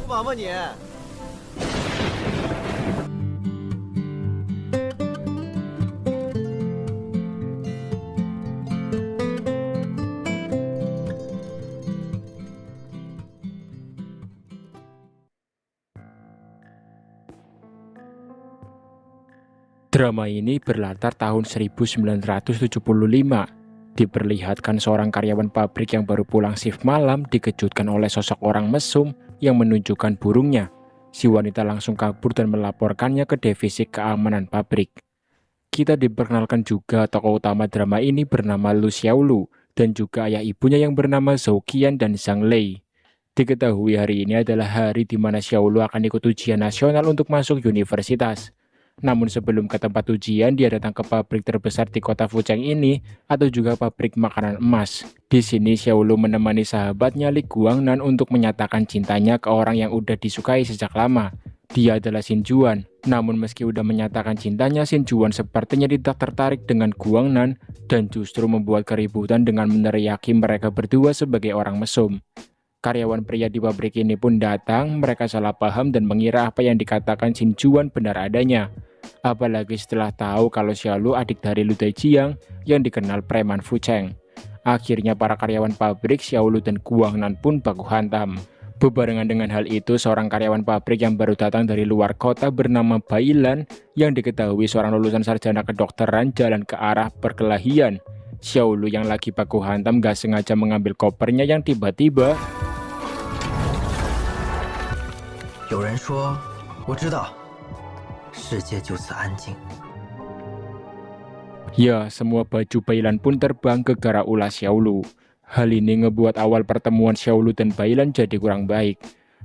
王吗你？Drama ini berlatar tahun 1975. Diperlihatkan seorang karyawan pabrik yang baru pulang shift malam dikejutkan oleh sosok orang mesum yang menunjukkan burungnya. Si wanita langsung kabur dan melaporkannya ke divisi keamanan pabrik. Kita diperkenalkan juga tokoh utama drama ini bernama Lu Xiaolu dan juga ayah ibunya yang bernama Zhou Qian dan Zhang Lei. Diketahui hari ini adalah hari di mana Xiaolu akan ikut ujian nasional untuk masuk universitas. Namun sebelum ke tempat ujian, dia datang ke pabrik terbesar di kota Fucheng ini, atau juga pabrik makanan emas. Di sini Xiaolu menemani sahabatnya Li Guangnan untuk menyatakan cintanya ke orang yang udah disukai sejak lama. Dia adalah Xin Juan. Namun meski udah menyatakan cintanya, Xin Juan sepertinya tidak tertarik dengan Guangnan dan justru membuat keributan dengan meneriaki mereka berdua sebagai orang mesum. Karyawan pria di pabrik ini pun datang, mereka salah paham dan mengira apa yang dikatakan Xin Juan benar adanya. Apalagi setelah tahu kalau Xiaolu adik dari Lu Daijiang yang dikenal preman Fucheng. Akhirnya para karyawan pabrik Xiaolu dan Guangnan pun baku hantam. Bebarengan dengan hal itu, seorang karyawan pabrik yang baru datang dari luar kota bernama Bailan yang diketahui seorang lulusan sarjana kedokteran jalan ke arah perkelahian. Xiaolu yang lagi baku hantam gak sengaja mengambil kopernya yang tiba-tiba 有人说，我知道，世界就此安静。 Ya, semua baju Bailan pun terbang ke gara ulah Xiaolu. Hal ini ngebuat awal pertemuan Xiaolu dan Bailan jadi kurang baik.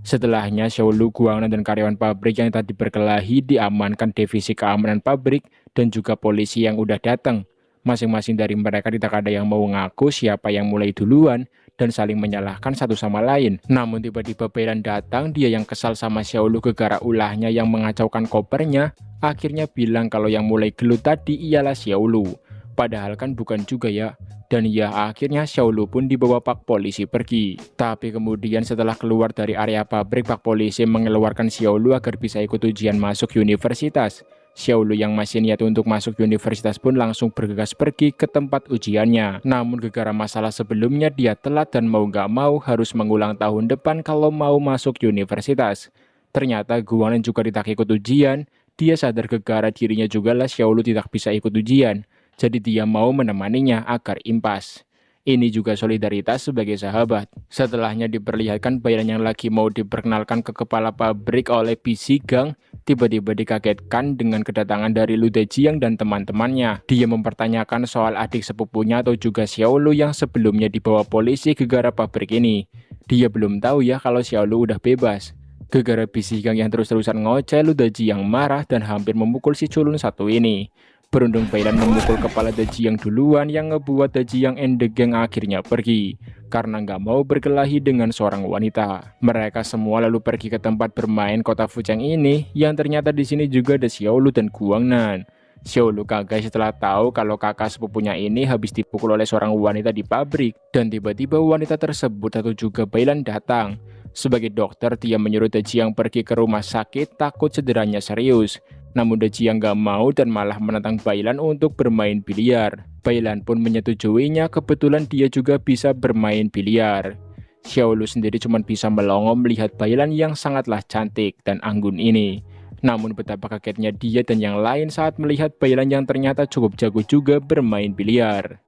Setelahnya, Xiaolu, Guangnan, dan karyawan pabrik yang tadi berkelahi diamankan divisi keamanan pabrik dan juga polisi yang udah datang. Masing-masing dari mereka tidak ada yang mau ngaku siapa yang mulai duluan dan saling menyalahkan satu sama lain. Namun tiba-tiba Bailan datang, dia yang kesal sama Xiaolu gara-gara ulahnya yang mengacaukan kopernya, akhirnya bilang kalau yang mulai gelut tadi ialah Xiaolu. Padahal kan bukan juga ya. Dan ya akhirnya Xiaolu pun dibawa pak polisi pergi. Tapi kemudian setelah keluar dari area pabrik, pak polisi mengeluarkan Xiaolu agar bisa ikut ujian masuk universitas. Xiaolu yang masih niat untuk masuk universitas pun langsung bergegas pergi ke tempat ujiannya. Namun gara-gara masalah sebelumnya dia telat dan mau gak mau harus mengulang tahun depan kalau mau masuk universitas. Ternyata Guangnan juga tidak ikut ujian. Dia sadar gegara dirinya juga lah Xiaolu tidak bisa ikut ujian. Jadi dia mau menemaninya agar impas. Ini juga solidaritas sebagai sahabat. Setelahnya diperlihatkan Bailan yang lagi mau diperkenalkan ke kepala pabrik oleh PC Gang, tiba-tiba dikagetkan dengan kedatangan dari Lu Daijiang dan teman-temannya. Dia mempertanyakan soal adik sepupunya atau juga Xiaolu yang sebelumnya dibawa polisi ke gara pabrik ini. Dia belum tahu ya kalau Xiaolu udah bebas. Gegara PC Gang yang terus-terusan ngoceh, Lu Daijiang marah dan hampir memukul si culun satu ini. Beruntung Bailan memukul kepala Daijiang duluan yang ngebuat Daijiang and the gang akhirnya pergi karena nggak mau berkelahi dengan seorang wanita. Mereka semua lalu pergi ke tempat bermain kota Fucheng ini yang ternyata di sini juga ada Xiaolu dan Guangnan. Xiaolu kaget setelah tahu kalau kakak sepupunya ini habis dipukul oleh seorang wanita di pabrik dan tiba-tiba wanita tersebut atau juga Bailan datang. Sebagai dokter, dia menyuruh Daijiang pergi ke rumah sakit takut cederanya serius. Namun Daijiang gak mau dan malah menantang Bailan untuk bermain biliar. Bailan pun menyetujuinya, kebetulan dia juga bisa bermain biliar. Xiaolu sendiri cuma bisa melongo melihat Bailan yang sangatlah cantik dan anggun ini. Namun betapa kagetnya dia dan yang lain saat melihat Bailan yang ternyata cukup jago juga bermain biliar.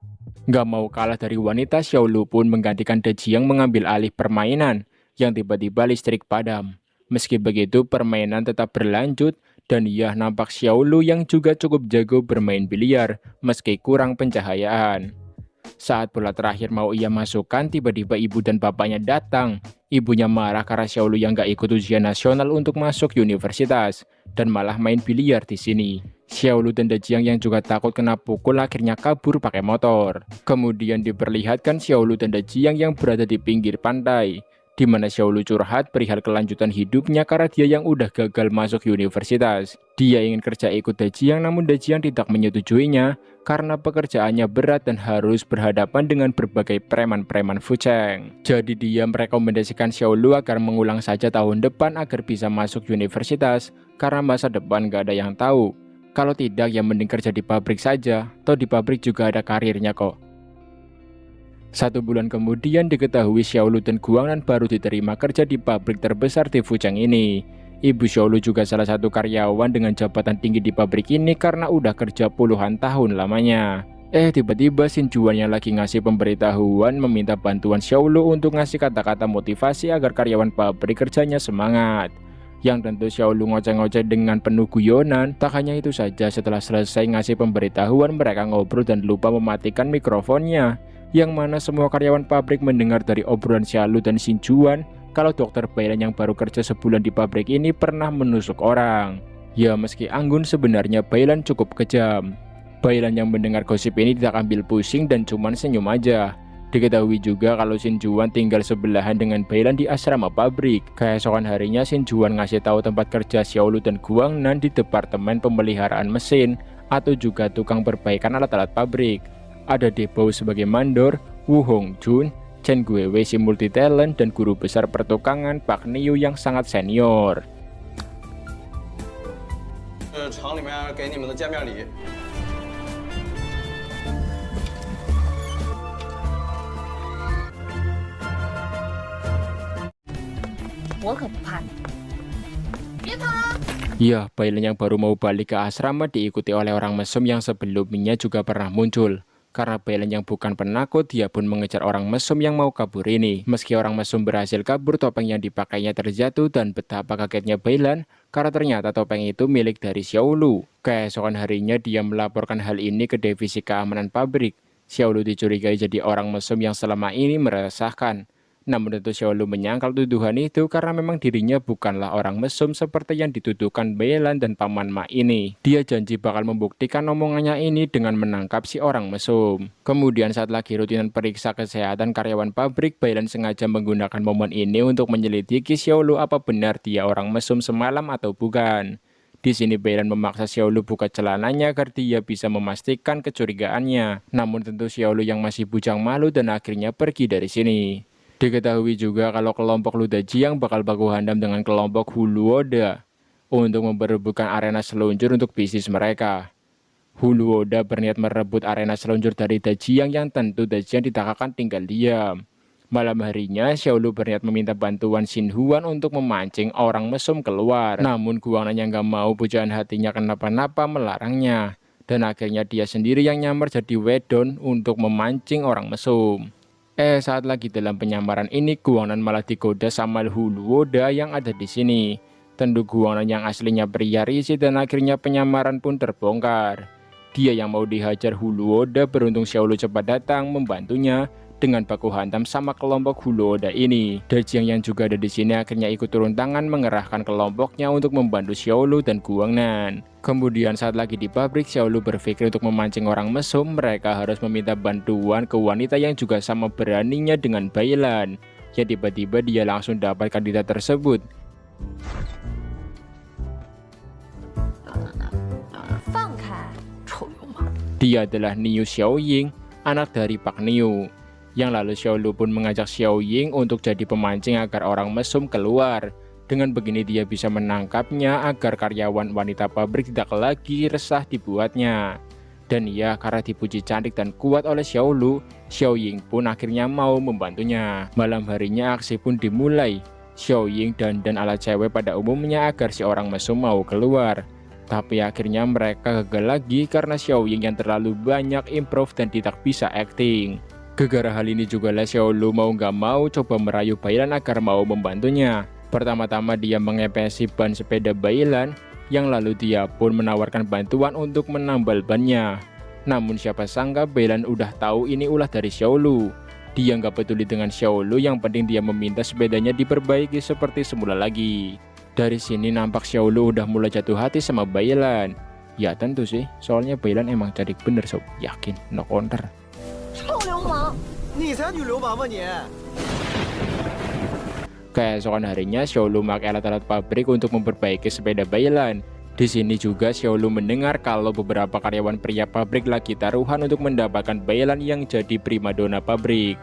Gak mau kalah dari wanita, Xiaolu pun menggantikan Daijiang mengambil alih permainan yang tiba-tiba listrik padam. Meski begitu, permainan tetap berlanjut dan ia nampak Xiaolu yang juga cukup jago bermain biliar meski kurang pencahayaan. Saat bola terakhir mau ia masukkan, tiba-tiba ibu dan bapaknya datang. Ibunya marah karena Xiaolu yang gak ikut ujian nasional untuk masuk universitas dan malah main biliar di sini. Xiaolu dan Daijiang yang juga takut kena pukul akhirnya kabur pakai motor. Kemudian diperlihatkan Xiaolu dan Daijiang yang berada di pinggir pantai. di mana Xiaolu curhat perihal kelanjutan hidupnya karena dia yang udah gagal masuk universitas. Dia ingin kerja ikut Dajiang, namun Dajiang tidak menyetujuinya karena pekerjaannya berat dan harus berhadapan dengan berbagai preman-preman Fucheng. Jadi dia merekomendasikan Xiaolu agar mengulang saja tahun depan agar bisa masuk universitas karena masa depan gak ada yang tahu. Kalau tidak ya mending kerja di pabrik saja, toh di pabrik juga ada karirnya kok. 1 bulan kemudian diketahui Xiaolu dan Guangnan baru diterima kerja di pabrik terbesar di Fucheng ini. Ibu Xiaolu juga salah satu karyawan dengan jabatan tinggi di pabrik ini karena udah kerja puluhan tahun lamanya. Tiba-tiba Xin Juan yang lagi ngasih pemberitahuan meminta bantuan Xiaolu untuk ngasih kata-kata motivasi agar karyawan pabrik kerjanya semangat. Yang tentu Xiaolu ngoceh-ngoceh dengan penuh guyonan. Tak hanya itu saja, setelah selesai ngasih pemberitahuan mereka ngobrol dan lupa mematikan mikrofonnya. Yang mana semua karyawan pabrik mendengar dari obrolan Xiaolu dan Xin Juan kalau dokter Bailan yang baru kerja sebulan di pabrik ini pernah menusuk orang. Ya meski anggun, sebenarnya Bailan cukup kejam. Bailan yang mendengar gosip ini tidak ambil pusing dan cuman senyum aja. Diketahui juga kalau Xin Juan tinggal sebelahan dengan Bailan di asrama pabrik. Keesokan harinya Xin Juan ngasih tahu tempat kerja Xiaolu dan Guangnan di departemen pemeliharaan mesin atau juga tukang perbaikan alat-alat pabrik. Ada Debo sebagai mandor, Wu Hongjun, Chen Guiwei si multi talent, dan guru besar pertukangan Pak Niu yang sangat senior. Ya, Bailan yang baru mau balik ke asrama diikuti oleh orang mesum yang sebelumnya juga pernah muncul. Karena Bailan yang bukan penakut, dia pun mengejar orang mesum yang mau kabur ini. Meski orang mesum berhasil kabur, topeng yang dipakainya terjatuh dan betapa kagetnya Bailan karena ternyata topeng itu milik dari Xiaolu. Keesokan harinya dia melaporkan hal ini ke divisi keamanan pabrik. Xiaolu dicurigai jadi orang mesum yang selama ini meresahkan. Namun tentu Xiaolu menyangkal tuduhan itu karena memang dirinya bukanlah orang mesum seperti yang dituduhkan Bailan dan Paman Ma ini. Dia janji bakal membuktikan omongannya ini dengan menangkap si orang mesum. Kemudian saat lagi rutinan periksa kesehatan karyawan pabrik, Bailan sengaja menggunakan momen ini untuk menyelidiki Xiaolu apa benar dia orang mesum semalam atau bukan. Di sini Bailan memaksa Xiaolu buka celananya agar dia bisa memastikan kecurigaannya. Namun tentu Xiaolu yang masih bujang malu dan akhirnya pergi dari sini. Diketahui juga kalau kelompok Lu Dajiang bakal baku hantam dengan kelompok Huluoda untuk memperebutkan arena seluncur untuk bisnis mereka. Huluoda berniat merebut arena seluncur dari Dajiang yang tentu Dajiang tidak akan tinggal diam. Malam harinya, Xiaolu berniat meminta bantuan Xin Huan untuk memancing orang mesum keluar. Namun Guangnan yang gak mau pujaan hatinya kenapa-napa melarangnya. Dan akhirnya dia sendiri yang nyamar jadi wedon untuk memancing orang mesum. Saat lagi dalam penyamaran ini, Guangnan malah digoda sama Huluoda yang ada di sini. Tentu Guangnan yang aslinya pria risih dan akhirnya penyamaran pun terbongkar. Dia yang mau dihajar Huluoda, beruntung Xiaolu cepat datang membantunya dengan baku hantam sama kelompok Huluoda ini. Dajiang yang juga ada di sini akhirnya ikut turun tangan mengerahkan kelompoknya untuk membantu Xiaolu dan Guangnan. Kemudian saat lagi di pabrik, Xiaolu berpikir untuk memancing orang mesum, mereka harus meminta bantuan ke wanita yang juga sama beraninya dengan Bailan. Ya tiba-tiba dia langsung dapat kandidat tersebut. Dia adalah Niu Xiaoying, anak dari Pak Niu. Yang lalu Xiaolu pun mengajak Xiaoying untuk jadi pemancing agar orang mesum keluar. Dengan begini dia bisa menangkapnya agar karyawan wanita pabrik tidak lagi resah dibuatnya. Dan ya, karena dipuji cantik dan kuat oleh Xiaolu, Xiaoying pun akhirnya mau membantunya. Malam harinya aksi pun dimulai. Xiaoying dandan ala cewek pada umumnya agar si orang mesum mau keluar. Tapi akhirnya mereka gagal lagi karena Xiaoying yang terlalu banyak improv dan tidak bisa acting. Gara-gara hal ini juga lah Xiaolu mau gak mau coba merayu Bailan agar mau membantunya. Pertama-tama dia mengepesi ban sepeda Bailan, yang lalu dia pun menawarkan bantuan untuk menambal bannya. Namun siapa sangka Bailan udah tahu ini ulah dari Xiaolu. Dia nggak peduli dengan Xiaolu, yang penting dia meminta sepedanya diperbaiki seperti semula lagi. Dari sini nampak Xiaolu udah mulai jatuh hati sama Bailan. Ya tentu sih, soalnya Bailan emang cantik bener sob, yakin, no counter. Keesokan harinya, Xiaolu memakai alat-alat pabrik untuk memperbaiki sepeda Bailan. Di sini juga Xiaolu mendengar kalau beberapa karyawan pria pabrik lagi taruhan untuk mendapatkan Bailan yang jadi primadona pabrik.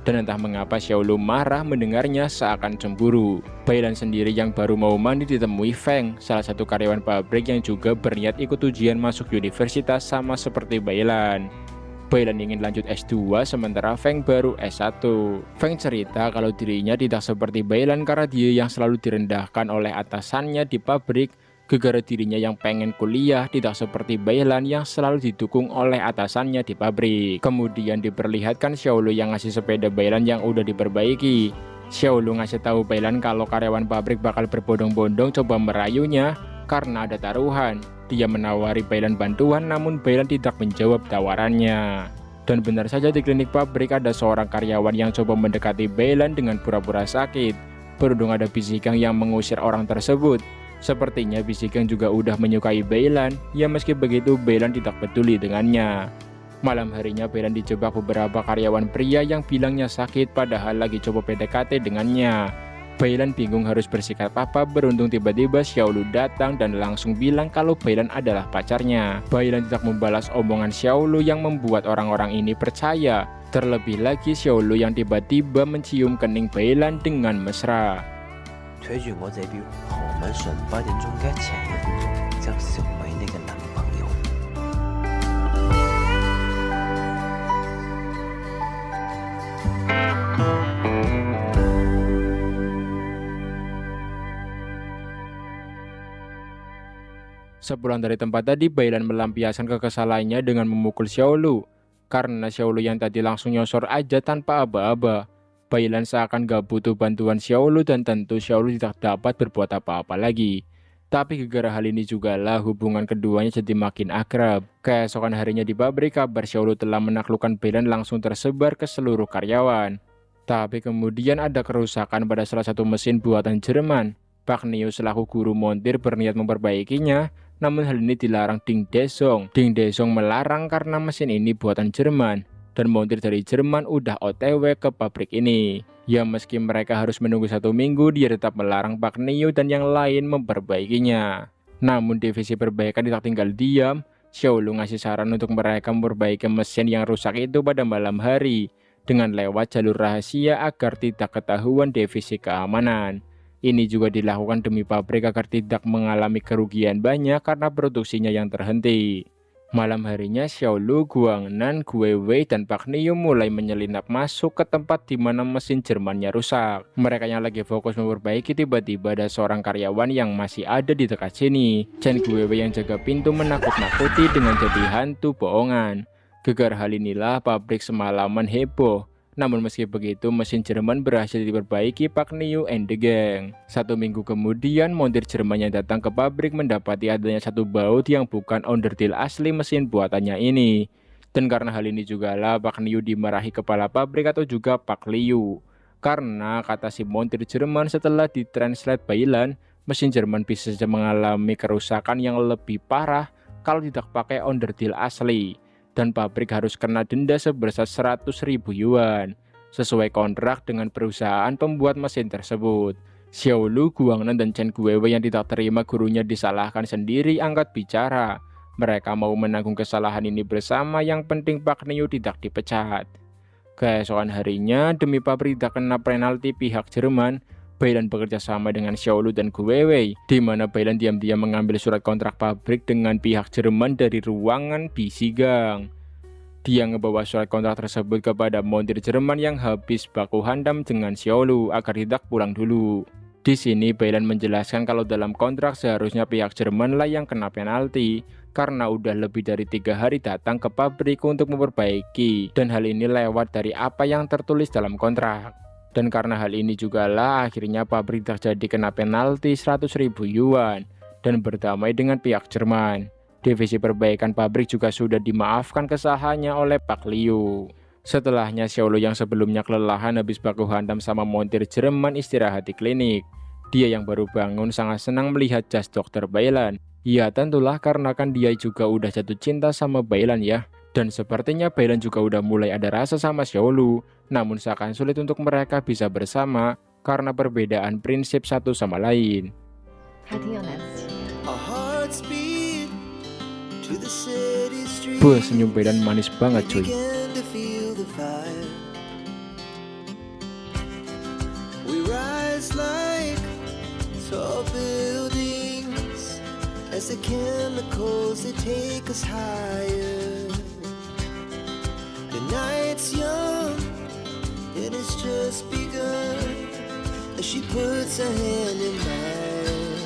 Dan entah mengapa Xiaolu marah mendengarnya seakan cemburu. Bailan sendiri yang baru mau mandi ditemui Feng, salah satu karyawan pabrik yang juga berniat ikut ujian masuk universitas sama seperti Bailan. Bailan ingin lanjut S2 sementara Feng baru S1. Feng cerita kalau dirinya tidak seperti Bailan karena dia yang selalu direndahkan oleh atasannya di pabrik. Gara-gara dirinya yang pengen kuliah tidak seperti Bailan yang selalu didukung oleh atasannya di pabrik. Kemudian diperlihatkan Xiaolu yang ngasih sepeda Bailan yang udah diperbaiki. Xiaolu ngasih tahu Bailan kalau karyawan pabrik bakal berbondong-bondong coba merayunya karena ada taruhan. Dia menawari Bailan bantuan namun Bailan tidak menjawab tawarannya. Dan benar saja di klinik pabrik ada seorang karyawan yang coba mendekati Bailan dengan pura-pura sakit. Beruntung ada Bisigang yang mengusir orang tersebut. Sepertinya Bisigang juga udah menyukai Bailan. Ya meski begitu Bailan tidak peduli dengannya. Malam harinya Bailan dijebak beberapa karyawan pria yang bilangnya sakit padahal lagi coba PDKT dengannya. Bailan bingung harus bersikap apa, beruntung tiba-tiba Xiaolu datang dan langsung bilang kalau Bailan adalah pacarnya. Bailan tidak membalas omongan Xiaolu yang membuat orang-orang ini percaya. Terlebih lagi Xiaolu yang tiba-tiba mencium kening Bailan dengan mesra. 隨住我這表，何敏純8點鐘嘅前一分鐘就成為你嘅男朋友。Sepulang dari tempat tadi, Bailan melampiaskan kekesalannya dengan memukul Xiaolu. Karena Xiaolu yang tadi langsung nyosor aja tanpa aba-aba. Bailan seakan gak butuh bantuan Xiaolu dan tentu Xiaolu tidak dapat berbuat apa-apa lagi. Tapi gara-gara hal ini jugalah hubungan keduanya jadi makin akrab. Keesokan harinya di pabrik, kabar Xiaolu telah menaklukkan Bailan langsung tersebar ke seluruh karyawan. Tapi kemudian ada kerusakan pada salah satu mesin buatan Jerman. Pak Neo selaku guru montir berniat memperbaikinya, namun hal ini dilarang Ding Desong. Ding Desong melarang karena mesin ini buatan Jerman. Dan montir dari Jerman udah OTW ke pabrik ini. Ya meski mereka harus menunggu 1 minggu, dia tetap melarang Pak Neo dan yang lain memperbaikinya. Namun divisi perbaikan tidak tinggal diam. Xiaolu ngasih saran untuk mereka memperbaiki mesin yang rusak itu pada malam hari dengan lewat jalur rahasia agar tidak ketahuan divisi keamanan. Ini juga dilakukan demi pabrik agar tidak mengalami kerugian banyak karena produksinya yang terhenti. Malam harinya Xiaolu, Guangnan, Guiwei, dan Pak Neo mulai menyelinap masuk ke tempat di mana mesin Jermannya rusak. Mereka yang lagi fokus memperbaiki tiba-tiba ada seorang karyawan yang masih ada di dekat sini. Chen Guiwei yang jaga pintu menakut-nakuti dengan jadi hantu bohongan. Gegar hal inilah pabrik semalaman heboh. Namun meski begitu mesin Jerman berhasil diperbaiki Pak Neo and the gang. 1 minggu kemudian montir Jerman yang datang ke pabrik mendapati adanya satu baut yang bukan onderdil asli mesin buatannya ini. Dan karena hal ini jugalah Pak Neo dimarahi kepala pabrik atau juga Pak Liu. Karena kata si montir Jerman setelah ditranslate Bailan, mesin Jerman bisa saja mengalami kerusakan yang lebih parah kalau tidak pakai onderdil asli. Dan pabrik harus kena denda sebesar 100.000 yuan sesuai kontrak dengan perusahaan pembuat mesin tersebut. Xiaolu, Guangnan, dan Chen Guiwei yang tidak terima gurunya disalahkan sendiri angkat bicara. Mereka mau menanggung kesalahan ini bersama, yang penting Pak Neo tidak dipecat. Keesokan harinya, demi pabrik tidak kena penalti pihak Jerman, Bailan bekerja sama dengan Xiaolu dan Guiwei, di mana Bailan diam-diam mengambil surat kontrak pabrik dengan pihak Jerman dari ruangan Bisigang. Dia ngebawa surat kontrak tersebut kepada montir Jerman yang habis baku hantam dengan Xiaolu agar tidak pulang dulu. Di sini Bailan menjelaskan kalau dalam kontrak seharusnya pihak Jerman lah yang kena penalti karena udah lebih dari 3 hari datang ke pabrik untuk memperbaiki, dan hal ini lewat dari apa yang tertulis dalam kontrak. Dan karena hal ini jugalah akhirnya pabrik terjadi kena penalti 100.000 yuan dan berdamai dengan pihak Jerman. Divisi perbaikan pabrik juga sudah dimaafkan kesalahannya oleh Pak Liu. Setelahnya Xiaolu yang sebelumnya kelelahan habis baku hantam sama montir Jerman istirahat di klinik. Dia yang baru bangun sangat senang melihat jas dokter Bailan. Ya tentulah karena kan dia juga udah jatuh cinta sama Bailan ya. Dan sepertinya Bailan juga udah mulai ada rasa sama Xiaolu. Namun seakan sulit untuk mereka bisa bersama karena perbedaan prinsip satu sama lain. 还挺有男子气。 Our hearts beat to the city streets. Beuh, senyum Bailan manis banget cuy. Began to feel the fire. We rise like tall buildings as the chemicals they take us higher. The night's young and it's just begun as she puts her hand in mine.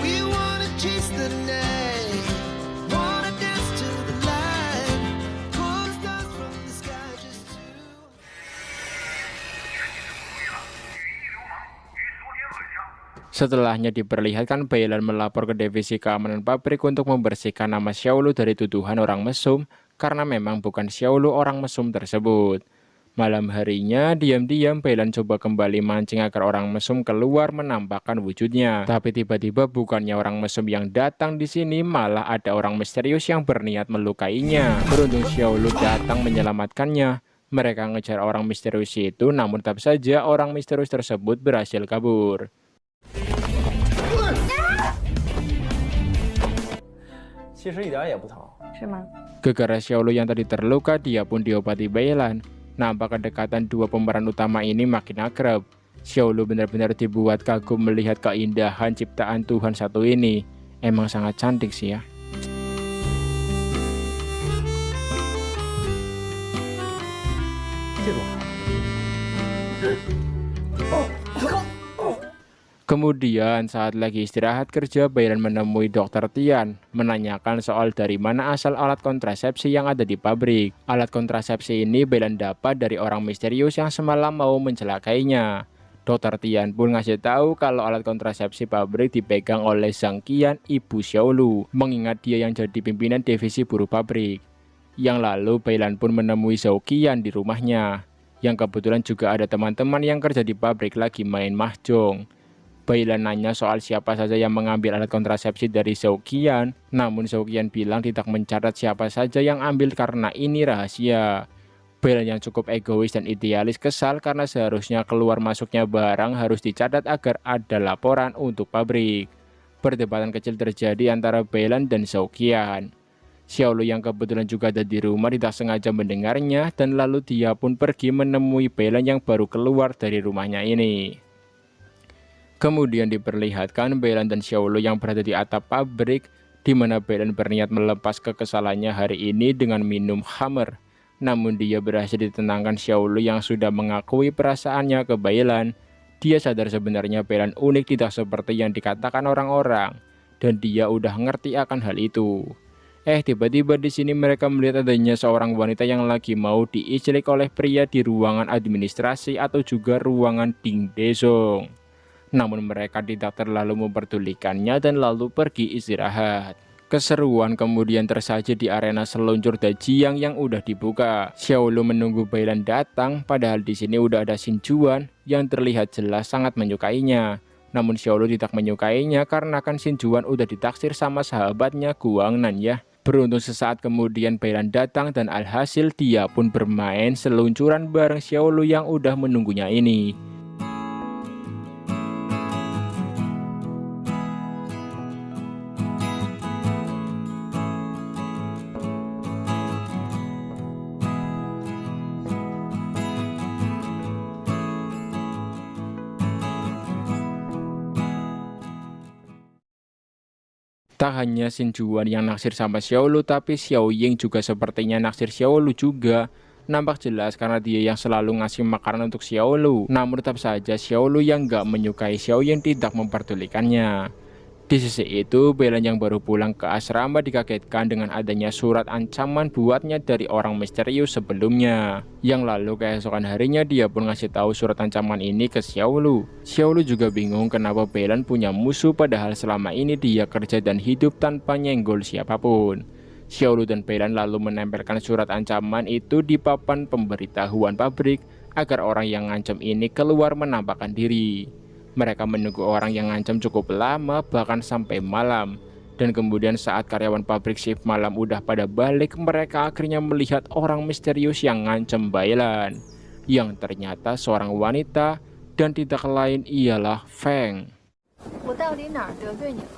We wanna chase the night, wanna dance to the light, pull the stars from the sky just to. Setelahnya diperlihatkan Bailan melapor ke divisi keamanan pabrik untuk membersihkan nama Xiaolu dari tuduhan orang mesum karena memang bukan Xiaolu orang mesum tersebut. Malam harinya, diam-diam Bailan coba kembali mancing agar orang mesum keluar menampakkan wujudnya. Tapi tiba-tiba bukannya orang mesum yang datang di sini, malah ada orang misterius yang berniat melukainya. Beruntung Xiaolu datang menyelamatkannya. Mereka ngejar orang misterius itu, namun tetap saja orang misterius tersebut berhasil kabur. 其实一点也不疼。是吗？ Gara-gara Xiaolu yang tadi terluka, dia pun diobati Bailan. Nampak kedekatan dua pemeran utama ini makin akrab. Xiaolu benar-benar dibuat kagum melihat keindahan ciptaan Tuhan satu ini. Emang sangat cantik sih ya. Kemudian saat lagi istirahat kerja, Bailan menemui Dr. Tian, menanyakan soal dari mana asal alat kontrasepsi yang ada di pabrik. Alat kontrasepsi ini Bailan dapat dari orang misterius yang semalam mau mencelakainya. Dr. Tian pun ngasih tahu kalau alat kontrasepsi pabrik dipegang oleh Zhang Qian, ibu Xiaolu, mengingat dia yang jadi pimpinan divisi buruh pabrik. Yang lalu Bailan pun menemui Zhao Qian di rumahnya, yang kebetulan juga ada teman-teman yang kerja di pabrik lagi main mahjong. Bailan nanya soal siapa saja yang mengambil alat kontrasepsi dari Zhao Qian, namun Zhao Qian bilang tidak mencatat siapa saja yang ambil karena ini rahasia. Bailan yang cukup egois dan idealis kesal karena seharusnya keluar masuknya barang harus dicatat agar ada laporan untuk pabrik. Perdebatan kecil terjadi antara Bailan dan Zhao Qian. Xiaolu yang kebetulan juga ada di rumah tidak sengaja mendengarnya dan lalu dia pun pergi menemui Bailan yang baru keluar dari rumahnya ini. Kemudian diperlihatkan Bailan dan Xiaolu yang berada di atap pabrik, di mana Bailan berniat melepas kekesalannya hari ini dengan minum Hammer. Namun dia berhasil ditenangkan Xiaolu yang sudah mengakui perasaannya ke Bailan. Dia sadar sebenarnya Bailan unik tidak seperti yang dikatakan orang-orang, dan dia udah ngerti akan hal itu. Tiba-tiba di sini mereka melihat adanya seorang wanita yang lagi mau diiculik oleh pria di ruangan administrasi atau juga ruangan Ding Dezong. Namun mereka tidak terlalu memperdulikannya dan lalu pergi istirahat. Keseruan kemudian tersaji di arena seluncur Dajiang yang udah dibuka. Xiaolu menunggu Bailan datang, padahal di sini udah ada Xin Juan yang terlihat jelas sangat menyukainya. Namun Xiaolu tidak menyukainya karena kan Xin Juan udah ditaksir sama sahabatnya Guangnan ya. Beruntung sesaat kemudian Bailan datang dan alhasil dia pun bermain seluncuran bareng Xiaolu yang udah menunggunya ini. Tak hanya Xin Juan yang naksir sama Xiaolu, tapi Xiao Ying juga sepertinya naksir Xiaolu juga. Nampak jelas karena dia yang selalu ngasih makanan untuk Xiaolu. Namun tetap saja Xiaolu yang gak menyukai Xiao Ying tidak memperdulikannya. Di sisi itu, Bailan yang baru pulang ke asrama dikagetkan dengan adanya surat ancaman buatnya dari orang misterius sebelumnya. Yang lalu keesokan harinya dia pun ngasih tahu surat ancaman ini ke Xiaolu. Xiaolu juga bingung kenapa Bailan punya musuh padahal selama ini dia kerja dan hidup tanpa nyenggol siapapun. Xiaolu dan Bailan lalu menempelkan surat ancaman itu di papan pemberitahuan pabrik agar orang yang ngancam ini keluar menampakkan diri. Mereka menunggu orang yang ngancam cukup lama, bahkan sampai malam. Dan kemudian saat karyawan pabrik shift malam udah pada balik, mereka akhirnya melihat orang misterius yang ngancam Bailan. yang ternyata seorang wanita dan tidak lain ialah Feng. 我到底哪儿得罪你了？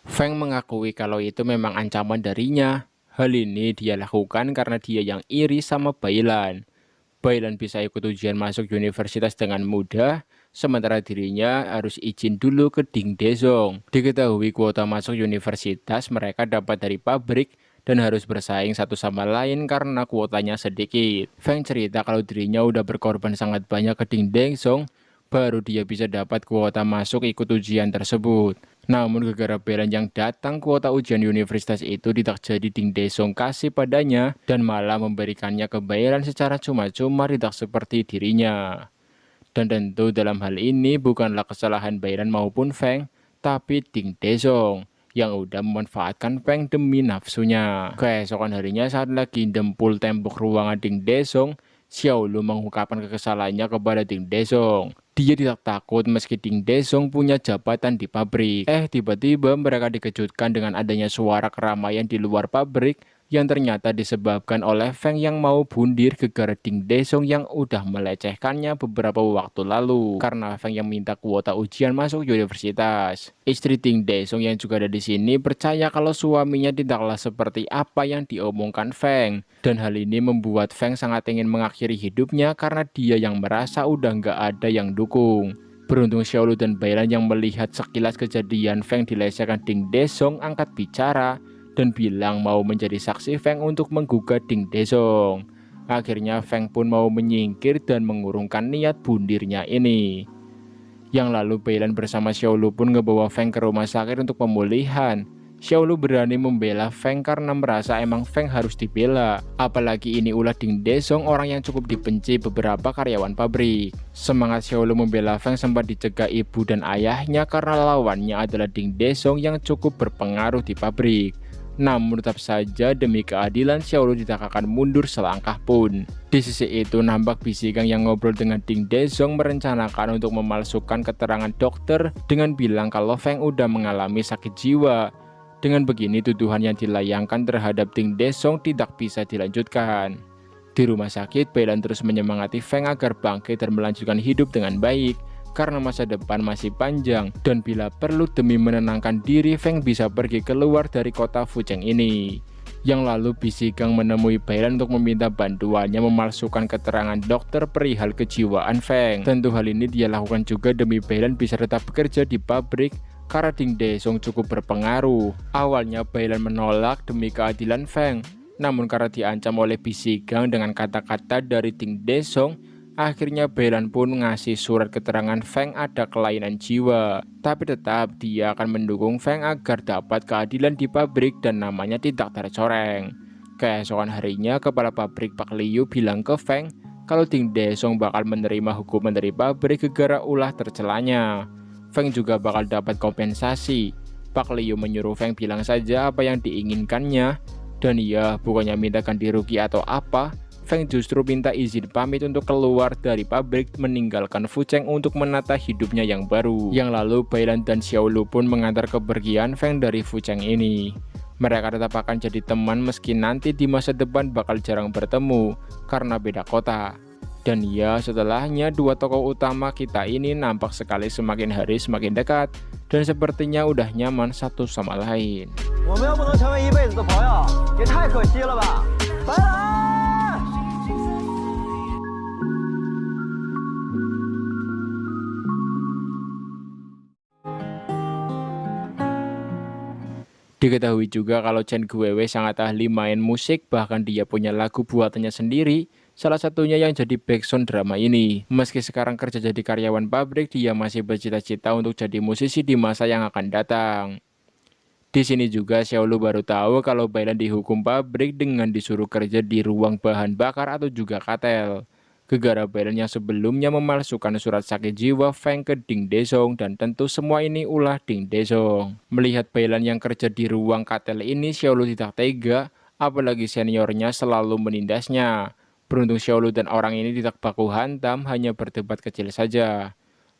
Feng mengakui kalau itu memang ancaman darinya. Hal ini dia lakukan karena dia yang iri sama Bailan. Bailan bisa ikut ujian masuk universitas dengan mudah, sementara dirinya harus izin dulu ke Ding Dezong. Diketahui kuota masuk universitas mereka dapat dari pabrik dan harus bersaing satu sama lain karena kuotanya sedikit. Feng cerita kalau dirinya udah berkorban sangat banyak ke Ding Dezong, baru dia bisa dapat kuota masuk ikut ujian tersebut. Namun gara-gara Bailan yang datang, kuota ujian universitas itu tidak jadi Ding Dezong kasih padanya dan malah memberikannya ke Bailan secara cuma-cuma, tidak seperti dirinya. Dan tentu dalam hal ini bukanlah kesalahan Bailan maupun Feng, tapi Ding Dezong yang udah memanfaatkan Feng demi nafsunya. Keesokan harinya saat lagi dempul tembok ruangan Ding Dezong, Xiaolu mengungkapkan kekesalannya kepada Ding Dezong. Dia tidak takut meski Ding Dezong punya jabatan di pabrik. Tiba-tiba mereka dikejutkan dengan adanya suara keramaian di luar pabrik yang ternyata disebabkan oleh Feng yang mau bundir gara-gara Ding Dezong yang udah melecehkannya beberapa waktu lalu. Karena Feng yang minta kuota ujian masuk universitas. Istri Ding Dezong yang juga ada di sini percaya kalau suaminya tidaklah seperti apa yang diomongkan Feng. Dan hal ini membuat Feng sangat ingin mengakhiri hidupnya karena dia yang merasa udah nggak ada yang dukung. Beruntung Xiaolu dan Bailan yang melihat sekilas kejadian Feng dilecehkan Ding Dezong angkat bicara dan bilang mau menjadi saksi Feng untuk menggugat Ding Dezong. Akhirnya Feng pun mau menyingkir dan mengurungkan niat bundirnya ini. Yang lalu Bailan bersama Xiaolu pun ngebawa Feng ke rumah sakit untuk pemulihan. Xiaolu berani membela Feng karena merasa emang Feng harus dibela. Apalagi ini ulah Ding Dezong, orang yang cukup dibenci beberapa karyawan pabrik. Semangat Xiaolu membela Feng sempat dicegah ibu dan ayahnya karena lawannya adalah Ding Dezong yang cukup berpengaruh di pabrik. Namun tetap saja demi keadilan Xiaolu tidak akan mundur selangkah pun. Di sisi itu nampak bisikan yang ngobrol dengan Ding Dezong merencanakan untuk memalsukan keterangan dokter dengan bilang kalau Feng udah mengalami sakit jiwa. Dengan begini tuduhan yang dilayangkan terhadap Ding Dezong tidak bisa dilanjutkan. Di rumah sakit, Bailan terus menyemangati Feng agar bangkit dan melanjutkan hidup dengan baik. Karena masa depan masih panjang dan bila perlu demi menenangkan diri Feng bisa pergi keluar dari kota Fucheng ini. Yang lalu Bisigang menemui Bailan untuk meminta bantuannya memalsukan keterangan dokter perihal kejiwaan Feng. Tentu hal ini dia lakukan juga demi Bailan bisa tetap bekerja di pabrik karena Ding Dezong cukup berpengaruh. Awalnya Bailan menolak demi keadilan Feng, namun karena diancam oleh Bisigang dengan kata-kata dari Ding Dezong, akhirnya Bailan pun ngasih surat keterangan Feng ada kelainan jiwa. Tapi tetap dia akan mendukung Feng agar dapat keadilan di pabrik dan namanya tidak tercoreng. Keesokan harinya kepala pabrik Pak Liu bilang ke Feng kalau Ding Dezong bakal menerima hukuman dari pabrik gara-gara ulah tercelanya. Feng juga bakal dapat kompensasi. Pak Liu menyuruh Feng bilang saja apa yang diinginkannya. Dan ia bukannya minta ganti rugi atau apa, Feng justru minta izin pamit untuk keluar dari pabrik meninggalkan Fucheng untuk menata hidupnya yang baru. Yang lalu Bailan dan Xiaolu pun mengantar kepergian Feng dari Fucheng ini. Mereka tetap akan jadi teman meski nanti di masa depan bakal jarang bertemu karena beda kota. Dan ya setelahnya dua tokoh utama kita ini nampak sekali semakin hari semakin dekat dan sepertinya udah nyaman satu sama lain. 我们要不能成为一辈子的朋友，也太可惜了吧！拜拜。 Diketahui juga kalau Chen Guiwei sangat ahli main musik, bahkan dia punya lagu buatannya sendiri, salah satunya yang jadi backsound drama ini. Meski sekarang kerja jadi karyawan pabrik, dia masih bercita-cita untuk jadi musisi di masa yang akan datang. Di sini juga Xiaolu baru tahu kalau Bailan dihukum pabrik dengan disuruh kerja di ruang bahan bakar atau juga katel. Gegara Bailan yang sebelumnya memalsukan surat sakit jiwa Feng ke Ding Dezong dan tentu semua ini ulah Ding Dezong. Melihat Bailan yang kerja di ruang katel ini, Xiaolu tidak tega, apalagi seniornya selalu menindasnya. Beruntung Xiaolu dan orang ini tidak baku hantam, hanya berdebat kecil saja.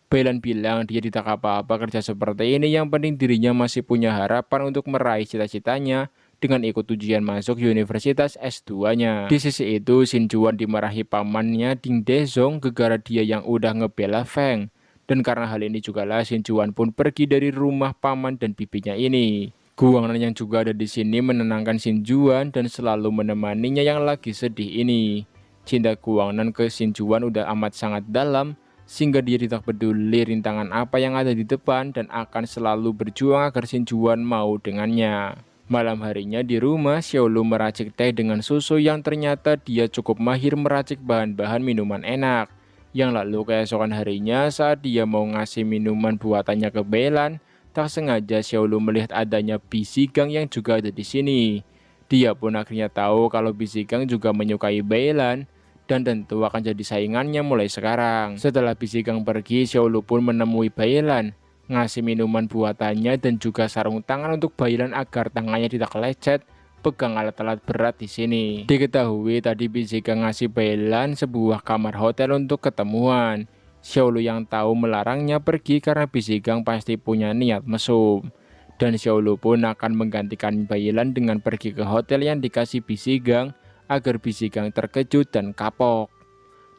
Bailan bilang dia tidak apa-apa kerja seperti ini, yang penting dirinya masih punya harapan untuk meraih cita-citanya dengan ikut ujian masuk universitas S2-nya. Di sisi itu, Shin Juan dimarahi pamannya Ding Dezong gara-gara dia yang udah ngebela Feng. Dan karena hal ini juga lah Shin Juan pun pergi dari rumah paman dan bibinya ini. Guangnan yang juga ada di sini menenangkan Shin Juan dan selalu menemaninya yang lagi sedih ini. Cinta Guangnan ke Shin Juan udah amat sangat dalam, sehingga dia tidak peduli rintangan apa yang ada di depan dan akan selalu berjuang agar Shin Juan mau dengannya. Malam harinya di rumah, Xiaolu meracik teh dengan susu yang ternyata dia cukup mahir meracik bahan-bahan minuman enak. Yang lalu keesokan harinya saat dia mau ngasih minuman buatannya ke Beilan, tak sengaja Xiaolu melihat adanya Bisigang yang juga ada di sini. Dia pun akhirnya tahu kalau Bisigang juga menyukai Beilan dan tentu akan jadi saingannya mulai sekarang. Setelah Bisigang pergi, Xiaolu pun menemui Beilan, ngasih minuman buatannya dan juga sarung tangan untuk Beilan agar tangannya tidak lecet pegang alat-alat berat di sini. Diketahui tadi Bisigang ngasih Beilan sebuah kamar hotel untuk ketemuan. Xiaolu yang tahu melarangnya pergi karena Bisigang pasti punya niat mesum. Dan Xiaolu pun akan menggantikan Beilan dengan pergi ke hotel yang dikasih Bisigang agar Bisigang terkejut dan kapok.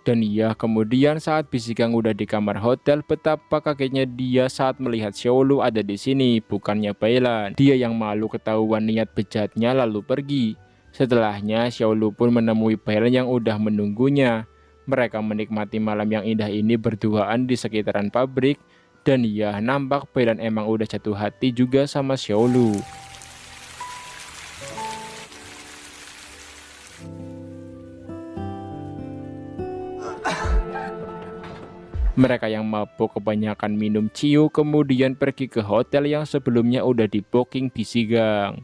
Dan iya, kemudian saat Bisigang udah di kamar hotel, betapa kagetnya dia saat melihat Xiaolu ada di sini, bukannya Beilan. Dia yang malu ketahuan niat bejatnya lalu pergi. Setelahnya, Xiaolu pun menemui Beilan yang udah menunggunya. Mereka menikmati malam yang indah ini berduaan di sekitaran pabrik. Dan iya, nampak Beilan emang udah jatuh hati juga sama Xiaolu. Mereka yang mabuk kebanyakan minum ciu kemudian pergi ke hotel yang sebelumnya udah di booking Bisigang.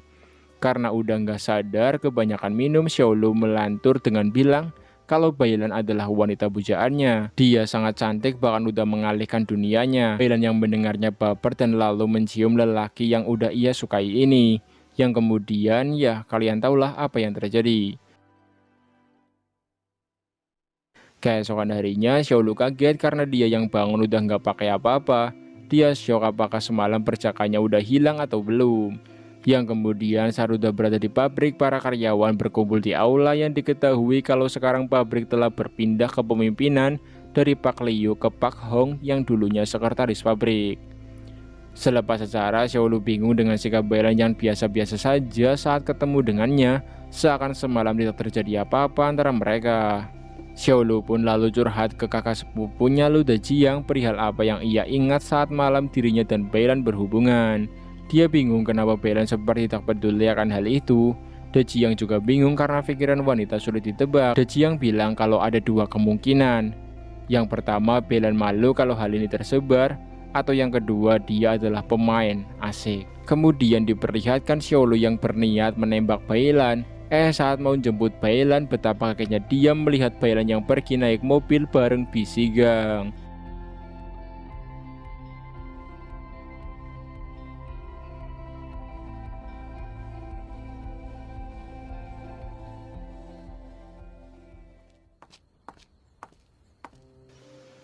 Karena udah nggak sadar kebanyakan minum, Xiaolu melantur dengan bilang kalau Beilan adalah wanita pujaannya. Dia sangat cantik bahkan udah mengalihkan dunianya. Beilan yang mendengarnya baper dan lalu mencium lelaki yang udah ia sukai ini. Yang kemudian ya kalian tahulah apa yang terjadi. Keesokan harinya Xiaolu kaget karena dia yang bangun udah nggak pakai apa-apa. Dia syok apakah semalam percakapannya udah hilang atau belum. Yang kemudian saat udah berada di pabrik, para karyawan berkumpul di aula yang diketahui kalau sekarang pabrik telah berpindah kepemimpinan dari Pak Liu ke Pak Hong yang dulunya sekretaris pabrik. Selepas acara, Xiaolu bingung dengan sikap Beilan yang biasa-biasa saja saat ketemu dengannya, seakan semalam tidak terjadi apa-apa antara mereka. Xiaolu pun lalu curhat ke kakak sepupunya Lu Dejiang perihal apa yang ia ingat saat malam dirinya dan Beilan berhubungan. Dia bingung kenapa Beilan seperti tak peduli akan hal itu. Dejiang juga bingung karena pikiran wanita sulit ditebak. Dejiang bilang kalau ada dua kemungkinan. Yang pertama, Beilan malu kalau hal ini tersebar, atau yang kedua dia adalah pemain asik. Kemudian diperlihatkan Xiaolu yang berniat menembak Beilan. Saat mau jemput Beilan, betapa kagetnya dia melihat Beilan yang pergi naik mobil bareng Bisigang.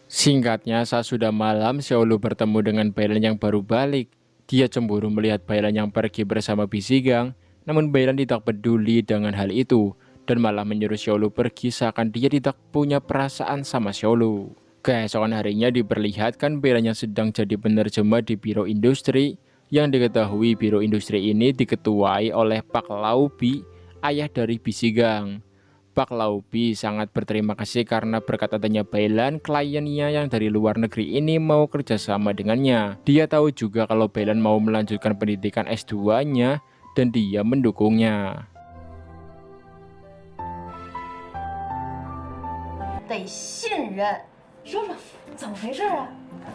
Singkatnya, saat sudah malam, Xiaolu bertemu dengan Beilan yang baru balik. Dia cemburu melihat Beilan yang pergi bersama Bisigang. Namun Beilan tidak peduli dengan hal itu dan malah menyuruh Xiaolu pergi seakan dia tidak punya perasaan sama Xiaolu. Keesokan harinya diperlihatkan Beilan yang sedang jadi penerjemah di biro industri, yang diketahui biro industri ini diketuai oleh Pak Laubi, ayah dari Bisigang. Pak Laubi sangat berterima kasih karena berkat adanya Beilan, kliennya yang dari luar negeri ini mau kerjasama dengannya. Dia tahu juga kalau Beilan mau melanjutkan pendidikan S2-nya dan dia mendukungnya.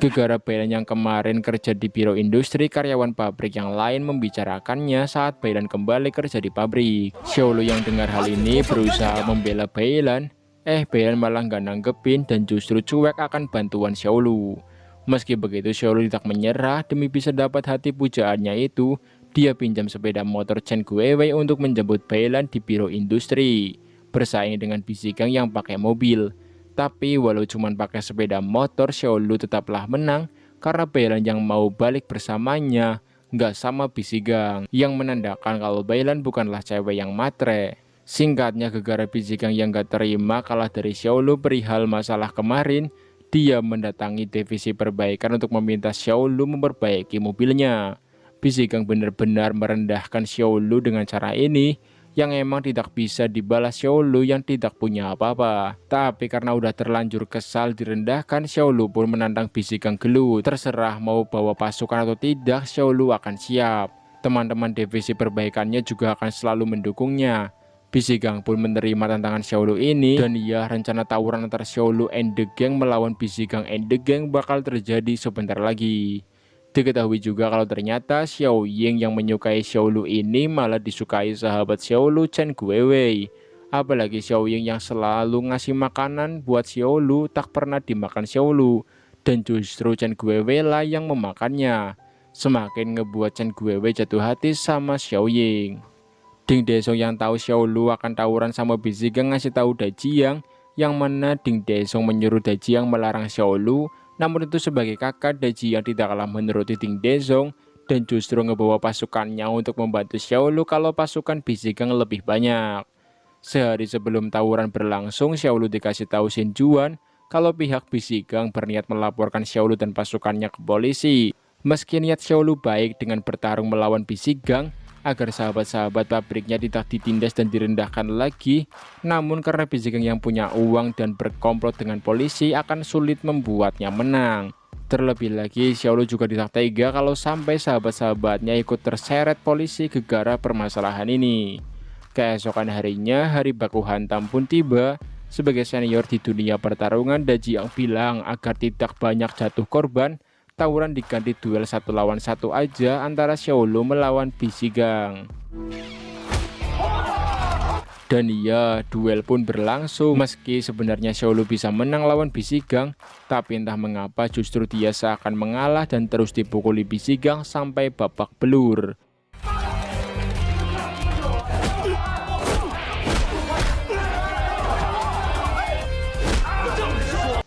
Gegara Beilan yang kemarin kerja di biro industri, karyawan pabrik yang lain membicarakannya saat Beilan kembali kerja di pabrik. Xiaolu yang dengar hal ini berusaha membela Beilan. Beilan malah nggak nanggepin dan justru cuek akan bantuan Xiaolu. Meski begitu, Xiaolu tidak menyerah demi bisa dapat hati pujaannya itu. Dia pinjam sepeda motor Chen Guiwei untuk menjemput Beilan di biro industri, bersaing dengan Bisigang yang pakai mobil. Tapi walau cuma pakai sepeda motor, Xiaolu tetaplah menang karena Beilan yang mau balik bersamanya nggak sama Bisigang, yang menandakan kalau Bailan bukanlah cewek yang matre. Singkatnya, gegara Bisigang yang gak terima kalah dari Xiaolu perihal masalah kemarin, dia mendatangi divisi perbaikan untuk meminta Xiaolu memperbaiki mobilnya. Bisigang benar-benar merendahkan Xiaolu dengan cara ini, yang emang tidak bisa dibalas Xiaolu yang tidak punya apa-apa. Tapi karena udah terlanjur kesal direndahkan, Xiaolu pun menantang Bisigang gelut. Terserah mau bawa pasukan atau tidak, Xiaolu akan siap. Teman-teman divisi perbaikannya juga akan selalu mendukungnya. Bisigang pun menerima tantangan Xiaolu ini, dan ya, rencana tawuran antara Xiaolu and the Gang melawan Bisigang and the Gang bakal terjadi sebentar lagi. Diketahui juga kalau ternyata Xiao Ying yang menyukai Xiaolu ini malah disukai sahabat Xiaolu, Chen Guiwei. Apalagi Xiao Ying yang selalu ngasih makanan buat Xiaolu tak pernah dimakan Xiaolu, dan justru Chen Guiwei lah yang memakannya. Semakin ngebuat Chen Guiwei jatuh hati sama Xiao Ying. Ding Desong yang tahu Xiaolu akan tawuran sama Bisigang ngasih tahu Dajiang, yang mana Ding Desong menyuruh Dajiang melarang Xiaolu. Namun itu sebagai kakak, Dajiang tidak kalah menuruti Ding Desong dan justru ngebawa pasukannya untuk membantu Xiaolu kalau pasukan Bisigang lebih banyak. Sehari sebelum tawuran berlangsung, Xiaolu dikasih tahu Xin Juan kalau pihak Bisigang berniat melaporkan Xiaolu dan pasukannya ke polisi. Meski niat Xiaolu baik dengan bertarung melawan Bisigang agar sahabat-sahabat pabriknya tidak ditindas dan direndahkan lagi, namun karena Bisigang yang punya uang dan berkomplot dengan polisi akan sulit membuatnya menang. Terlebih lagi, Xiaolu juga tidak tega kalau sampai sahabat-sahabatnya ikut terseret polisi gegara permasalahan ini. Keesokan harinya, hari baku hantam pun tiba. Sebagai senior di dunia pertarungan, Dajiang bilang agar tidak banyak jatuh korban, tawuran diganti duel 1 lawan 1 aja antara Xiaolu melawan Bisigang. Dan iya, duel pun berlangsung. Meski sebenarnya Xiaolu bisa menang lawan Bisigang, tapi entah mengapa justru dia seakan mengalah dan terus dipukuli Bisigang sampai babak belur.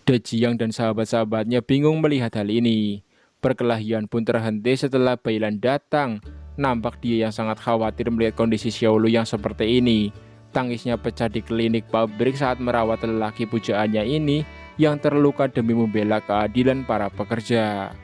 Dajiang dan sahabat-sahabatnya bingung melihat hal ini. Perkelahian pun terhenti setelah Bailan datang. Nampak dia yang sangat khawatir melihat kondisi Xiaolu yang seperti ini. Tangisnya pecah di klinik pabrik saat merawat lelaki pujaannya ini yang terluka demi membela keadilan para pekerja.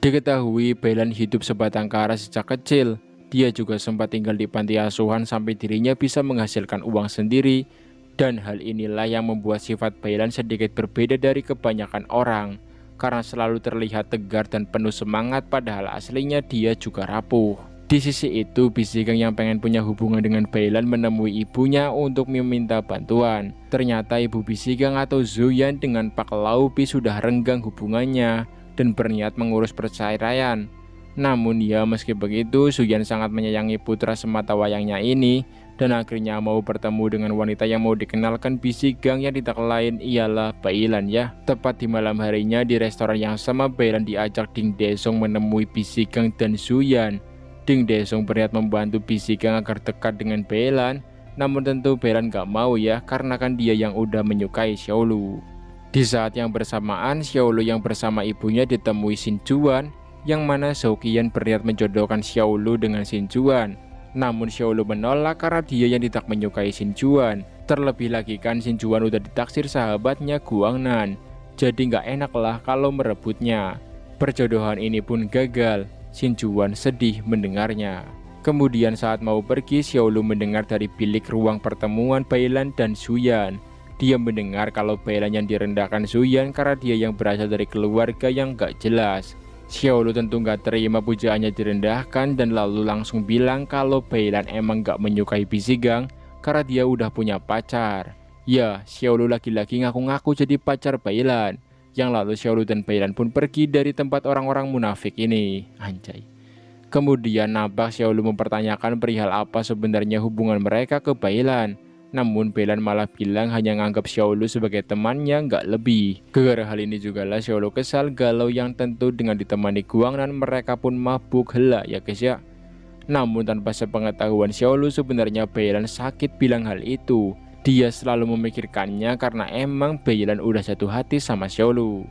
Diketahui Bailan hidup sebatang kara sejak kecil. Dia juga sempat tinggal di panti asuhan sampai dirinya bisa menghasilkan uang sendiri. Dan hal inilah yang membuat sifat Bailan sedikit berbeda dari kebanyakan orang. Karena selalu terlihat tegar dan penuh semangat, padahal aslinya dia juga rapuh. Di sisi itu, Bisigang yang pengen punya hubungan dengan Bailan menemui ibunya untuk meminta bantuan. Ternyata ibu Bisigang atau Zuyan dengan Pak Laupi sudah renggang hubungannya dan berniat mengurus perceraian. Namun ya, meski begitu, Zuyan sangat menyayangi putra semata wayangnya ini dan akhirnya mau bertemu dengan wanita yang mau dikenalkan Bisigang yang tidak lain ialah Bailan ya. Tepat di malam harinya di restoran yang sama, Bailan diajak Ding Desong menemui Bisigang dan Zuyan. Ding Desong berniat membantu Bisigang agar dekat dengan Bailan, namun tentu Bailan gak mau ya, karena kan dia yang udah menyukai Xiaolu. Di saat yang bersamaan, Xiaolu yang bersama ibunya ditemui Xin Juan, yang mana Zhouqian berniat menjodohkan Xiaolu dengan Xin Juan. Namun Xiaolu menolak karena dia yang tidak menyukai Xin Juan. Terlebih lagi kan Xin Juan udah ditaksir sahabatnya Guangnan, jadi nggak enak lah kalau merebutnya. Perjodohan ini pun gagal. Xin Juan sedih mendengarnya. Kemudian saat mau pergi, Xiaolu mendengar dari bilik ruang pertemuan Bailan dan Zuyan. Dia mendengar kalau Bailan yang direndahkan Zuyan karena dia yang berasal dari keluarga yang gak jelas. Xiaolu tentu gak terima pujaannya direndahkan dan lalu langsung bilang kalau Bailan emang gak menyukai Bisigang karena dia udah punya pacar. Ya, Xiaolu laki-laki ngaku-ngaku jadi pacar Bailan. Yang lalu Xiaolu dan Bailan pun pergi dari tempat orang-orang munafik ini. Anjay. Kemudian nampak Xiaolu mempertanyakan perihal apa sebenarnya hubungan mereka ke Bailan. Namun Bailan malah bilang hanya nganggap Xiaolu sebagai temannya, nggak lebih. Gara-gara hal ini jugalah Xiaolu kesal galau yang tentu dengan ditemani Guangnan mereka pun mabuk hela ya guys ya. Namun tanpa sepengetahuan Xiaolu sebenarnya Bailan sakit bilang hal itu. Dia selalu memikirkannya karena emang Bailan udah jatuh hati sama Xiaolu.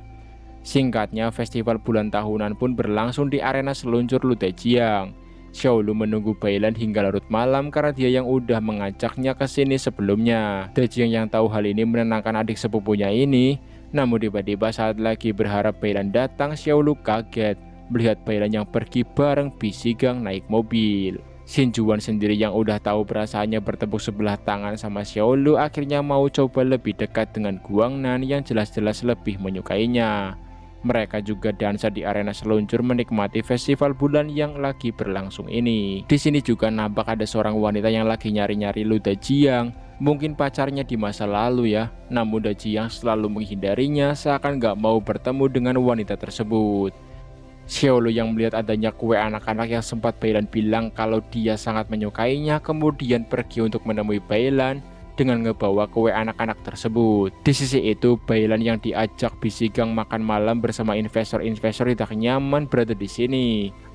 Singkatnya, festival bulan tahunan pun berlangsung di arena seluncur Ludejiang. Xiaolu menunggu Bailan hingga larut malam karena dia yang udah mengajaknya ke sini sebelumnya. Dejiang yang tahu hal ini menenangkan adik sepupunya ini. Namun tiba-tiba saat lagi berharap Bailan datang, Xiaolu kaget melihat Bailan yang pergi bareng Bisigang naik mobil. Xin Juan sendiri yang udah tahu perasaannya bertepuk sebelah tangan sama Xiaolu akhirnya mau coba lebih dekat dengan Guangnan yang jelas-jelas lebih menyukainya. Mereka juga dansa di arena seluncur menikmati festival bulan yang lagi berlangsung ini. Di sini juga nampak ada seorang wanita yang lagi nyari-nyari Lu Dajiang. Mungkin pacarnya di masa lalu ya. Namun Dajiang selalu menghindarinya seakan gak mau bertemu dengan wanita tersebut. Xiaolu yang melihat adanya kue anak-anak yang sempat Bailan bilang kalau dia sangat menyukainya, kemudian pergi untuk menemui Bailan dengan ngebawa kue anak-anak tersebut. Di sisi itu, Bailan yang diajak Bisigang makan malam bersama investor-investor tidak nyaman berada di sini.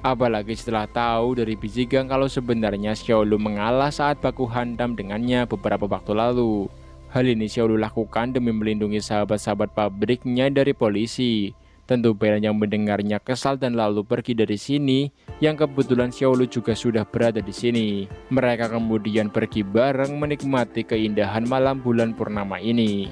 Apalagi setelah tahu dari Bisigang kalau sebenarnya Xiaolu mengalah saat baku hantam dengannya beberapa waktu lalu. Hal ini Xiaolu lakukan demi melindungi sahabat-sahabat pabriknya dari polisi. Tentu Bailan yang mendengarnya kesal dan lalu pergi dari sini, yang kebetulan Xiaolu juga sudah berada di sini. Mereka kemudian pergi bareng menikmati keindahan malam bulan purnama ini.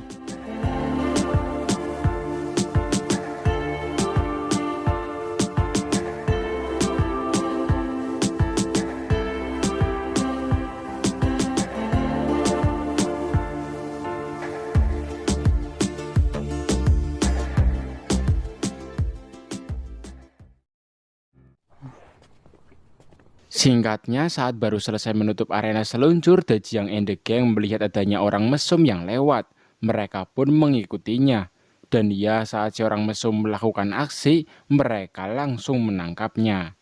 Singkatnya, saat baru selesai menutup arena seluncur, Dajiang and the Gang melihat adanya orang mesum yang lewat. Mereka pun mengikutinya. Dan ya, saat si orang mesum melakukan aksi, mereka langsung menangkapnya.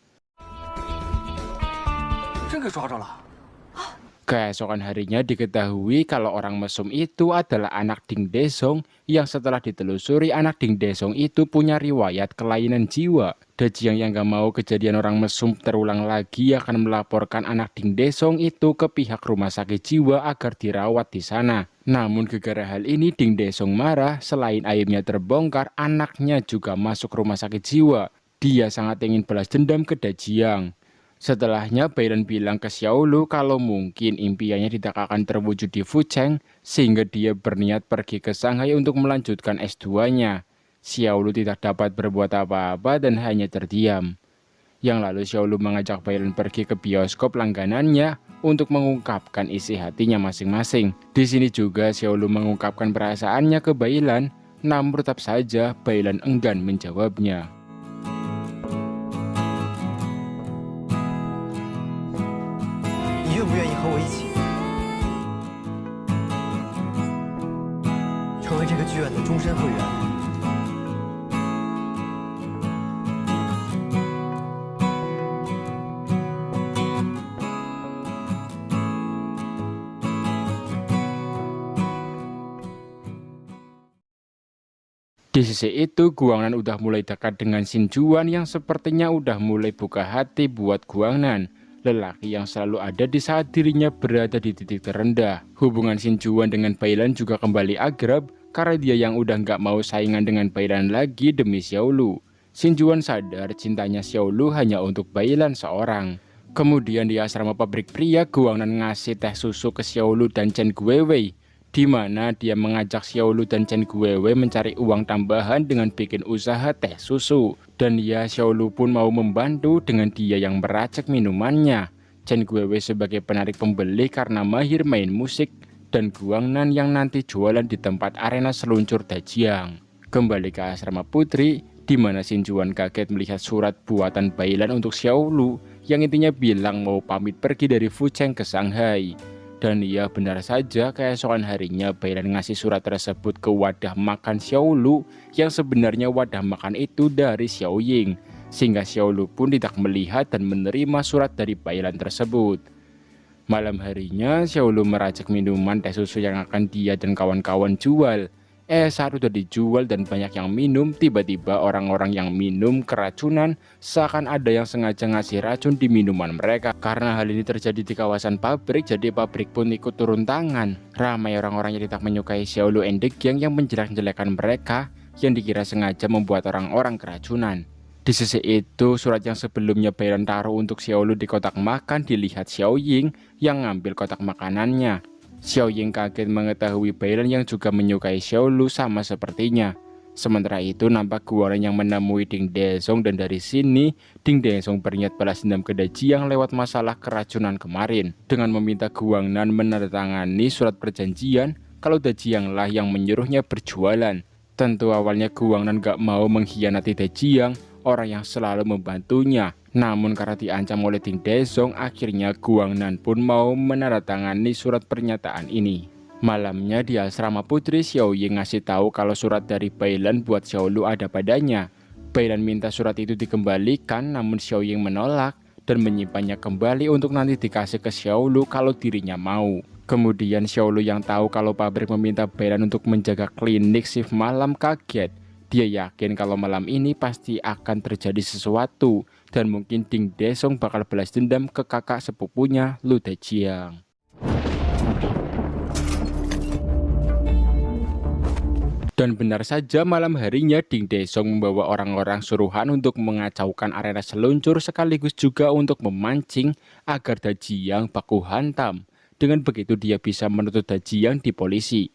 Keesokan harinya diketahui kalau orang mesum itu adalah anak Ding Desong yang setelah ditelusuri anak Ding Desong itu punya riwayat kelainan jiwa. Dajiang yang gak mau kejadian orang mesum terulang lagi akan melaporkan anak Ding Desong itu ke pihak rumah sakit jiwa agar dirawat di sana. Namun gara-gara hal ini Ding Desong marah, selain aibnya terbongkar, anaknya juga masuk rumah sakit jiwa. Dia sangat ingin balas dendam ke Dajiang. Setelahnya Bailan bilang ke Xiaolu kalau mungkin impiannya tidak akan terwujud di Fucheng, sehingga dia berniat pergi ke Shanghai untuk melanjutkan S2-nya. Xiaolu tidak dapat berbuat apa-apa dan hanya terdiam. Yang lalu Xiaolu mengajak Bailan pergi ke bioskop langganannya untuk mengungkapkan isi hatinya masing-masing. Di sini juga Xiaolu mengungkapkan perasaannya ke Bailan, namun tetap saja Bailan enggan menjawabnya. 你愿不愿意和我一起，成为这个剧院的终身会员？ Di sisi itu, Guangnan udah mulai dekat dengan Xin Juan yang sepertinya udah mulai buka hati buat Guangnan, lelaki yang selalu ada di saat dirinya berada di titik terendah. Hubungan Xin Juan dengan Bailan juga kembali akrab karena dia yang udah nggak mau saingan dengan Bailan lagi demi Xiaolu. Xin Juan sadar cintanya Xiaolu hanya untuk Bailan seorang. Kemudian di asrama pabrik pria, Guangnan ngasih teh susu ke Xiaolu dan Chen Guiwei, di mana dia mengajak Xiaolu dan Chen Guiwei mencari uang tambahan dengan bikin usaha teh susu. Dan ya, Xiaolu pun mau membantu dengan dia yang meracik minumannya. Chen Guiwei sebagai penarik pembeli karena mahir main musik, dan Guangnan yang nanti jualan di tempat arena seluncur Dajiang. Kembali ke asrama putri, di mana Xin Juan kaget melihat surat buatan Bailan untuk Xiaolu yang intinya bilang mau pamit pergi dari Fucheng ke Shanghai. Dan ya, benar saja, keesokan harinya Bailan ngasih surat tersebut ke wadah makan Xiaolu yang sebenarnya wadah makan itu dari Xiaoying. sehingga Xiaolu pun tidak melihat dan menerima surat dari Bailan tersebut. Malam harinya, Xiaolu meracik minuman teh susu yang akan dia dan kawan-kawan jual. Saat udah dijual dan banyak yang minum, tiba-tiba orang-orang yang minum keracunan, seakan ada yang sengaja ngasih racun di minuman mereka. Karena hal ini terjadi di kawasan pabrik, jadi pabrik pun ikut turun tangan. Ramai orang-orang yang tidak menyukai Xiaolu and the Gang yang menjelek-jelekan mereka, yang dikira sengaja membuat orang-orang keracunan. Di sisi itu, surat yang sebelumnya Bailan taruh untuk Xiaolu di kotak makan dilihat Xiao Ying yang ngambil kotak makanannya. Xiao Ying kaget mengetahui Bailan yang juga menyukai Xiaolu sama sepertinya. Sementara itu nampak Guangnan yang menemui Ding Dezong dan dari sini Ding Dezong berniat balas dendam ke Dajiang lewat masalah keracunan kemarin dengan meminta Guangnan menandatangani surat perjanjian kalau Dajiang lah yang menyuruhnya berjualan. Tentu awalnya Guangnan gak mau mengkhianati Dajiang, orang yang selalu membantunya. Namun karena diancam oleh Ding Dezong, akhirnya Guangnan pun mau menandatangani surat pernyataan ini. Malamnya di asrama putri, Xiao Ying ngasih tahu kalau surat dari Bailan buat Xiaolu ada padanya. Bailan minta surat itu dikembalikan, namun Xiao Ying menolak dan menyimpannya kembali untuk nanti dikasih ke Xiaolu kalau dirinya mau. Kemudian Xiaolu yang tahu kalau pabrik meminta Bailan untuk menjaga klinik shift malam kaget. Dia yakin kalau malam ini pasti akan terjadi sesuatu dan mungkin Ding Dezong bakal balas dendam ke kakak sepupunya Lu Dajiang. Dan benar saja malam harinya Ding Dezong membawa orang-orang suruhan untuk mengacaukan arena seluncur sekaligus juga untuk memancing agar Dajiang baku hantam. Dengan begitu dia bisa menuntut Dajiang di polisi.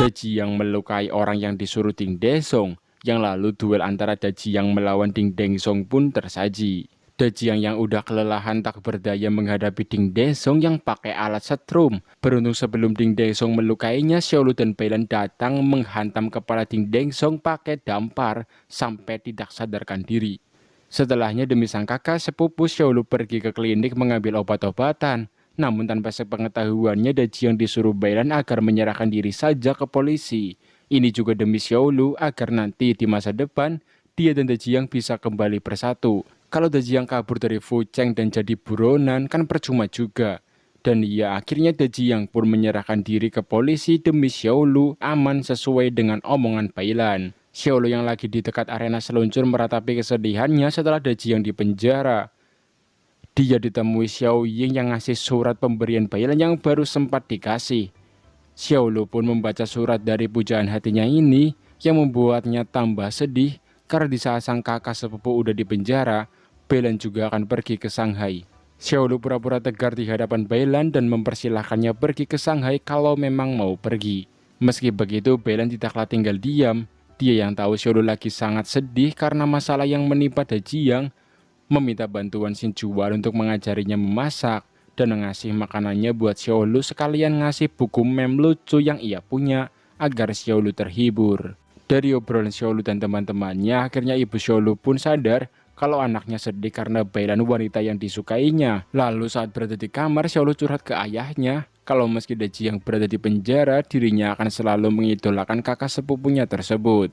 Dajiang melukai orang yang disuruh Ding Dezong, yang lalu duel antara Dajiang melawan Ding Dezong pun tersaji. Dajiang yang udah kelelahan tak berdaya menghadapi Ding Dezong yang pakai alat setrum. Beruntung sebelum Ding Dezong melukainya, Xiaolu dan Bailan datang menghantam kepala Ding Dezong pakai dampar sampai tidak sadarkan diri. Setelahnya demi sang kakak sepupu, Xiaolu pergi ke klinik mengambil obat-obatan. Namun tanpa sepengetahuannya Dajiang disuruh Bailan agar menyerahkan diri saja ke polisi. Ini juga demi Xiaolu agar nanti di masa depan dia dan Dajiang bisa kembali bersatu. Kalau Dajiang kabur dari Fucheng dan jadi buronan kan percuma juga. Dan ya akhirnya Dajiang pun menyerahkan diri ke polisi demi Xiaolu aman sesuai dengan omongan Bailan. Xiaolu yang lagi di dekat arena seluncur meratapi kesedihannya setelah Dajiang di penjara. Dia ditemui Xiao Ying yang ngasih surat pemberian Bailan yang baru sempat dikasih. Xiaolu pun membaca surat dari pujaan hatinya ini yang membuatnya tambah sedih karena di saat sang kakak sepupu udah di penjara, Bailan juga akan pergi ke Shanghai. Xiaolu pura-pura tegar di hadapan Bailan dan mempersilahkannya pergi ke Shanghai kalau memang mau pergi. Meski begitu, Bailan tidaklah tinggal diam. Dia yang tahu Xiaolu lagi sangat sedih karena masalah yang menimpa Dajiang, meminta bantuan Xin Juan untuk mengajarinya memasak dan ngasih makanannya buat Xiaolu sekalian ngasih buku meme lucu yang ia punya agar Xiaolu terhibur. Dari obrolan Xiaolu dan teman-temannya, akhirnya ibu Xiaolu pun sadar kalau anaknya sedih karena Bailan wanita yang disukainya. Lalu saat berada di kamar, Xiaolu curhat ke ayahnya kalau meski Dajiang berada di penjara, dirinya akan selalu mengidolakan kakak sepupunya tersebut.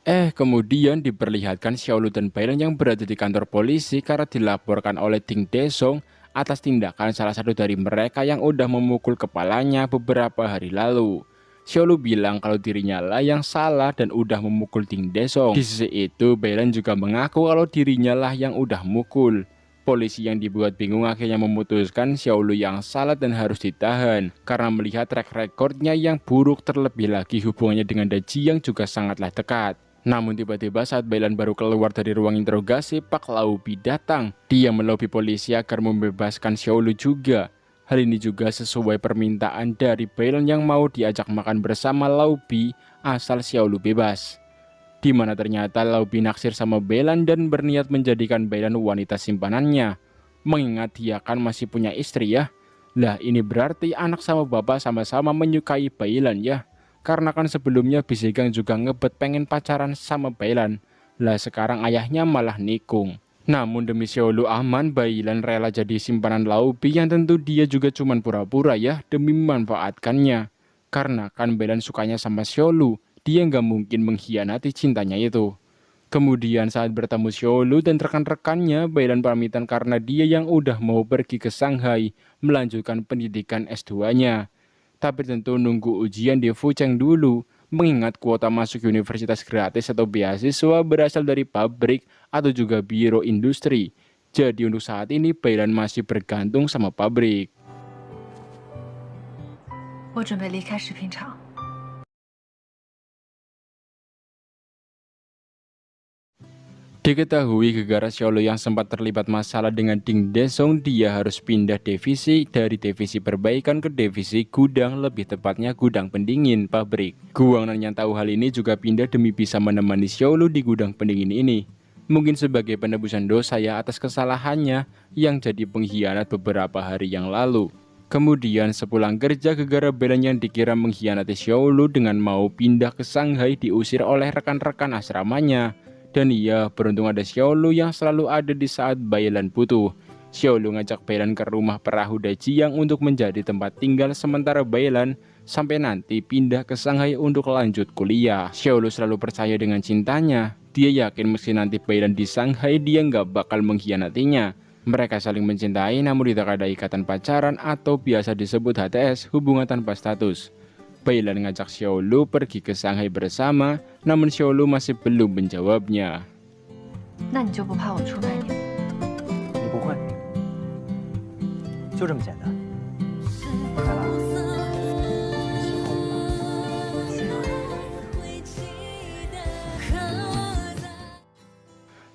Kemudian diperlihatkan Xiaolu dan Bailan yang berada di kantor polisi karena dilaporkan oleh Ding Dezong atas tindakan salah satu dari mereka yang udah memukul kepalanya beberapa hari lalu. Xiaolu bilang kalau dirinya lah yang salah dan udah memukul Ding Dezong. Di sisi itu, Bailan juga mengaku kalau dirinya lah yang udah mukul. Polisi yang dibuat bingung akhirnya memutuskan Xiaolu yang salah dan harus ditahan karena melihat track recordnya yang buruk, terlebih lagi hubungannya dengan Dajiang juga sangatlah dekat. Namun tiba-tiba saat Bailan baru keluar dari ruang interogasi, Pak Laubi datang. Dia melobi polisi agar membebaskan Xiaolu juga. Hal ini juga sesuai permintaan dari Bailan yang mau diajak makan bersama Laubi asal Xiaolu bebas. Di mana ternyata Laubi naksir sama Bailan dan berniat menjadikan Bailan wanita simpanannya. Mengingat dia kan masih punya istri ya. Lah ini berarti anak sama bapak sama-sama menyukai Bailan ya. Karena kan sebelumnya Bisigang juga ngebet pengen pacaran sama Bailan. Lah sekarang ayahnya malah nikung. Namun demi Xiaolu aman, Bailan rela jadi simpanan Laubi yang tentu dia juga cuman pura-pura ya demi memanfaatkannya. Karena kan Bailan sukanya sama Xiaolu. dia nggak mungkin mengkhianati cintanya itu. Kemudian saat bertemu Xiaolu dan rekan-rekannya, Bailan pamitan karena dia yang udah mau pergi ke Shanghai melanjutkan pendidikan S2-nya. Tapi tentu nunggu ujian di Fucheng dulu, mengingat kuota masuk universitas gratis atau beasiswa berasal dari pabrik atau juga biro industri. Jadi untuk saat ini Bailan masih bergantung sama pabrik. 我准备离开食品厂。 Diketahui gara-gara Xiaolu yang sempat terlibat masalah dengan Ding Desong, dia harus pindah divisi dari divisi perbaikan ke divisi gudang, lebih tepatnya gudang pendingin pabrik. Guangnan yang tahu hal ini juga pindah demi bisa menemani Xiaolu di gudang pendingin ini. Mungkin sebagai penebusan dosa ya atas kesalahannya yang jadi pengkhianat beberapa hari yang lalu. Kemudian sepulang kerja, gegara Bailan yang dikira mengkhianati Xiaolu dengan mau pindah ke Shanghai diusir oleh rekan-rekan asramanya. Dan iya, beruntung ada Xiaolu yang selalu ada di saat Bailan butuh. Xiaolu ngajak Bailan ke rumah perahu Dajiang untuk menjadi tempat tinggal sementara Bailan sampai nanti pindah ke Shanghai untuk lanjut kuliah. Xiaolu selalu percaya dengan cintanya. Dia yakin meski nanti Bailan di Shanghai, dia nggak bakal mengkhianatinya. Mereka saling mencintai namun tidak ada ikatan pacaran atau biasa disebut HTS, hubungan tanpa status. Bailan ngajak Xiaolu pergi ke Shanghai bersama, namun Xiaolu masih belum menjawabnya. 那你就不怕我出卖你吗？你不会，就这么简单。凯拉，你喜欢我吗？喜欢。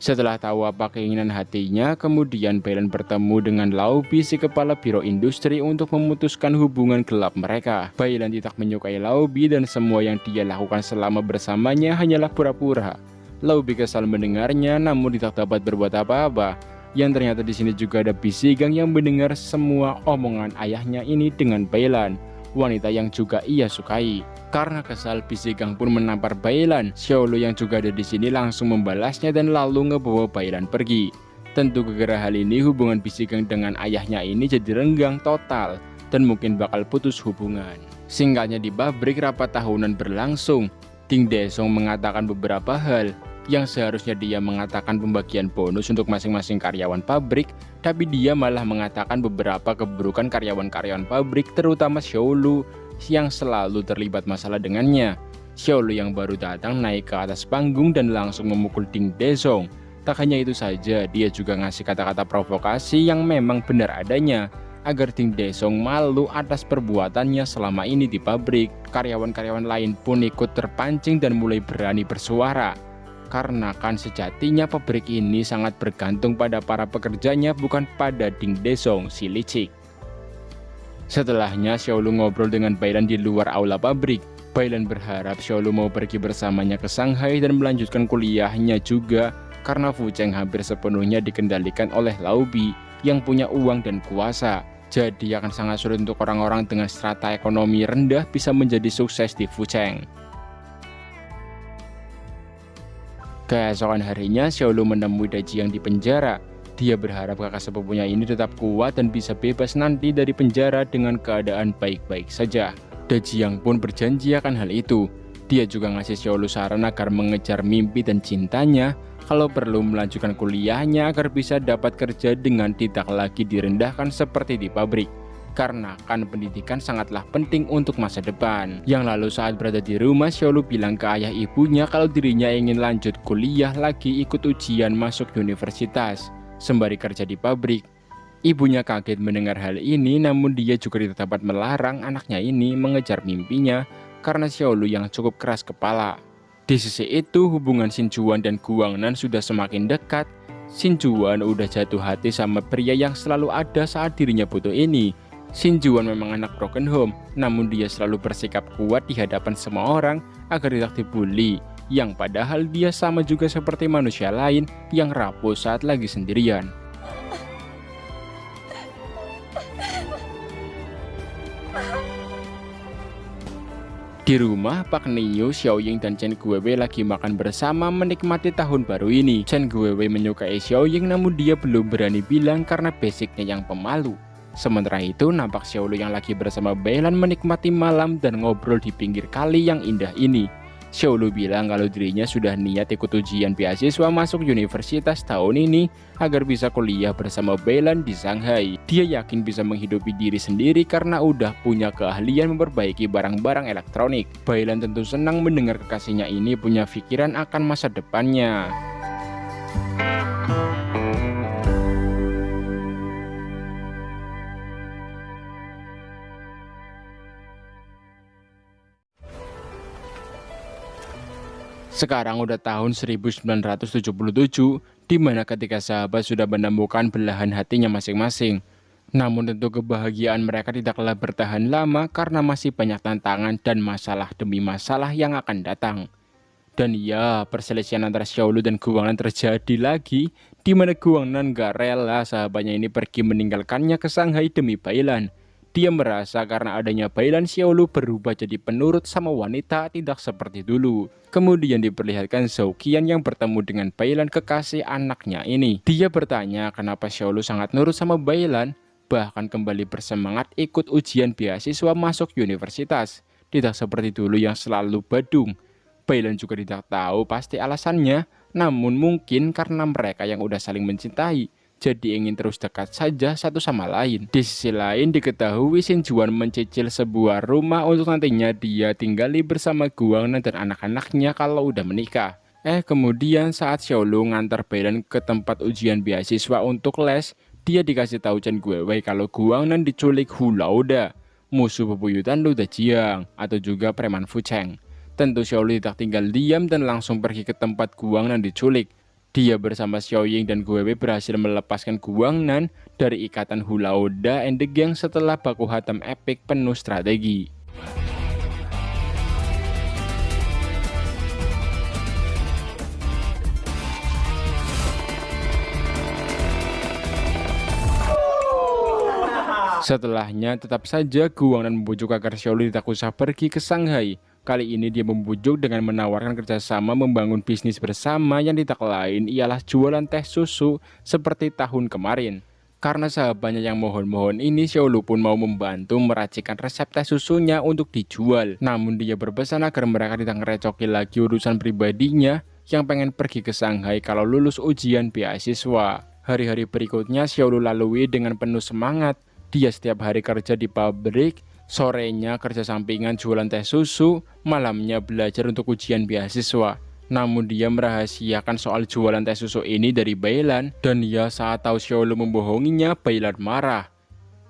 Setelah tahu apa keinginan hatinya, kemudian Bailan bertemu dengan Laobi, si kepala biro industri, untuk memutuskan hubungan gelap mereka. Bailan tidak menyukai Laobi dan semua yang dia lakukan selama bersamanya hanyalah pura-pura. Laobi kesal mendengarnya namun tidak dapat berbuat apa-apa. Yang ternyata di sini juga ada Bisigang yang mendengar semua omongan ayahnya ini dengan Bailan, wanita yang juga ia sukai. Karena kesal, Bisigang pun menampar Bailan. Xiaolu yang juga ada di sini langsung membalasnya dan lalu ngebawa Bailan pergi. Tentu gara-gara hal ini hubungan Bisigang dengan ayahnya ini jadi renggang total dan mungkin bakal putus hubungan. Singkatnya di pabrik rapat tahunan berlangsung. Ding Desong mengatakan beberapa hal yang seharusnya dia mengatakan pembagian bonus untuk masing-masing karyawan pabrik, tapi dia malah mengatakan beberapa keburukan karyawan-karyawan pabrik, terutama Xiaolu yang selalu terlibat masalah dengannya. Xiaolu yang baru datang naik ke atas panggung dan langsung memukul Ding Desong. Tak hanya itu saja, dia juga ngasih kata-kata provokasi yang memang benar adanya, agar Ding Desong malu atas perbuatannya selama ini di pabrik. Karyawan-karyawan lain pun ikut terpancing dan mulai berani bersuara. Karena kan sejatinya pabrik ini sangat bergantung pada para pekerjanya, bukan pada Ding Desong si licik. Setelahnya Xiaolu ngobrol dengan Bailan di luar aula pabrik. Bailan berharap Xiaolu mau pergi bersamanya ke Shanghai dan melanjutkan kuliahnya juga, karena Fucheng hampir sepenuhnya dikendalikan oleh Laobi yang punya uang dan kuasa. Jadi akan sangat sulit untuk orang-orang dengan strata ekonomi rendah bisa menjadi sukses di Fucheng. Keesokan harinya Xiaolu menemui Dajiang di penjara. Dia berharap kakak sepupunya ini tetap kuat dan bisa bebas nanti dari penjara dengan keadaan baik-baik saja. Dajiang pun berjanji akan hal itu. Dia juga ngasih Xiaolu saran agar mengejar mimpi dan cintanya, kalau perlu melanjutkan kuliahnya agar bisa dapat kerja dengan tidak lagi direndahkan seperti di pabrik. Karena kan pendidikan sangatlah penting untuk masa depan. Yang lalu saat berada di rumah, Xiaolu bilang ke ayah ibunya kalau dirinya ingin lanjut kuliah lagi, ikut ujian masuk universitas sembari kerja di pabrik. Ibunya kaget mendengar hal ini, namun dia juga tidak dapat melarang anaknya ini mengejar mimpinya karena Xiaolu yang cukup keras kepala. Di sisi itu, hubungan Xin Juan dan Guangnan sudah semakin dekat. Xin Juan udah jatuh hati sama pria yang selalu ada saat dirinya butuh ini. Xin Juan memang anak broken home, namun dia selalu bersikap kuat di hadapan semua orang agar tidak dibully, yang padahal dia sama juga seperti manusia lain yang rapuh saat lagi sendirian. Di rumah, Pak Niu, Xiaoying, dan Chen Guiwei lagi makan bersama menikmati tahun baru ini. Chen Guiwei menyukai Xiaoying namun dia belum berani bilang karena basicnya yang pemalu. Sementara itu, nampak Xiaolu yang lagi bersama Bailan menikmati malam dan ngobrol di pinggir kali yang indah ini. Xiaolu bilang kalau dirinya sudah niat ikut ujian beasiswa masuk universitas tahun ini agar bisa kuliah bersama Beilan di Shanghai. Dia yakin bisa menghidupi diri sendiri karena udah punya keahlian memperbaiki barang-barang elektronik. Beilan tentu senang mendengar kekasihnya ini punya pikiran akan masa depannya. Sekarang udah tahun 1977, di mana ketika sahabat sudah menemukan belahan hatinya masing-masing. Namun tentu kebahagiaan mereka tidaklah bertahan lama karena masih banyak tantangan dan masalah demi masalah yang akan datang. Dan ya, perselisihan antara Xiaolu dan Guangnan terjadi lagi, di mana Guangnan gak rela sahabatnya ini pergi meninggalkannya ke Shanghai demi Beilan. Dia merasa karena adanya Beilan, Xiaolu berubah jadi penurut sama wanita, tidak seperti dulu. Kemudian diperlihatkan Zhou Qian yang bertemu dengan Beilan, kekasih anaknya ini. Dia bertanya kenapa Xiaolu sangat nurut sama Beilan, bahkan kembali bersemangat ikut ujian beasiswa masuk universitas. Tidak seperti dulu yang selalu badung. Beilan juga tidak tahu pasti alasannya, namun mungkin karena mereka yang udah saling mencintai, jadi ingin terus dekat saja satu sama lain. Di sisi lain diketahui Xin Juan mencicil sebuah rumah untuk nantinya dia tinggali bersama Guangnan dan anak-anaknya kalau udah menikah. Kemudian saat Xiaolu ngantar Beilan ke tempat ujian beasiswa untuk les, dia dikasih tahu Chen Guiwei kalau Guangnan diculik Hu Laoda, musuh bebuyutan Lu Dejiang atau juga preman Fu Cheng. Tentu Xiaolu tidak tinggal diam dan langsung pergi ke tempat Guangnan diculik. Dia bersama Xiao Ying dan Guiwei berhasil melepaskan Guangnan dari ikatan Hu Laoda and the Gang setelah baku hantam epik penuh strategi. Setelahnya tetap saja Guangnan membujuk agar Xiaolu tidak usah pergi ke Shanghai. Kali ini dia membujuk dengan menawarkan kerjasama membangun bisnis bersama yang tidak lain ialah jualan teh susu seperti tahun kemarin. Karena sahabatnya yang mohon-mohon ini, Xiaolu pun mau membantu meracikan resep teh susunya untuk dijual. Namun dia berpesan agar mereka tidak ngerecoki lagi urusan pribadinya yang pengen pergi ke Shanghai kalau lulus ujian beasiswa. Hari-hari berikutnya Xiaolu lalui dengan penuh semangat. Dia setiap hari kerja di pabrik, sorenya kerja sampingan jualan teh susu, malamnya belajar untuk ujian beasiswa. Namun dia merahasiakan soal jualan teh susu ini dari Beilan, dan ya saat tahu Xiaolu membohonginya, Beilan marah.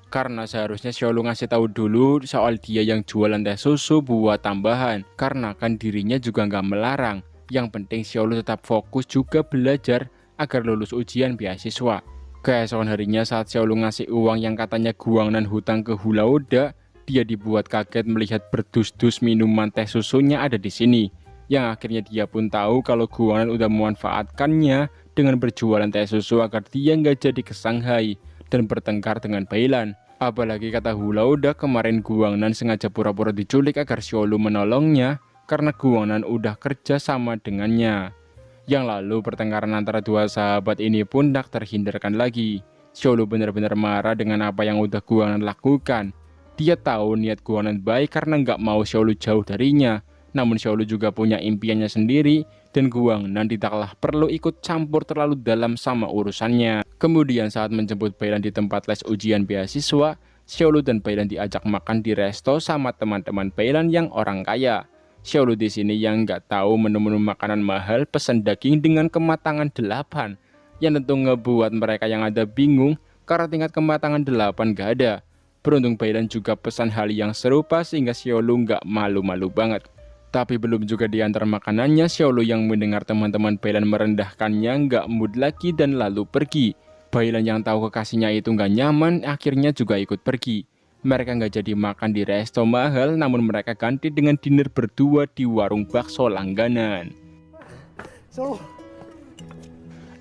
Karena seharusnya Xiaolu ngasih tahu dulu soal dia yang jualan teh susu buat tambahan, karena kan dirinya juga nggak melarang. Yang penting Xiaolu tetap fokus juga belajar agar lulus ujian beasiswa. Keesokan harinya saat Xiaolu ngasih uang yang katanya Guangnan hutang ke Hu Laoda, dia dibuat kaget melihat berdus-dus minuman teh susunya ada di sini. Yang akhirnya dia pun tahu kalau Guangnan udah memanfaatkannya dengan berjualan teh susu agar dia nggak jadi ke Shanghai dan bertengkar dengan Beilan. Apalagi kata Hu Laoda kemarin Guangnan sengaja pura-pura diculik agar Xiaolu menolongnya karena Guangnan udah kerja sama dengannya. Yang lalu pertengkaran antara dua sahabat ini pun tak terhindarkan lagi. Xiaolu benar-benar marah dengan apa yang udah Guangnan lakukan. Dia tahu niat Guangnan baik karena nggak mau Xiaolu jauh darinya. Namun Xiaolu juga punya impiannya sendiri dan Guangnan tidaklah perlu ikut campur terlalu dalam sama urusannya. Kemudian saat menjemput Beilan di tempat les ujian beasiswa, Xiaolu dan Beilan diajak makan di resto sama teman-teman Beilan yang orang kaya. Xiaolu di sini yang nggak tahu menu-menu makanan mahal pesan daging dengan kematangan 8, yang tentu ngebuat mereka yang ada bingung karena tingkat kematangan 8 gak ada. Beruntung Beilan juga pesan hal yang serupa sehingga Xiaolu nggak malu-malu banget. Tapi belum juga diantar makanannya, Xiaolu yang mendengar teman-teman Beilan merendahkannya nggak mood lagi dan lalu pergi. Beilan yang tahu kekasihnya itu nggak nyaman akhirnya juga ikut pergi. Mereka nggak jadi makan di resto mahal, namun mereka ganti dengan dinner berdua di warung bakso langganan.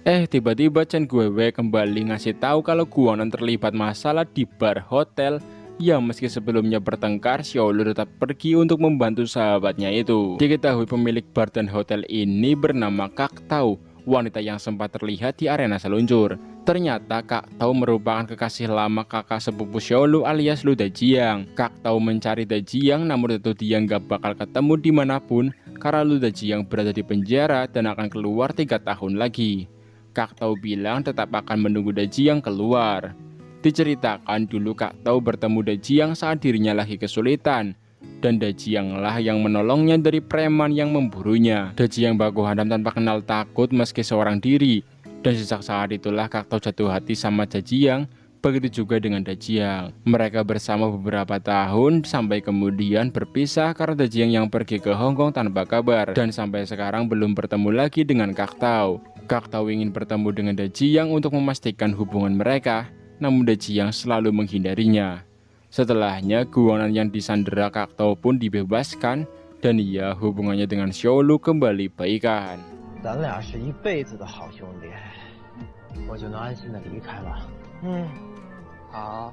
Tiba-tiba Chen Guiwei kembali ngasih tahu kalau Guangnan terlibat masalah di bar hotel. Ya meski sebelumnya bertengkar, Xiaolu tetap pergi untuk membantu sahabatnya itu. Diketahui pemilik bar dan hotel ini bernama Kak Tao, wanita yang sempat terlihat di arena seluncur. Ternyata Kak Tao merupakan kekasih lama kakak sepupu Xiaolu alias Lu Dejiang. Kak Tao mencari Dejiang namun tentu dia nggak bakal ketemu dimanapun karena Lu Dajiang berada di penjara dan akan keluar 3 tahun lagi. Kak Tau bilang tetap akan menunggu Dajiang keluar. Diceritakan dulu Kak Tau bertemu Dajiang saat dirinya lagi kesulitan, dan Dajiang lah yang menolongnya dari preman yang memburunya. Dajiang baku hantam tanpa kenal takut meski seorang diri, dan sejak saat itulah Kak Tau jatuh hati sama Dajiang. Begitu juga dengan Dajiang. Mereka bersama beberapa tahun sampai kemudian berpisah karena Dajiang yang pergi ke Hong Kong tanpa kabar, dan sampai sekarang belum bertemu lagi dengan Kak Tau. Kak Tau ingin bertemu dengan Dajiang untuk memastikan hubungan mereka, namun Dajiang selalu menghindarinya. Setelahnya, Guangnan yang disandera Kak Tau pun dibebaskan, dan ia hubungannya dengan Xiaolu kembali baikan. 咱俩是一辈子的好兄弟，我就能安心的离开了。好。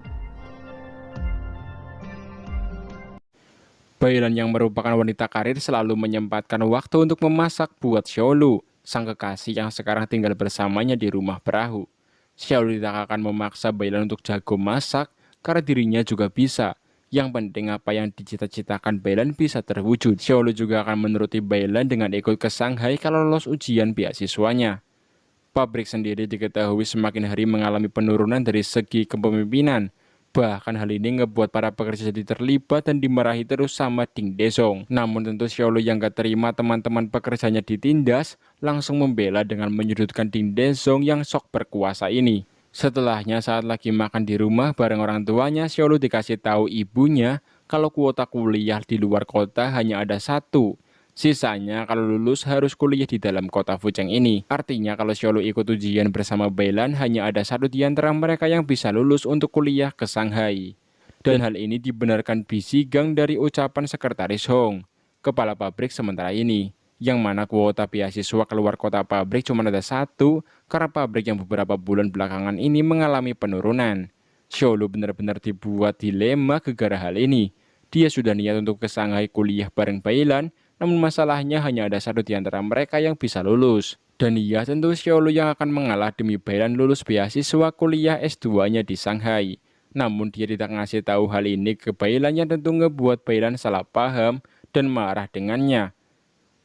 Bailan yang merupakan wanita karir selalu menyempatkan waktu untuk memasak buat Xiaolu, sang kekasih yang sekarang tinggal bersamanya di rumah perahu. Xiaolu tidak akan memaksa Bailan untuk jago masak, karena dirinya juga bisa. Yang penting apa yang dicita-citakan Bailan bisa terwujud. Xiaolu juga akan menuruti Bailan dengan ikut ke Shanghai kalau lolos ujian beasiswanya. Pabrik sendiri diketahui semakin hari mengalami penurunan dari segi kepemimpinan. Bahkan hal ini ngebuat para pekerja jadi terlibat dan dimarahi terus sama Ding Desong. Namun tentu Xiaolu yang gak terima teman-teman pekerjanya ditindas, langsung membela dengan menyudutkan Ding Desong yang sok berkuasa ini. Setelahnya saat lagi makan di rumah bareng orang tuanya, Xiaolu dikasih tahu ibunya kalau kuota kuliah di luar kota hanya ada 1. Sisanya kalau lulus harus kuliah di dalam kota Fucheng ini. Artinya kalau Xiaolu ikut ujian bersama Bailan, hanya ada 1 di antara mereka yang bisa lulus untuk kuliah ke Shanghai. Dan hal ini dibenarkan Bi Sigang dari ucapan Sekretaris Hong, kepala pabrik sementara ini, yang mana kuota beasiswa keluar kota pabrik cuma ada 1 karena pabrik yang beberapa bulan belakangan ini mengalami penurunan. Xiaolu benar-benar dibuat dilema gara-gara hal ini. Dia sudah niat untuk ke Shanghai kuliah bareng Bailan, namun masalahnya hanya ada 1 di antara mereka yang bisa lulus. Dan iya tentu Xiaolu yang akan mengalah demi Bailan lulus beasiswa kuliah S2-nya di Shanghai. Namun dia tidak ngasih tahu hal ini ke Bailan yang tentu ngebuat Bailan salah paham dan marah dengannya.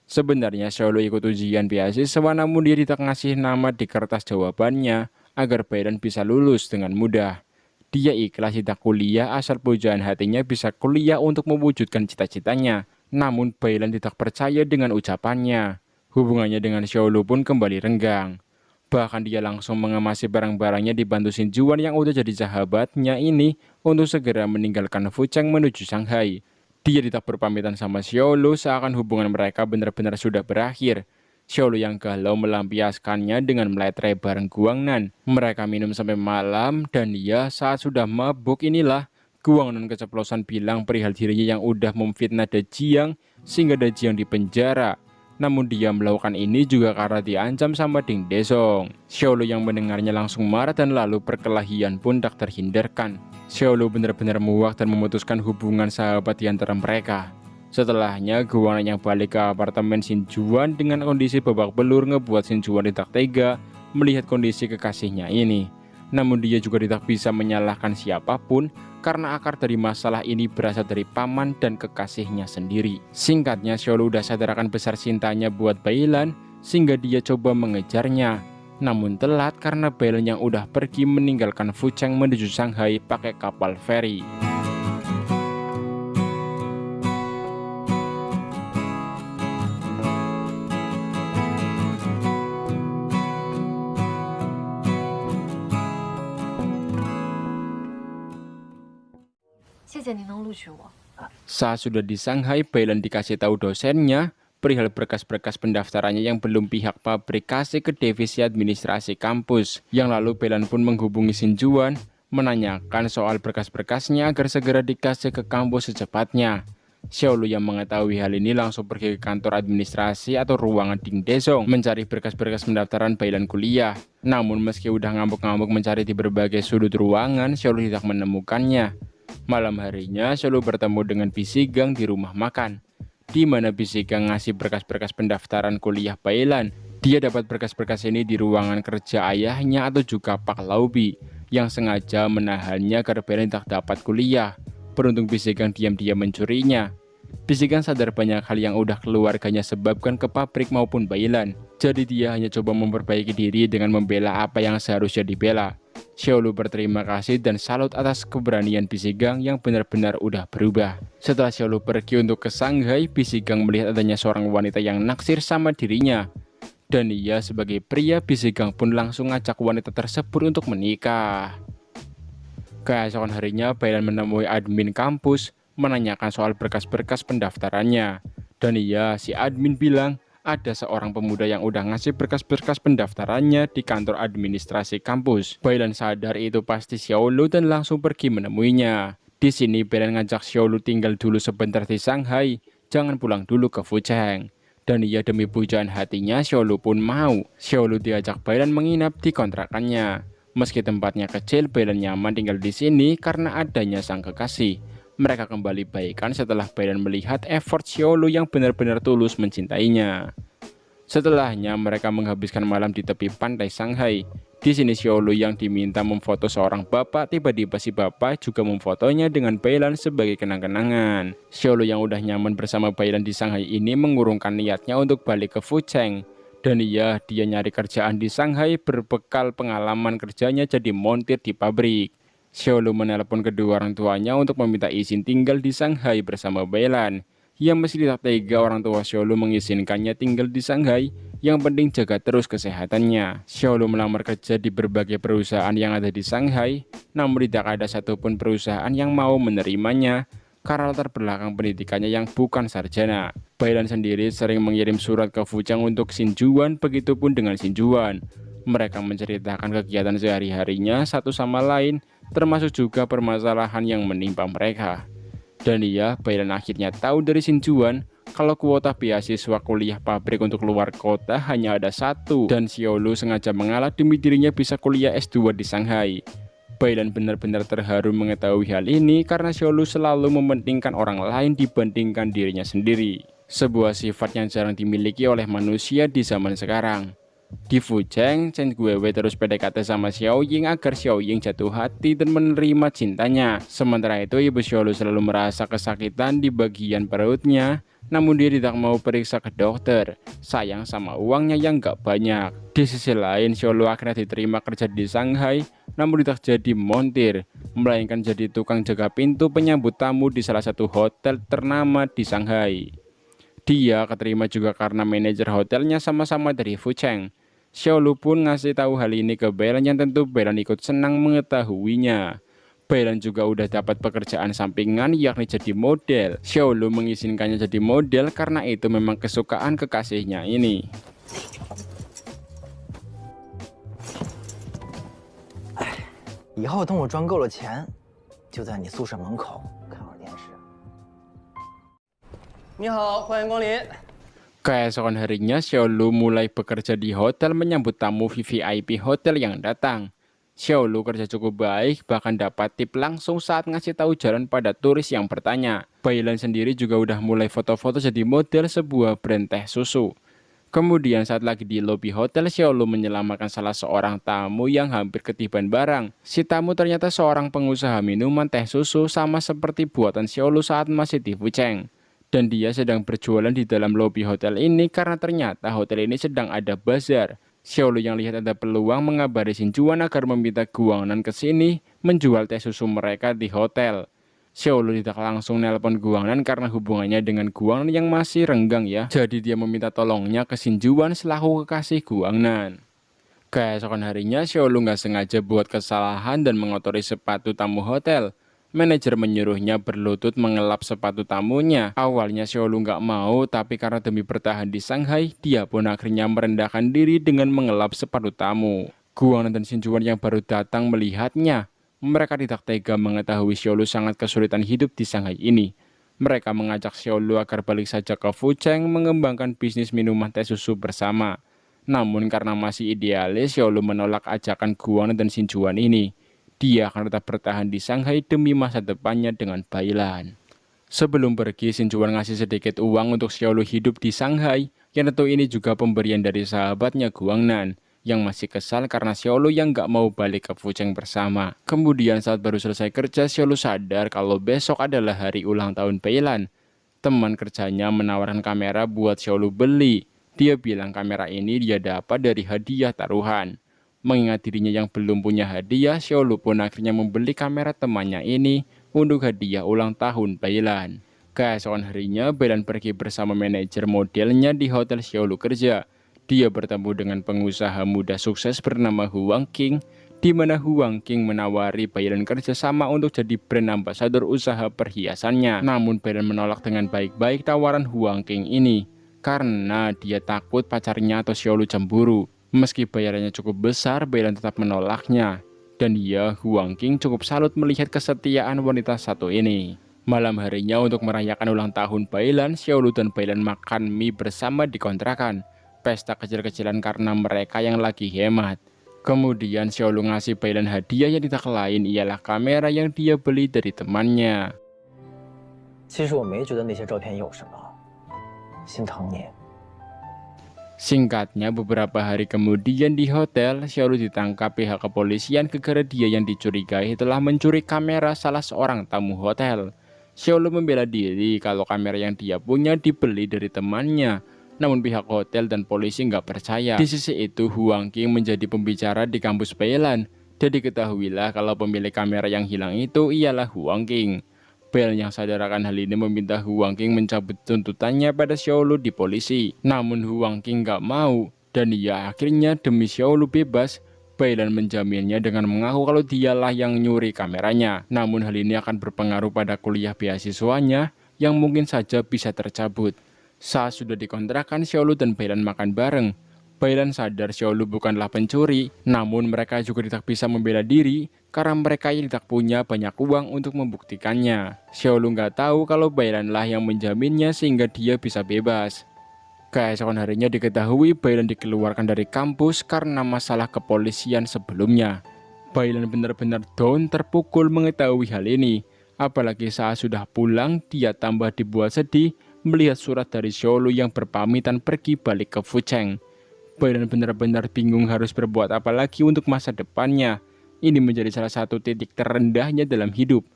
Sebenarnya Xiaolu ikut ujian beasiswa namun dia tidak ngasih nama di kertas jawabannya agar Bailan bisa lulus dengan mudah. Dia ikhlas tidak kuliah asal pujaan hatinya bisa kuliah untuk mewujudkan cita-citanya. Namun Bailan tidak percaya dengan ucapannya. Hubungannya dengan Xiaolu pun kembali renggang. Bahkan dia langsung mengemasi barang-barangnya dibantu Xin Juan yang udah jadi sahabatnya ini untuk segera meninggalkan Fucheng menuju Shanghai. Dia tidak berpamitan sama Xiaolu seakan hubungan mereka benar-benar sudah berakhir. Xiaolu yang galau melampiaskannya dengan meletre bareng Guangnan. Mereka minum sampai malam dan ya saat sudah mabuk inilah Guangnan keceplosan bilang perihal dirinya yang udah memfitnah Dajiang sehingga Dajiang dipenjara. Namun dia melakukan ini juga karena diancam sama Ding Desong. Xiaolu yang mendengarnya langsung marah dan lalu perkelahian pun tak terhindarkan. Xiaolu benar-benar muak dan memutuskan hubungan sahabat di antara mereka. Setelahnya Guangnan yang balik ke apartemen Xin Juan dengan kondisi babak belur ngebuat Xin Juan tidak tega melihat kondisi kekasihnya ini. Namun dia juga tidak bisa menyalahkan siapapun karena akar dari masalah ini berasal dari paman dan kekasihnya sendiri. Singkatnya Xiaolu udah sadar akan besar cintanya buat Bailan sehingga dia coba mengejarnya. Namun telat karena Bailan yang udah pergi meninggalkan Fucheng menuju Shanghai pakai kapal feri. Saat sudah di Shanghai, Bailan dikasih tahu dosennya perihal berkas-berkas pendaftarannya yang belum pihak pabrik kasih ke divisi administrasi kampus. Yang lalu Bailan pun menghubungi Xin Juan menanyakan soal berkas-berkasnya agar segera dikasih ke kampus secepatnya. Xiaolu yang mengetahui hal ini langsung pergi ke kantor administrasi atau ruangan Ding Desong mencari berkas-berkas pendaftaran Bailan kuliah. Namun meski udah ngamuk-ngamuk mencari di berbagai sudut ruangan, Xiaolu tidak menemukannya. Malam harinya Xiaolu bertemu dengan Bi Sigang di rumah makan, di mana Bi Sigang ngasih berkas-berkas pendaftaran kuliah Bailan. Dia dapat berkas-berkas ini di ruangan kerja ayahnya atau juga Pak Laubi yang sengaja menahannya agar Bailan tak dapat kuliah. Beruntung Bi Sigang diam-diam mencurinya. Bisigan sadar banyak hal yang udah keluarganya sebabkan ke pabrik maupun Bailan. Jadi dia hanya coba memperbaiki diri dengan membela apa yang seharusnya dibela. Xiaolu berterima kasih dan salut atas keberanian Bisigang yang benar-benar udah berubah. Setelah Xiaolu pergi untuk ke Shanghai, Bisigang melihat adanya seorang wanita yang naksir sama dirinya. Dan ia sebagai pria, Bisigang pun langsung ngajak wanita tersebut untuk menikah. Keesokan harinya, Bailan menemui admin kampus, menanyakan soal berkas-berkas pendaftarannya. Dan iya, si admin bilang ada seorang pemuda yang udah ngasih berkas-berkas pendaftarannya di kantor administrasi kampus. Bailan sadar itu pasti Xiaolu dan langsung pergi menemuinya. Di sini Bailan ngajak Xiaolu tinggal dulu sebentar di Shanghai, jangan pulang dulu ke Fucheng. Dan ia demi pujaan hatinya, Xiaolu pun mau. Xiaolu diajak Bailan menginap di kontrakannya. Meski tempatnya kecil, Bailan nyaman tinggal di sini karena adanya sang kekasih. Mereka kembali baikan setelah Bailan melihat effort Xiaolu yang benar-benar tulus mencintainya. Setelahnya mereka menghabiskan malam di tepi pantai Shanghai. Di sini Xiaolu yang diminta memfoto seorang bapak, tiba-tiba si bapak juga memfotonya dengan Bailan sebagai kenang-kenangan. Xiaolu yang udah nyaman bersama Bailan di Shanghai ini mengurungkan niatnya untuk balik ke Fucheng. Dan iya, dia nyari kerjaan di Shanghai berbekal pengalaman kerjanya jadi montir di pabrik. Xiaolu menelpon kedua orang tuanya untuk meminta izin tinggal di Shanghai bersama Bailan. Ia masih tidak tega orang tua Xiaolu mengizinkannya tinggal di Shanghai. Yang penting jaga terus kesehatannya. Xiaolu melamar kerja di berbagai perusahaan yang ada di Shanghai, namun tidak ada satupun perusahaan yang mau menerimanya karena latar belakang pendidikannya yang bukan sarjana. Bailan sendiri sering mengirim surat ke Fucheng untuk Xinjuan, begitupun dengan Xinjuan. Mereka menceritakan kegiatan sehari-harinya satu sama lain, termasuk juga permasalahan yang menimpa mereka. Dan iya, Bailan akhirnya tahu dari Xinjuan kalau kuota beasiswa kuliah pabrik untuk luar kota hanya ada satu, dan Xiaolu sengaja mengalah demi dirinya bisa kuliah S2 di Shanghai. Bailan benar-benar terharu mengetahui hal ini karena Xiaolu selalu mementingkan orang lain dibandingkan dirinya sendiri. Sebuah sifat yang jarang dimiliki oleh manusia di zaman sekarang. Di Fucheng, Chen Guiwei terus PDKT sama Xiao Ying agar Xiao Ying jatuh hati dan menerima cintanya. Sementara itu, ibu Xiaolu selalu merasa kesakitan di bagian perutnya, namun dia tidak mau periksa ke dokter. Sayang sama uangnya yang gak banyak. Di sisi lain, Xiaolu akhirnya diterima kerja di Shanghai, namun tidak jadi montir, melainkan jadi tukang jaga pintu penyambut tamu di salah satu hotel ternama di Shanghai. Dia keterima juga karena manajer hotelnya sama-sama dari Fucheng. Xiaolu pun ngasih tahu hal ini ke Bailan yang tentu Bailan ikut senang mengetahuinya. Bailan juga udah dapat pekerjaan sampingan yakni jadi model. Xiaolu mengizinkannya jadi model karena itu memang kesukaan kekasihnya ini. 以后等我赚够了钱，就在你宿舍门口看会儿电视。你好，欢迎光临。 Keesokan harinya, Xiaolu mulai bekerja di hotel menyambut tamu VVIP hotel yang datang. Xiaolu kerja cukup baik, bahkan dapat tip langsung saat ngasih tahu jalan pada turis yang bertanya. Bailan sendiri juga udah mulai foto-foto jadi model sebuah brand teh susu. Kemudian saat lagi di lobi hotel, Xiaolu menyelamatkan salah seorang tamu yang hampir ketiban barang. Si tamu ternyata seorang pengusaha minuman teh susu sama seperti buatan Xiaolu saat masih di Fucheng. Dan dia sedang berjualan di dalam lobi hotel ini karena ternyata hotel ini sedang ada bazar. Xiaolu yang lihat ada peluang mengabari Xinjuan agar meminta Guangnan ke sini menjual teh susu mereka di hotel. Xiaolu tidak langsung nelpon Guangnan karena hubungannya dengan Guangnan yang masih renggang ya. Jadi dia meminta tolongnya ke Xinjuan selaku kekasih Guangnan. Keesokan harinya Xiaolu nggak sengaja buat kesalahan dan mengotori sepatu tamu hotel. Manajer menyuruhnya berlutut mengelap sepatu tamunya. Awalnya Xiaolu nggak mau, tapi karena demi bertahan di Shanghai, dia pun akhirnya merendahkan diri dengan mengelap sepatu tamu. Guangnan dan Xinjuan yang baru datang melihatnya. Mereka tidak tega mengetahui Xiaolu sangat kesulitan hidup di Shanghai ini. Mereka mengajak Xiaolu agar balik saja ke Fucheng mengembangkan bisnis minuman teh susu bersama. Namun karena masih idealis, Xiaolu menolak ajakan Guangnan dan Xinjuan ini. Dia akan tetap bertahan di Shanghai demi masa depannya dengan Bailan. Sebelum pergi, Xinjuan ngasih sedikit uang untuk Xiaolu hidup di Shanghai, yang tentu ini juga pemberian dari sahabatnya Guangnan, yang masih kesal karena Xiaolu yang gak mau balik ke Fucheng bersama. Kemudian saat baru selesai kerja, Xiaolu sadar kalau besok adalah hari ulang tahun Bailan. Teman kerjanya menawarkan kamera buat Xiaolu beli. Dia bilang kamera ini dia dapat dari hadiah taruhan. Mengingat dirinya yang belum punya hadiah, Xiaolu pun akhirnya membeli kamera temannya ini untuk hadiah ulang tahun Bailan. Keesokan harinya, Bailan pergi bersama manajer modelnya di hotel Xiaolu kerja. Dia bertemu dengan pengusaha muda sukses bernama Huang Qing, di mana Huang Qing menawari Bailan kerjasama untuk jadi brand ambassador usaha perhiasannya. Namun Bailan menolak dengan baik-baik tawaran Huang Qing ini, karena dia takut pacarnya atau Xiaolu cemburu. Meski bayarannya cukup besar, Bailan tetap menolaknya. Dan dia, Huang Qing, cukup salut melihat kesetiaan wanita satu ini. Malam harinya untuk merayakan ulang tahun Bailan, Xiaolu dan Bailan makan mie bersama di kontrakan. Pesta kecil-kecilan karena mereka yang lagi hemat. Kemudian Xiaolu ngasih Bailan hadiah yang tidak lain ialah kamera yang dia beli dari temannya. 其实我没觉得那些照片有什么，心疼你。 Singkatnya, beberapa hari kemudian di hotel, Xiaolu ditangkap pihak kepolisian gara-gara dia yang dicurigai telah mencuri kamera salah seorang tamu hotel. Xiaolu membela diri kalau kamera yang dia punya dibeli dari temannya, namun pihak hotel dan polisi nggak percaya. Di sisi itu, Huang Qing menjadi pembicara di kampus Bailan. Jadi ketahuilah kalau pemilik kamera yang hilang itu ialah Huang Qing. Bailan yang sadar akan hal ini meminta Huang Qing mencabut tuntutannya pada Xiaolu di polisi. Namun Huang Qing nggak mau, dan ia akhirnya demi Xiaolu bebas. Bailan menjaminnya dengan mengaku kalau dialah yang nyuri kameranya. Namun hal ini akan berpengaruh pada kuliah beasiswanya yang mungkin saja bisa tercabut. Saat sudah dikontrakan, Xiaolu dan Bailan makan bareng. Bailan sadar Xiaolu bukanlah pencuri, namun mereka juga tidak bisa membela diri karena mereka tidak punya banyak uang untuk membuktikannya. Xiaolu nggak tahu kalau Bailanlah yang menjaminnya sehingga dia bisa bebas. Keesokan harinya diketahui Bailan dikeluarkan dari kampus karena masalah kepolisian sebelumnya. Bailan benar-benar down, terpukul mengetahui hal ini. Apalagi saat sudah pulang, dia tambah dibuat sedih melihat surat dari Xiaolu yang berpamitan pergi balik ke Fucheng. Bailan benar-benar bingung harus berbuat apa lagi untuk masa depannya. Ini menjadi salah satu titik terendahnya dalam hidup.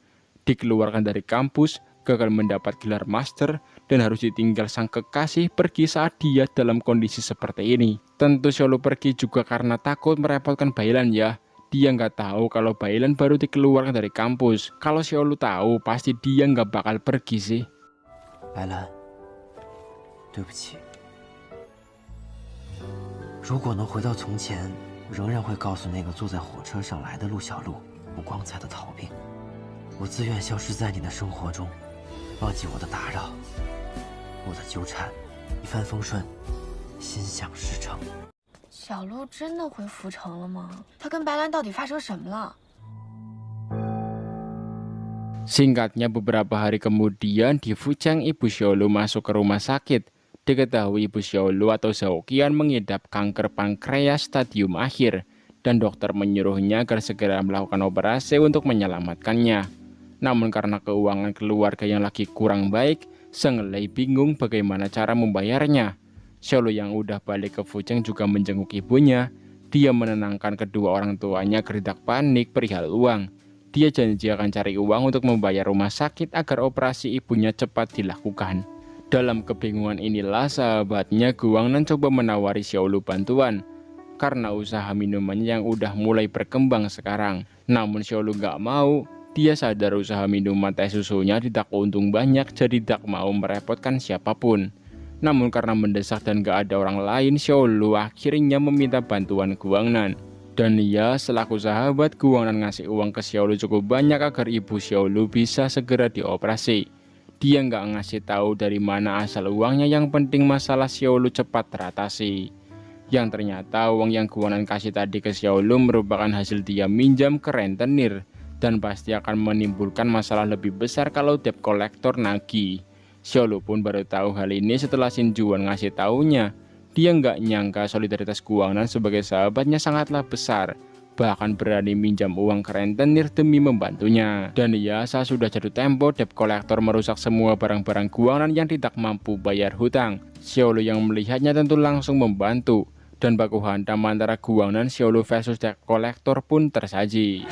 Dikeluarkan dari kampus, gagal mendapat gelar master, dan harus ditinggal sang kekasih pergi saat dia dalam kondisi seperti ini. Tentu Xiaolu pergi juga karena takut merepotkan Bailan ya. Dia nggak tahu kalau Bailan baru dikeluarkan dari kampus. Kalau Xiaolu tahu, pasti dia nggak bakal pergi sih. 白兰，对不起。如果能回到从前，仍然会告诉那个坐在火车上来的陆小璐，不光彩的逃命。我自愿消失在你的生活中，忘记我的打扰，我的纠缠，一帆风顺，心想事成。小鹿真的回浮城了吗？他跟白兰到底发生什么了？ Singkatnya, beberapa hari kemudian di Fucheng, ibu Xiaolu masuk ke rumah sakit. Diketahui ibu Xiaolu atau Zhao Qian mengidap kanker pankreas stadium akhir, dan dokter menyuruhnya agar segera melakukan operasi untuk menyelamatkannya. Namun karena keuangan keluarga yang lagi kurang baik, Zheng Lei bingung bagaimana cara membayarnya. Xiaolu yang udah balik ke Fucheng juga menjenguk ibunya. Dia menenangkan kedua orang tuanya gertak panik perihal uang. Dia janji akan cari uang untuk membayar rumah sakit agar operasi ibunya cepat dilakukan. Dalam kebingungan inilah sahabatnya Guangnan coba menawari Xiaolu bantuan karena usaha minumannya yang udah mulai berkembang sekarang. Namun Xiaolu nggak mau. Dia sadar usaha minuman teh susunya tidak untung banyak, jadi tidak mau merepotkan siapapun. Namun karena mendesak dan gak ada orang lain, Xiaolu akhirnya meminta bantuan Guangnan. Dan ia selaku sahabat, Guangnan ngasih uang ke Xiaolu cukup banyak agar ibu Xiaolu bisa segera dioperasi. Dia nggak ngasih tahu dari mana asal uangnya, yang penting masalah Xiaolu cepat teratasi. Yang ternyata uang yang Guangnan kasih tadi ke Xiaolu merupakan hasil dia minjam ke rentenir, dan pasti akan menimbulkan masalah lebih besar kalau debt collector nagih. Xiaolu pun baru tahu hal ini setelah Xin Juan ngasih taunya. Dia nggak nyangka solidaritas Guangnan sebagai sahabatnya sangatlah besar, bahkan berani minjam uang ke rentenir demi membantunya. Dan ya, saat sudah jatuh tempo, debt collector merusak semua barang-barang Guangnan yang tidak mampu bayar hutang. Xiaolu yang melihatnya tentu langsung membantu, dan baku hantam antara Guangnan Xiaolu versus debt collector pun tersaji.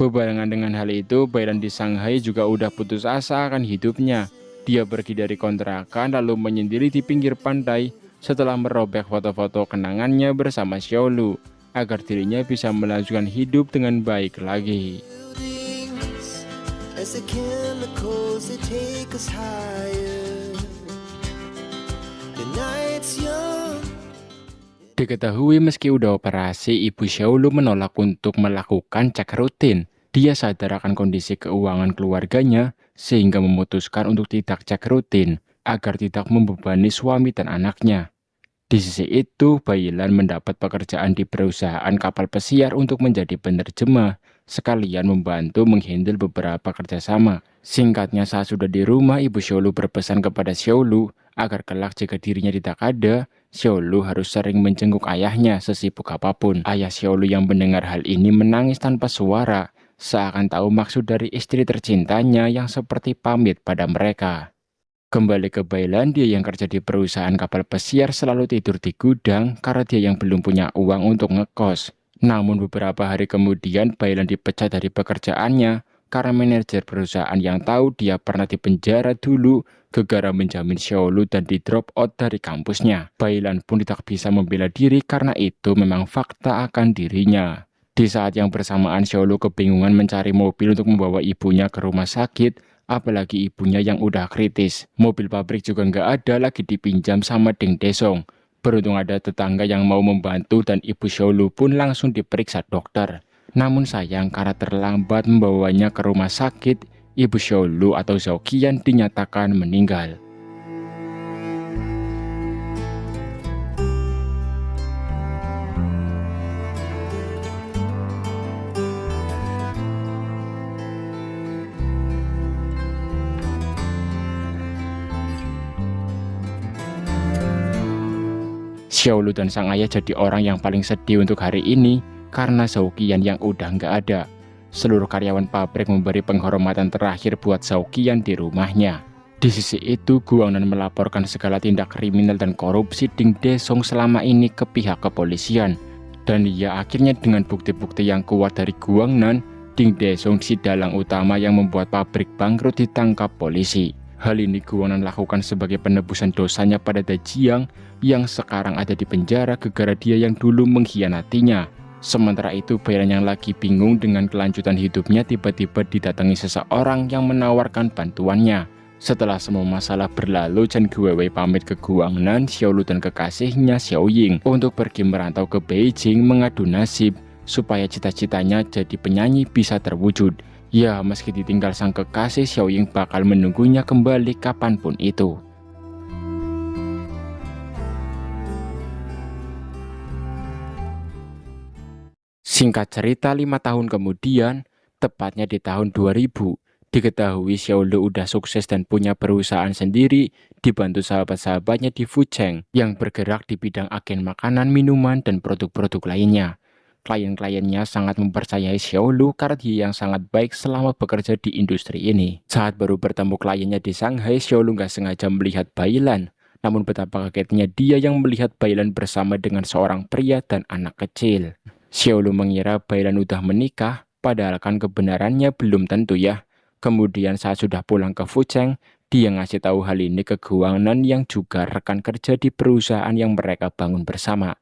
Berbarengan dengan hal itu, Bailan di Shanghai juga udah putus asa akan hidupnya. Dia pergi dari kontrakan lalu menyendiri di pinggir pantai setelah merobek foto-foto kenangannya bersama Xiaolu agar dirinya bisa melanjutkan hidup dengan baik lagi. Buildings, as the chemicals they take us higher. The night's young. Diketahui meski udah operasi, ibu Xiaolu menolak untuk melakukan cek rutin. Dia sadar akan kondisi keuangan keluarganya sehingga memutuskan untuk tidak cek rutin agar tidak membebani suami dan anaknya. Di sisi itu, Bailan mendapat pekerjaan di perusahaan kapal pesiar untuk menjadi penerjemah, sekalian membantu menghandle beberapa kerjasama. Singkatnya, saat sudah di rumah, ibu Xiaolu berpesan kepada Xiaolu agar kelak jika dirinya tidak ada, Xiaolu harus sering menjenguk ayahnya sesibuk apapun. Ayah Xiaolu yang mendengar hal ini menangis tanpa suara, seakan tahu maksud dari istri tercintanya yang seperti pamit pada mereka. Kembali ke Bailan, dia yang kerja di perusahaan kapal pesiar selalu tidur di gudang karena dia yang belum punya uang untuk ngekos. Namun beberapa hari kemudian Bailan dipecat dari pekerjaannya karena manajer perusahaan yang tahu dia pernah dipenjara dulu gara-gara menjamin Xiaolu dan di drop out dari kampusnya. Bailan pun tidak bisa membela diri karena itu memang fakta akan dirinya. Di saat yang bersamaan, Xiaolu kebingungan mencari mobil untuk membawa ibunya ke rumah sakit, apalagi ibunya yang udah kritis. Mobil pabrik juga nggak ada, lagi dipinjam sama Ding Desong. Beruntung ada tetangga yang mau membantu dan ibu Xiaolu pun langsung diperiksa dokter. Namun sayang karena terlambat membawanya ke rumah sakit, ibu Xiaolu atau Zhao Qian dinyatakan meninggal. Xiaolu dan sang ayah jadi orang yang paling sedih untuk hari ini karena Zhao Qian yang udah nggak ada. Seluruh karyawan pabrik memberi penghormatan terakhir buat Zhao Qian di rumahnya. Di sisi itu, Guangnan melaporkan segala tindak kriminal dan korupsi Ding Desong selama ini ke pihak kepolisian. Dan ya akhirnya dengan bukti-bukti yang kuat dari Guangnan, Ding Desong si dalang utama yang membuat pabrik bangkrut ditangkap polisi. Hal ini Guangnan lakukan sebagai penebusan dosanya pada Dajiang yang sekarang ada di penjara gara-gara dia yang dulu mengkhianatinya. Sementara itu, Bailan yang lagi bingung dengan kelanjutan hidupnya tiba-tiba didatangi seseorang yang menawarkan bantuannya. Setelah semua masalah berlalu, Chen Guiwei pamit ke Guangnan, Xiaolu dan kekasihnya Xiao Ying untuk pergi merantau ke Beijing mengadu nasib supaya cita-citanya jadi penyanyi bisa terwujud. Ya, meski ditinggal sang kekasih, Xiao Ying bakal menunggunya kembali kapanpun itu. Singkat cerita, 5 tahun kemudian, tepatnya di tahun 2000, diketahui Xiaolu udah sukses dan punya perusahaan sendiri, dibantu sahabat-sahabatnya di Fucheng yang bergerak di bidang agen makanan, minuman, dan produk-produk lainnya. Klien-kliennya sangat mempercayai Xiaolu karena dia yang sangat baik selama bekerja di industri ini. Saat baru bertemu kliennya di Shanghai, Xiaolu nggak sengaja melihat Bailan. Namun betapa kagetnya dia yang melihat Bailan bersama dengan seorang pria dan anak kecil. Xiaolu mengira Bailan udah menikah, padahal kan kebenarannya belum tentu ya. Kemudian saat sudah pulang ke Fucheng, dia ngasih tahu hal ini ke Guangnan yang juga rekan kerja di perusahaan yang mereka bangun bersama.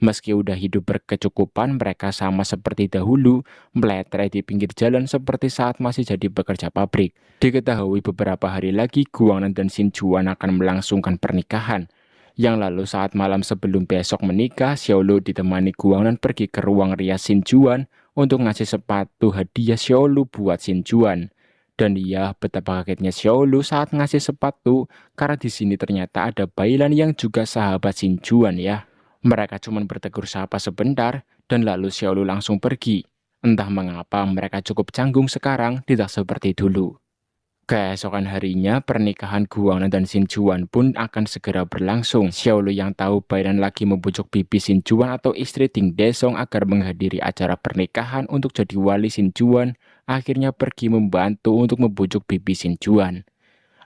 Meski udah hidup berkecukupan, mereka sama seperti dahulu, meletre di pinggir jalan seperti saat masih jadi pekerja pabrik. Diketahui beberapa hari lagi, Guangnan dan Xin Juan akan melangsungkan pernikahan. Yang lalu saat malam sebelum besok menikah, Xiaolu ditemani Guangnan pergi ke ruang rias Xin Juan untuk ngasih sepatu hadiah Xiaolu buat Xin Juan. Dan iya, betapa kagetnya Xiaolu saat ngasih sepatu karena di sini ternyata ada Bailan yang juga sahabat Xin Juan ya. Mereka cuma bertegur sapa sebentar dan lalu Xiaolu langsung pergi. Entah mengapa mereka cukup canggung sekarang, tidak seperti dulu. Keesokan harinya, pernikahan Guangnan dan Xin Juan pun akan segera berlangsung. Xiaolu yang tahu Bailan lagi membujuk bibi Xin Juan atau istri Ding Desong agar menghadiri acara pernikahan untuk jadi wali Xin Juan, akhirnya pergi membantu untuk membujuk bibi Xin Juan.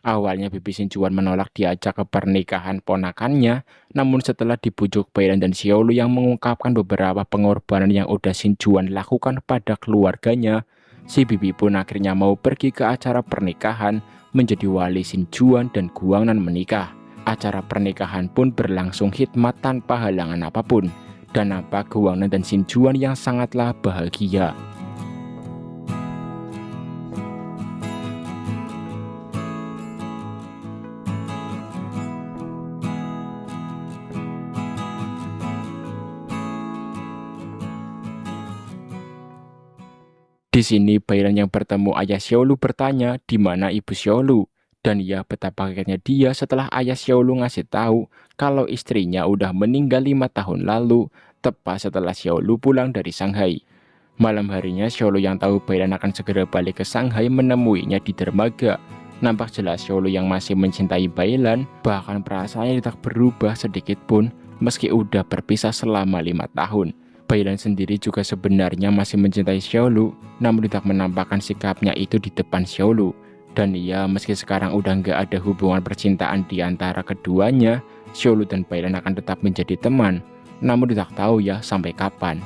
Awalnya bibi Xin Juan menolak diajak ke pernikahan ponakannya, namun setelah dibujuk Bailan dan Xiaolu yang mengungkapkan beberapa pengorbanan yang udah Xin Juan lakukan pada keluarganya, si Bibi pun akhirnya mau pergi ke acara pernikahan menjadi wali Xin Juan dan Guangnan menikah. Acara pernikahan pun berlangsung hikmat tanpa halangan apapun, dan nampak Guangnan dan Xin Juan yang sangatlah bahagia. Di sini Bailan yang bertemu ayah Xiaolu bertanya di mana ibu Xiaolu, dan ya betapa kagetnya dia setelah ayah Xiaolu ngasih tahu kalau istrinya udah meninggal 5 tahun lalu, tepat setelah Xiaolu pulang dari Shanghai. Malam harinya Xiaolu yang tahu Bailan akan segera balik ke Shanghai menemuinya di dermaga. Nampak jelas Xiaolu yang masih mencintai Bailan, bahkan perasaannya tak berubah sedikit pun meski udah berpisah selama 5 tahun. Bailan sendiri juga sebenarnya masih mencintai Xiaolu, namun tidak menampakkan sikapnya itu di depan Xiaolu. Dan ya, meski sekarang udah nggak ada hubungan percintaan di antara keduanya, Xiaolu dan Bailan akan tetap menjadi teman. Namun tidak tahu ya sampai kapan,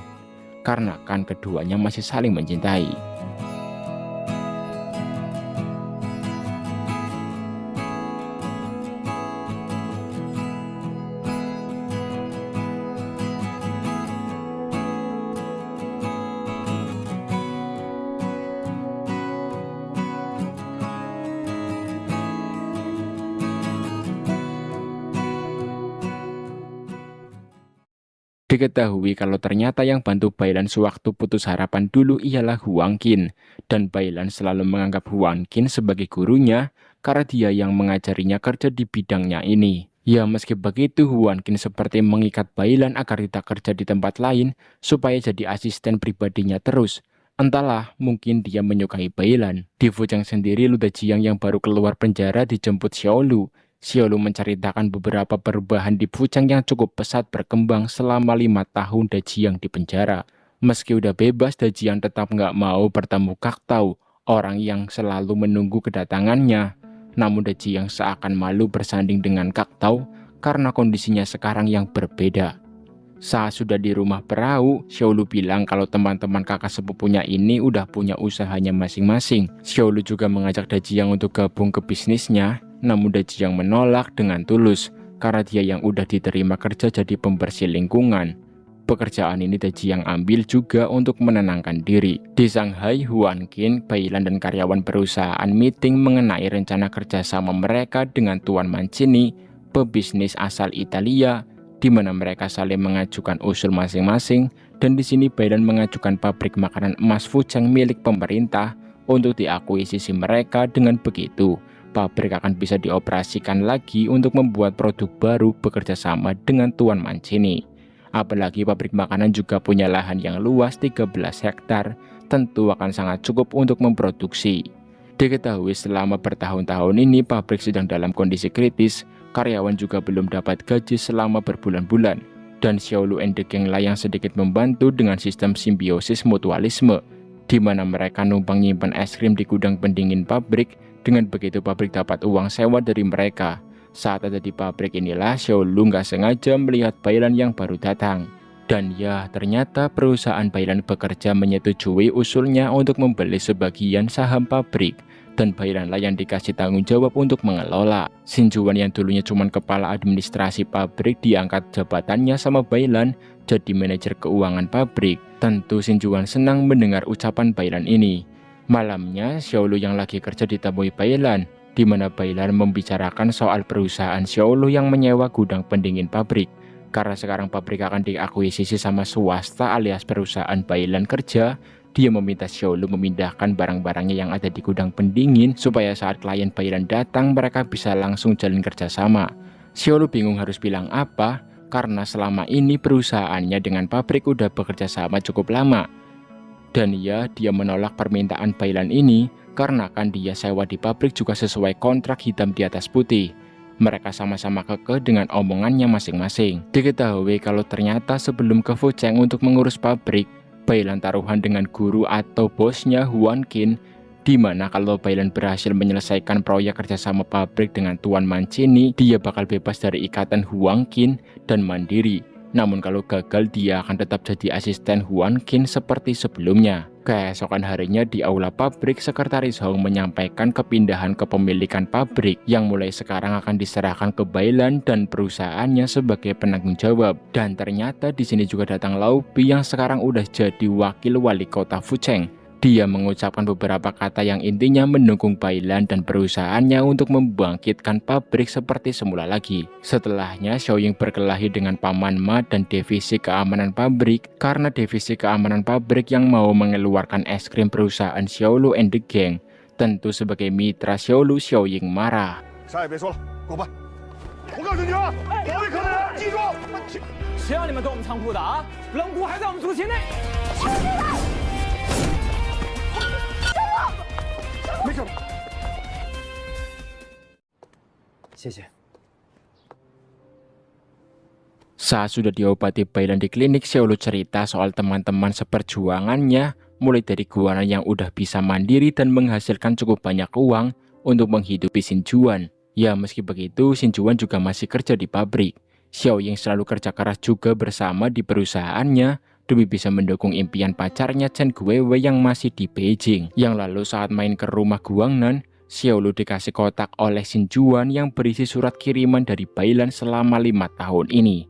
karena kan keduanya masih saling mencintai. Diketahui kalau ternyata yang bantu Bailan sewaktu putus harapan dulu ialah Huang Qin, dan Bailan selalu menganggap Huang Qin sebagai gurunya karena dia yang mengajarinya kerja di bidangnya ini. Ya meski begitu, Huang Qin seperti mengikat Bailan agar tidak kerja di tempat lain supaya jadi asisten pribadinya terus. Entahlah, mungkin dia menyukai Bailan. Di Fucheng sendiri, Lu Dejiang yang baru keluar penjara dijemput Xiaolu. Xiaolu menceritakan beberapa perubahan di Fucheng yang cukup pesat berkembang selama 5 tahun Dejiang di penjara. Meski udah bebas, Dejiang tetap nggak mau bertemu Kak Tao, orang yang selalu menunggu kedatangannya. Namun Dejiang seakan malu bersanding dengan Kak Tao karena kondisinya sekarang yang berbeda. Saat sudah di rumah perahu, Xiaolu bilang kalau teman-teman kakak sepupunya ini udah punya usahanya masing-masing. Xiaolu juga mengajak Dejiang untuk gabung ke bisnisnya. Namun Dejiang menolak dengan tulus karena dia yang udah diterima kerja jadi pembersih lingkungan. Pekerjaan ini Dejiang ambil juga untuk menenangkan diri. Di Shanghai, Huang Qin, Bailan dan karyawan perusahaan meeting mengenai rencana kerjasama mereka dengan Tuan Mancini, pebisnis asal Italia, di mana mereka saling mengajukan usul masing-masing. Dan di sini Bailan mengajukan pabrik makanan emas Fucheng milik pemerintah untuk diakuisisi mereka. Dengan begitu, pabrik akan bisa dioperasikan lagi untuk membuat produk baru bekerja sama dengan Tuan Mancini. Apalagi pabrik makanan juga punya lahan yang luas 13 hektar, tentu akan sangat cukup untuk memproduksi. Diketahui selama bertahun-tahun ini pabrik sedang dalam kondisi kritis, karyawan juga belum dapat gaji selama berbulan-bulan. Dan Xiaolu and the Gang lah yang sedikit membantu dengan sistem simbiosis mutualisme, di mana mereka numpang nyimpan es krim di gudang pendingin pabrik. Dengan begitu pabrik dapat uang sewa dari mereka. Saat ada di pabrik inilah Xiaolu nggak sengaja melihat Bailan yang baru datang. Dan ya, ternyata perusahaan Bailan bekerja menyetujui usulnya untuk membeli sebagian saham pabrik. Dan Bailan lah yang dikasih tanggung jawab untuk mengelola. Xin Juan yang dulunya cuma kepala administrasi pabrik diangkat jabatannya sama Bailan jadi manajer keuangan pabrik. Tentu Xin Juan senang mendengar ucapan Bailan ini. Malamnya, Xiaolu yang lagi kerja ditemui Bailan, di mana Bailan membicarakan soal perusahaan Xiaolu yang menyewa gudang pendingin pabrik. Karena sekarang pabrik akan diakuisisi sama swasta alias perusahaan Bailan kerja, dia meminta Xiaolu memindahkan barang-barangnya yang ada di gudang pendingin supaya saat klien Bailan datang mereka bisa langsung jalin kerjasama. Xiaolu bingung harus bilang apa, karena selama ini perusahaannya dengan pabrik udah bekerja sama cukup lama. Dan ya, dia menolak permintaan Bailan ini karena kan dia sewa di pabrik juga sesuai kontrak hitam di atas putih. Mereka sama-sama kekeh dengan omongannya masing-masing. Diketahui kalau ternyata sebelum ke Fucheng untuk mengurus pabrik, Bailan taruhan dengan guru atau bosnya Huang Qin, di mana kalau Bailan berhasil menyelesaikan proyek kerjasama pabrik dengan Tuan Mancini, dia bakal bebas dari ikatan Huang Qin dan mandiri. Namun kalau gagal dia akan tetap jadi asisten Huan Qin seperti sebelumnya. Keesokan harinya di aula pabrik, Sekretaris Hong menyampaikan kepindahan kepemilikan pabrik yang mulai sekarang akan diserahkan ke Bailan dan perusahaannya sebagai penanggung jawab. Dan ternyata di sini juga datang Lau Bi yang sekarang udah jadi wakil wali kota Fucheng. Dia mengucapkan beberapa kata yang intinya mendukung Bailan dan perusahaannya untuk membangkitkan pabrik seperti semula lagi. Setelahnya, Xiaoying berkelahi dengan Paman Ma dan Divisi Keamanan Pabrik karena Divisi Keamanan Pabrik yang mau mengeluarkan es krim perusahaan Xiaolu and the Gang. Tentu sebagai mitra Xiaolu, Xiaoying marah. 啥也别说了，给我办！我告诉你啊，保卫科的人记住，谁让你们动我们仓库的啊？冷谷还在我们组群内。没事吧？谢谢。 Saat sudah diobati Bailan di klinik, Xiaolu cerita soal teman-teman seperjuangannya, mulai dari Guanan yang udah bisa mandiri dan menghasilkan cukup banyak uang untuk menghidupi Xin Juan. Ya, meski begitu, Xin Juan juga masih kerja di pabrik. Xiaoying selalu kerja keras juga bersama di perusahaannya demi bisa mendukung impian pacarnya Chen Guiwei yang masih di Beijing. Yang lalu saat main ke rumah Guangnan, Xiaolu dikasih kotak oleh Xin Juan yang berisi surat kiriman dari Bailan selama 5 tahun ini.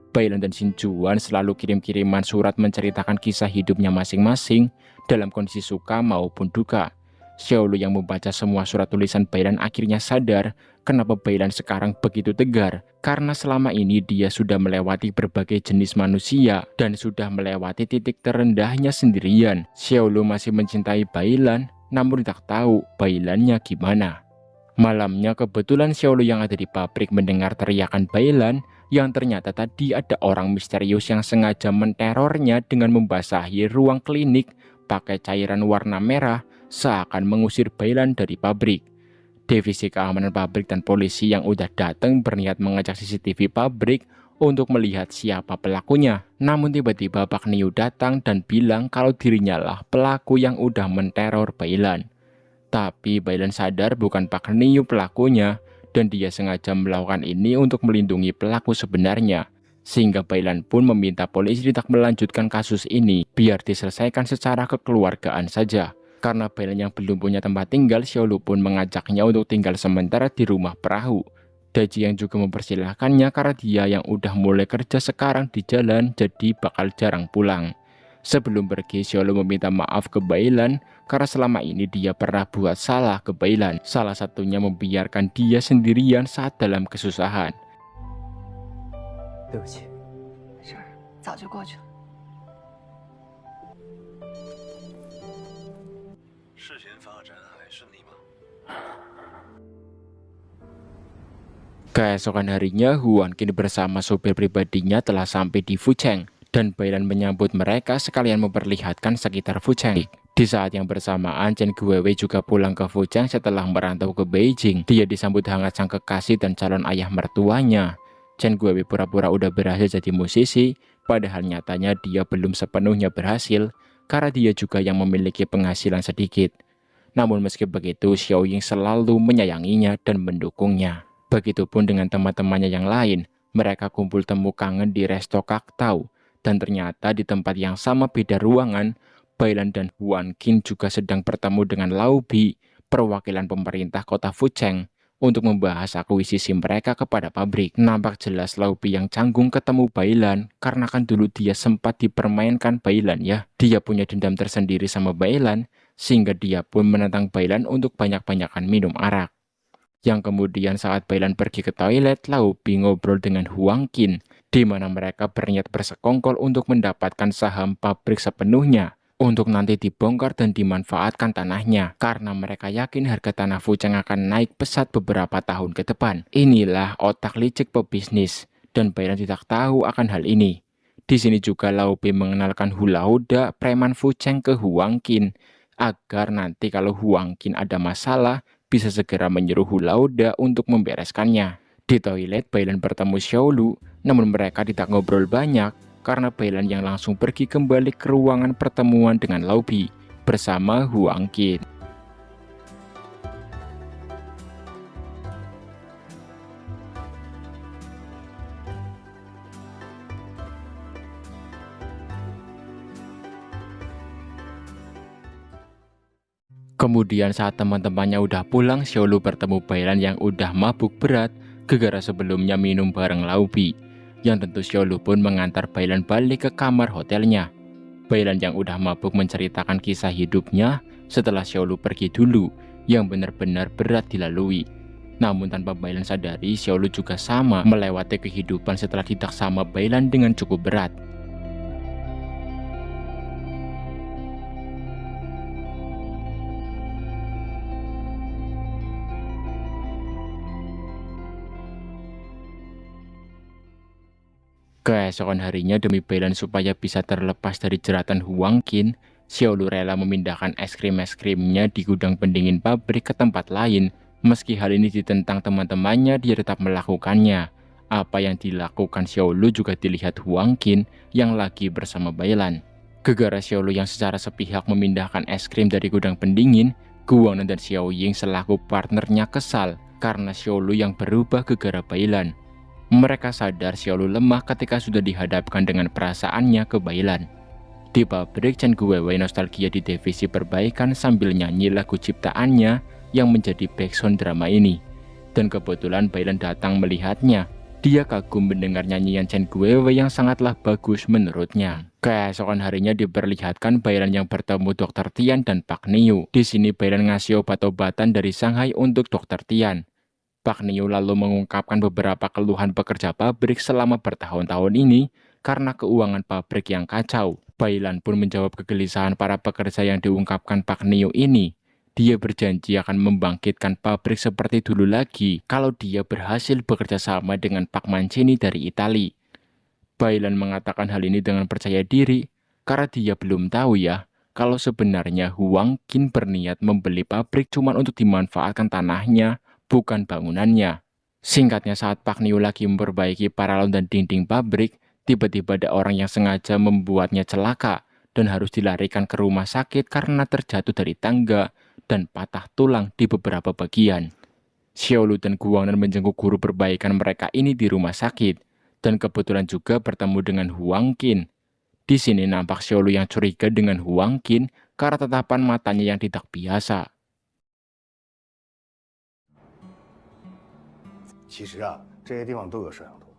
Bailan dan Xin Juan selalu kirim-kiriman surat menceritakan kisah hidupnya masing-masing dalam kondisi suka maupun duka. Xiaolu yang membaca semua surat tulisan Bailan akhirnya sadar kenapa Bailan sekarang begitu tegar, karena selama ini dia sudah melewati berbagai jenis manusia dan sudah melewati titik terendahnya sendirian. Xiaolu masih mencintai Bailan, namun tak tahu Bailannya gimana. Malamnya kebetulan Xiaolu yang ada di pabrik mendengar teriakan Bailan yang ternyata tadi ada orang misterius yang sengaja menterornya dengan membasahi ruang klinik pakai cairan warna merah seakan mengusir Bailan dari pabrik. Divisi keamanan pabrik dan polisi yang udah datang berniat mengecek CCTV pabrik untuk melihat siapa pelakunya. Namun tiba-tiba Pak Niu datang dan bilang kalau dirinya lah pelaku yang udah menteror Bailan. Tapi Bailan sadar bukan Pak Niu pelakunya dan dia sengaja melakukan ini untuk melindungi pelaku sebenarnya. Sehingga Bailan pun meminta polisi tidak melanjutkan kasus ini biar diselesaikan secara kekeluargaan saja. Karena Bailan yang belum punya tempat tinggal, Xiaolu pun mengajaknya untuk tinggal sementara di rumah perahu. Daji yang juga mempersilahkannya karena dia yang udah mulai kerja sekarang di jalan jadi bakal jarang pulang. Sebelum pergi, Xiaolu meminta maaf ke Bailan karena selama ini dia pernah buat salah ke Bailan. Salah satunya membiarkan dia sendirian saat dalam kesusahan. 对不起。没事儿，早就过去了。 事情发展还顺利吗？ Keesokan harinya, Huan Qin bersama sopir pribadinya telah sampai di Fucheng. Dan Bailan menyambut mereka sekalian memperlihatkan sekitar Fucheng. Di saat yang bersamaan, Chen Guiwei juga pulang ke Fucheng setelah merantau ke Beijing. Dia disambut hangat sang kekasih dan calon ayah mertuanya. Chen Guiwei pura-pura udah berhasil jadi musisi, padahal nyatanya dia belum sepenuhnya berhasil, karena dia juga yang memiliki penghasilan sedikit. Namun meski begitu, Xiaoying selalu menyayanginya dan mendukungnya. Begitupun dengan teman-temannya yang lain, mereka kumpul temu kangen di resto Kaktau. Dan ternyata di tempat yang sama beda ruangan, Bailan dan Huan Qin juga sedang bertemu dengan Lau Bi, perwakilan pemerintah kota Fucheng, untuk membahas akuisisi mereka kepada pabrik. Nampak jelas Lau Bi yang canggung ketemu Bailan, karena kan dulu dia sempat dipermainkan Bailan ya. Dia punya dendam tersendiri sama Bailan, sehingga dia pun menentang Bailan untuk banyak-banyakan minum arak. Yang kemudian saat Bailan pergi ke toilet, Lau Bi ngobrol dengan Huan Qin, di mana mereka berniat bersekongkol untuk mendapatkan saham pabrik sepenuhnya, untuk nanti dibongkar dan dimanfaatkan tanahnya, karena mereka yakin harga tanah Fucheng akan naik pesat beberapa tahun ke depan. Inilah otak licik pebisnis, dan Bailan tidak tahu akan hal ini. Di sini juga Lau Bi mengenalkan Hula Hoda preman Fucheng ke Huan Qin, agar nanti kalau Huan Qin ada masalah, bisa segera menyuruh Hula Hoda untuk membereskannya. Di toilet, Bailan bertemu Xiaolu, namun mereka tidak ngobrol banyak karena Bailan yang langsung pergi kembali ke ruangan pertemuan dengan Lau Bi bersama Huan Qin. Kemudian saat teman-temannya udah pulang, Xiaolu bertemu Bailan yang udah mabuk berat gara-gara sebelumnya minum bareng Laubi. Yang tentu Xiaolu pun mengantar Bailan balik ke kamar hotelnya. Bailan yang udah mabuk menceritakan kisah hidupnya setelah Xiaolu pergi dulu yang benar-benar berat dilalui. Namun tanpa Bailan sadari, Xiaolu juga sama melewati kehidupan setelah tidak sama Bailan dengan cukup berat. Keesokan harinya demi Bailan supaya bisa terlepas dari jeratan Huang Qin, Xiaolu rela memindahkan es krimnya di gudang pendingin pabrik ke tempat lain. Meski hal ini ditentang teman-temannya, dia tetap melakukannya. Apa yang dilakukan Xiaolu juga dilihat Huang Qin yang lagi bersama Bailan. Gegara Xiaolu yang secara sepihak memindahkan es krim dari gudang pendingin, Guangnan dan Xiao Ying selaku partnernya kesal karena Xiaolu yang berubah gegara Bailan. Mereka sadar Xiaolu lemah ketika sudah dihadapkan dengan perasaannya ke Bailan. Di pabrik, Chen Guwei nostalgia di divisi perbaikan sambil nyanyi lagu ciptaannya yang menjadi background drama ini. Dan kebetulan Bailan datang melihatnya. Dia kagum mendengar nyanyian Chen Guwei yang sangatlah bagus menurutnya. Keesokan harinya diperlihatkan Bailan yang bertemu Dr. Tian dan Pak Niu. Di sini Bailan ngasih obat-obatan dari Shanghai untuk Dr. Tian. Pak Niu lalu mengungkapkan beberapa keluhan pekerja pabrik selama bertahun-tahun ini karena keuangan pabrik yang kacau. Bailan pun menjawab kegelisahan para pekerja yang diungkapkan Pak Niu ini. Dia berjanji akan membangkitkan pabrik seperti dulu lagi kalau dia berhasil bekerja sama dengan Pak Mancini dari Italia. Bailan mengatakan hal ini dengan percaya diri karena dia belum tahu ya kalau sebenarnya Huang Qin berniat membeli pabrik cuma untuk dimanfaatkan tanahnya, bukan bangunannya. Singkatnya, saat Pak Niu lagi memperbaiki paralon dan dinding pabrik, tiba-tiba ada orang yang sengaja membuatnya celaka dan harus dilarikan ke rumah sakit karena terjatuh dari tangga dan patah tulang di beberapa bagian. Xiaolu dan Guangnan menjenguk guru perbaikan mereka ini di rumah sakit dan kebetulan juga bertemu dengan Huang Qin. Di sini nampak Xiaolu yang curiga dengan Huang Qin karena tatapan matanya yang tidak biasa. 其实啊，这些地方都有摄像头。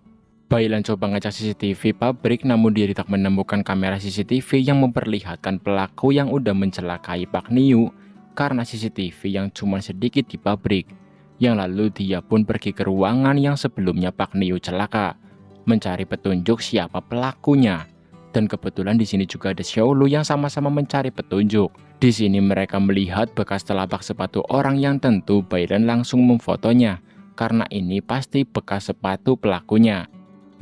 Bailan coba ngecek CCTV pabrik, namun dia tidak menemukan kamera CCTV yang memperlihatkan pelaku yang udah mencelakai Pak Niu karena CCTV yang cuma sedikit di pabrik. Yang lalu dia pun pergi ke ruangan yang sebelumnya Pak Niu celaka, mencari petunjuk siapa pelakunya. Dan kebetulan di sini juga ada Xiaolu yang sama-sama mencari petunjuk. Di sini mereka melihat bekas telapak sepatu orang yang tentu Bailan langsung memfotonya, karena ini pasti bekas sepatu pelakunya.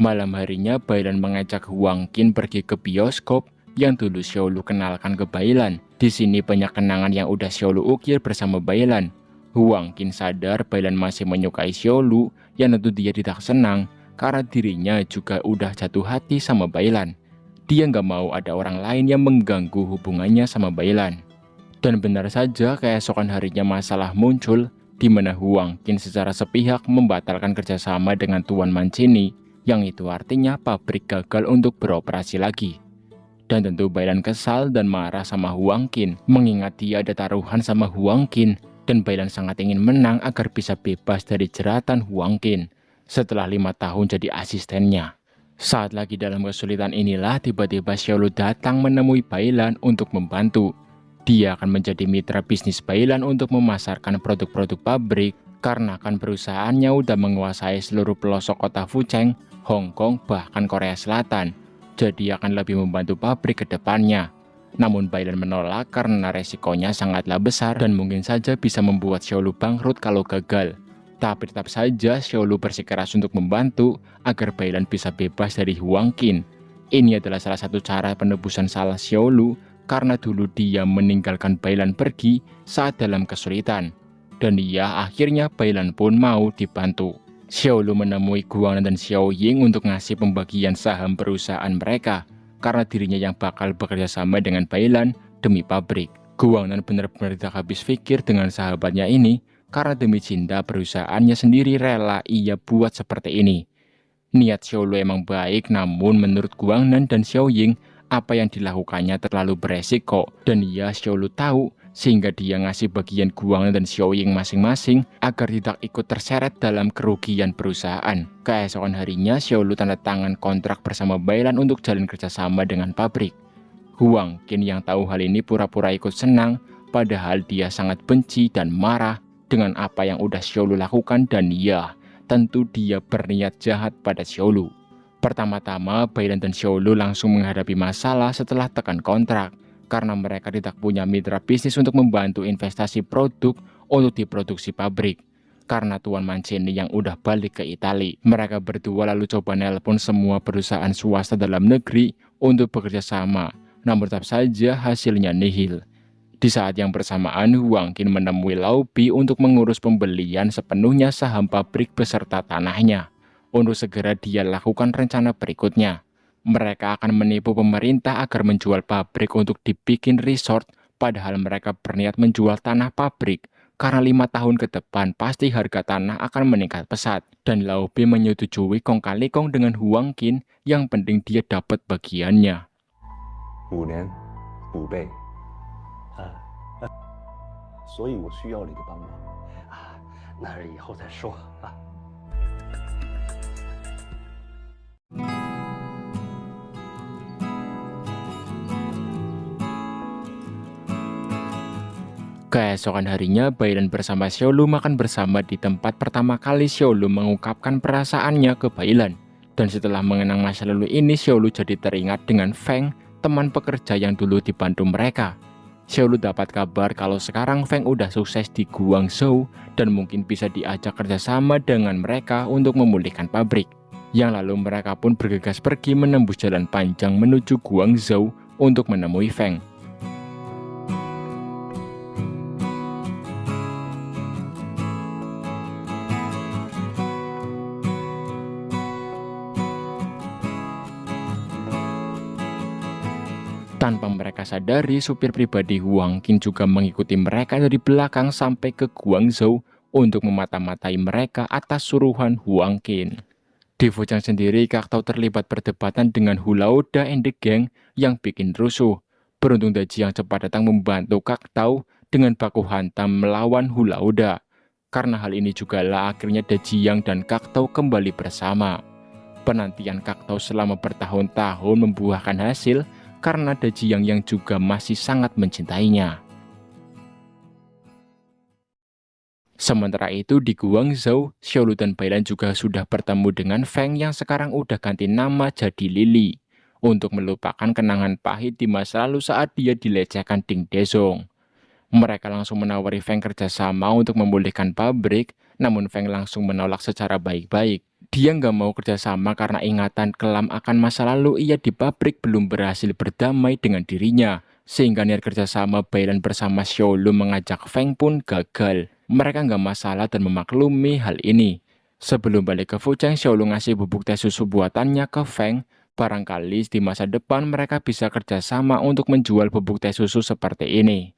Malam harinya Bailan mengajak Huang Qin pergi ke bioskop yang dulu Xiaolu kenalkan ke Bailan. Di sini banyak kenangan yang udah Xiaolu ukir bersama Bailan. Huang Qin sadar Bailan masih menyukai Xiaolu, yang tentu dia tidak senang karena dirinya juga udah jatuh hati sama Bailan. Dia nggak mau ada orang lain yang mengganggu hubungannya sama Bailan. Dan benar saja keesokan harinya masalah muncul, di mana Huang Qin secara sepihak membatalkan kerjasama dengan Tuan Mancini, yang itu artinya pabrik gagal untuk beroperasi lagi. Dan tentu Bailan kesal dan marah sama Huang Qin, mengingat dia ada taruhan sama Huang Qin, dan Bailan sangat ingin menang agar bisa bebas dari jeratan Huang Qin setelah 5 tahun jadi asistennya. Saat lagi dalam kesulitan inilah tiba-tiba Xiaolu datang menemui Bailan untuk membantu. Dia akan menjadi mitra bisnis Bailan untuk memasarkan produk-produk pabrik karena kan perusahaannya udah menguasai seluruh pelosok kota Fucheng, Hong Kong, bahkan Korea Selatan. Jadi akan lebih membantu pabrik ke depannya. Namun Bailan menolak karena resikonya sangatlah besar dan mungkin saja bisa membuat Xiaolu bangkrut kalau gagal. Tapi tetap saja Xiaolu bersikeras untuk membantu agar Bailan bisa bebas dari Huang Qin. Ini adalah salah satu cara penebusan salah Xiaolu karena dulu dia meninggalkan Bailan pergi saat dalam kesulitan. Dan ya akhirnya Bailan pun mau dibantu. Xiaolu menemui Guangnan dan Xiao Ying untuk ngasih pembagian saham perusahaan mereka karena dirinya yang bakal bekerja sama dengan Bailan demi pabrik. Guangnan benar-benar tidak habis pikir dengan sahabatnya ini karena demi cinta perusahaannya sendiri rela ia buat seperti ini. Niat Xiaolu emang baik, namun menurut Guangnan dan Xiao Ying apa yang dilakukannya terlalu beresiko, dan ya Xiaolu tahu sehingga dia ngasih bagian Guang dan Xiaoying masing-masing agar tidak ikut terseret dalam kerugian perusahaan. Keesokan harinya, Xiaolu tanda tangan kontrak bersama Bailan untuk jalin kerjasama dengan pabrik. Huang Qin yang tahu hal ini pura-pura ikut senang, padahal dia sangat benci dan marah dengan apa yang udah Xiaolu lakukan, dan ya, tentu dia berniat jahat pada Xiaolu. Pertama-tama, Bailan dan Xiaolu langsung menghadapi masalah setelah tekan kontrak, karena mereka tidak punya mitra bisnis untuk membantu investasi produk untuk diproduksi pabrik. Karena Tuan Mancini yang udah balik ke Italia, mereka berdua lalu coba nelpon semua perusahaan swasta dalam negeri untuk bekerja sama, namun tetap saja hasilnya nihil. Di saat yang bersamaan, Huang Qin menemui Lao Bi untuk mengurus pembelian sepenuhnya saham pabrik beserta tanahnya. Untuk segera dia lakukan rencana berikutnya. Mereka akan menipu pemerintah agar menjual pabrik untuk dibikin resort, padahal mereka berniat menjual tanah pabrik, karena 5 tahun ke depan pasti harga tanah akan meningkat pesat. Dan Lao Bi menyetujui kong kali kong dengan Huang Qin, yang penting dia dapat bagiannya. 5年5倍，所以我需要你的帮忙。那是以后再说啊。 Keesokan harinya, Bailan bersama Xiaolu makan bersama di tempat pertama kali Xiaolu mengungkapkan perasaannya ke Bailan. Dan setelah mengenang masa lalu ini, Xiaolu jadi teringat dengan Feng, teman pekerja yang dulu dibantu mereka. Xiaolu dapat kabar kalau sekarang Feng udah sukses di Guangzhou dan mungkin bisa diajak kerjasama dengan mereka untuk memulihkan pabrik. Yang lalu mereka pun bergegas pergi menembus jalan panjang menuju Guangzhou untuk menemui Feng. Tanpa mereka sadari, supir pribadi Huang Qin juga mengikuti mereka dari belakang sampai ke Guangzhou untuk memata-matai mereka atas suruhan Huang Qin. Di Fuzhang sendiri, Kak Tao terlibat perdebatan dengan Hu Laoda and the gang yang bikin rusuh. Beruntung Daji yang cepat datang membantu Kak Tao dengan baku hantam melawan Hu Laoda. Karena hal ini jugalah akhirnya Daji Yang dan Kak Tao kembali bersama. Penantian Kak Tao selama bertahun-tahun membuahkan hasil, karena Daji yang juga masih sangat mencintainya. Sementara itu di Guangzhou, Xiaolu dan Bailan juga sudah bertemu dengan Feng yang sekarang udah ganti nama jadi Lily, untuk melupakan kenangan pahit di masa lalu saat dia dilecehkan Ding Dezong. Mereka langsung menawari Feng kerjasama untuk memulihkan pabrik, namun Feng langsung menolak secara baik-baik. Dia nggak mau kerjasama karena ingatan kelam akan masa lalu ia di pabrik belum berhasil berdamai dengan dirinya, sehingga niat kerjasama Bailan bersama Xiaolu mengajak Feng pun gagal. Mereka nggak masalah dan memaklumi hal ini. Sebelum balik ke Fuzhang, Xiaolu ngasih bubuk teh susu buatannya ke Feng. Barangkali di masa depan mereka bisa kerjasama untuk menjual bubuk teh susu seperti ini.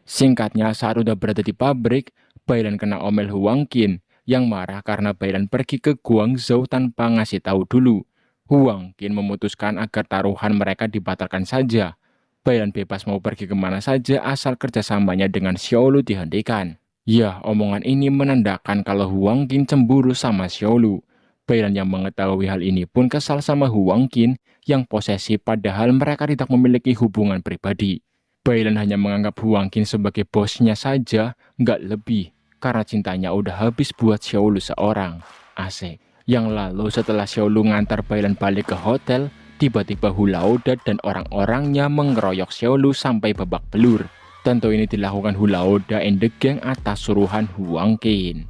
Singkatnya, saat udah berada di pabrik, Bailan kena omel Huang Qin yang marah karena Bailan pergi ke Guangzhou tanpa ngasih tahu dulu. Huang Qin memutuskan agar taruhan mereka dibatalkan saja. Bailan bebas mau pergi kemana saja asal kerjasamanya dengan Xiaolu dihentikan. Ya, omongan ini menandakan kalau Huang Qin cemburu sama Xiaolu. Bailan yang mengetahui hal ini pun kesal sama Huang Qin yang posesif padahal mereka tidak memiliki hubungan pribadi. Bailan hanya menganggap Huang Qin sebagai bosnya saja, nggak lebih. Karena cintanya udah habis buat Xiaolu seorang. Asik. Yang lalu setelah Xiaolu ngantar Bailan balik ke hotel, tiba-tiba Hu Laoda dan orang-orangnya mengeroyok Xiaolu sampai babak belur. Tentu ini dilakukan Hu Laoda and the gang atas suruhan Huang Qin.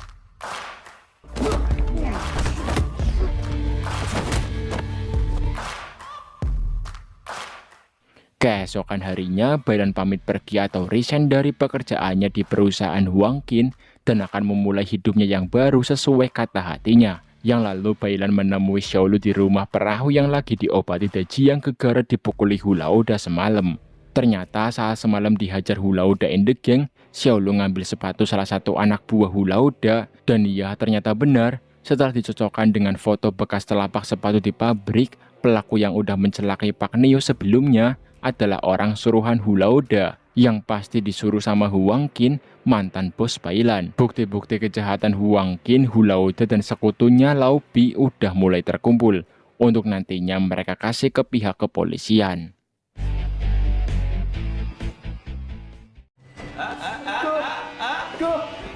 Keesokan harinya, Bailan pamit pergi atau resign dari pekerjaannya di perusahaan Huang Qin dan akan memulai hidupnya yang baru sesuai kata hatinya. Yang lalu Bailan menemui Xiaolu di rumah perahu yang lagi diobati Daji yang gegara dipukuli Hu Laoda semalam. Ternyata saat semalam dihajar Hu Laoda and the gang, Xiaolu ngambil sepatu salah satu anak buah Hu Laoda, dan iya ternyata benar. Setelah dicocokkan dengan foto bekas telapak sepatu di pabrik, pelaku yang udah mencelakai Pak Nio sebelumnya adalah orang suruhan Hu Laoda. yang pasti disuruh sama Huang Qin, mantan bos Bailan. Bukti-bukti kejahatan Huang Qin, Hu Laode dan sekutunya Lao Bi udah mulai terkumpul untuk nantinya mereka kasih ke pihak kepolisian.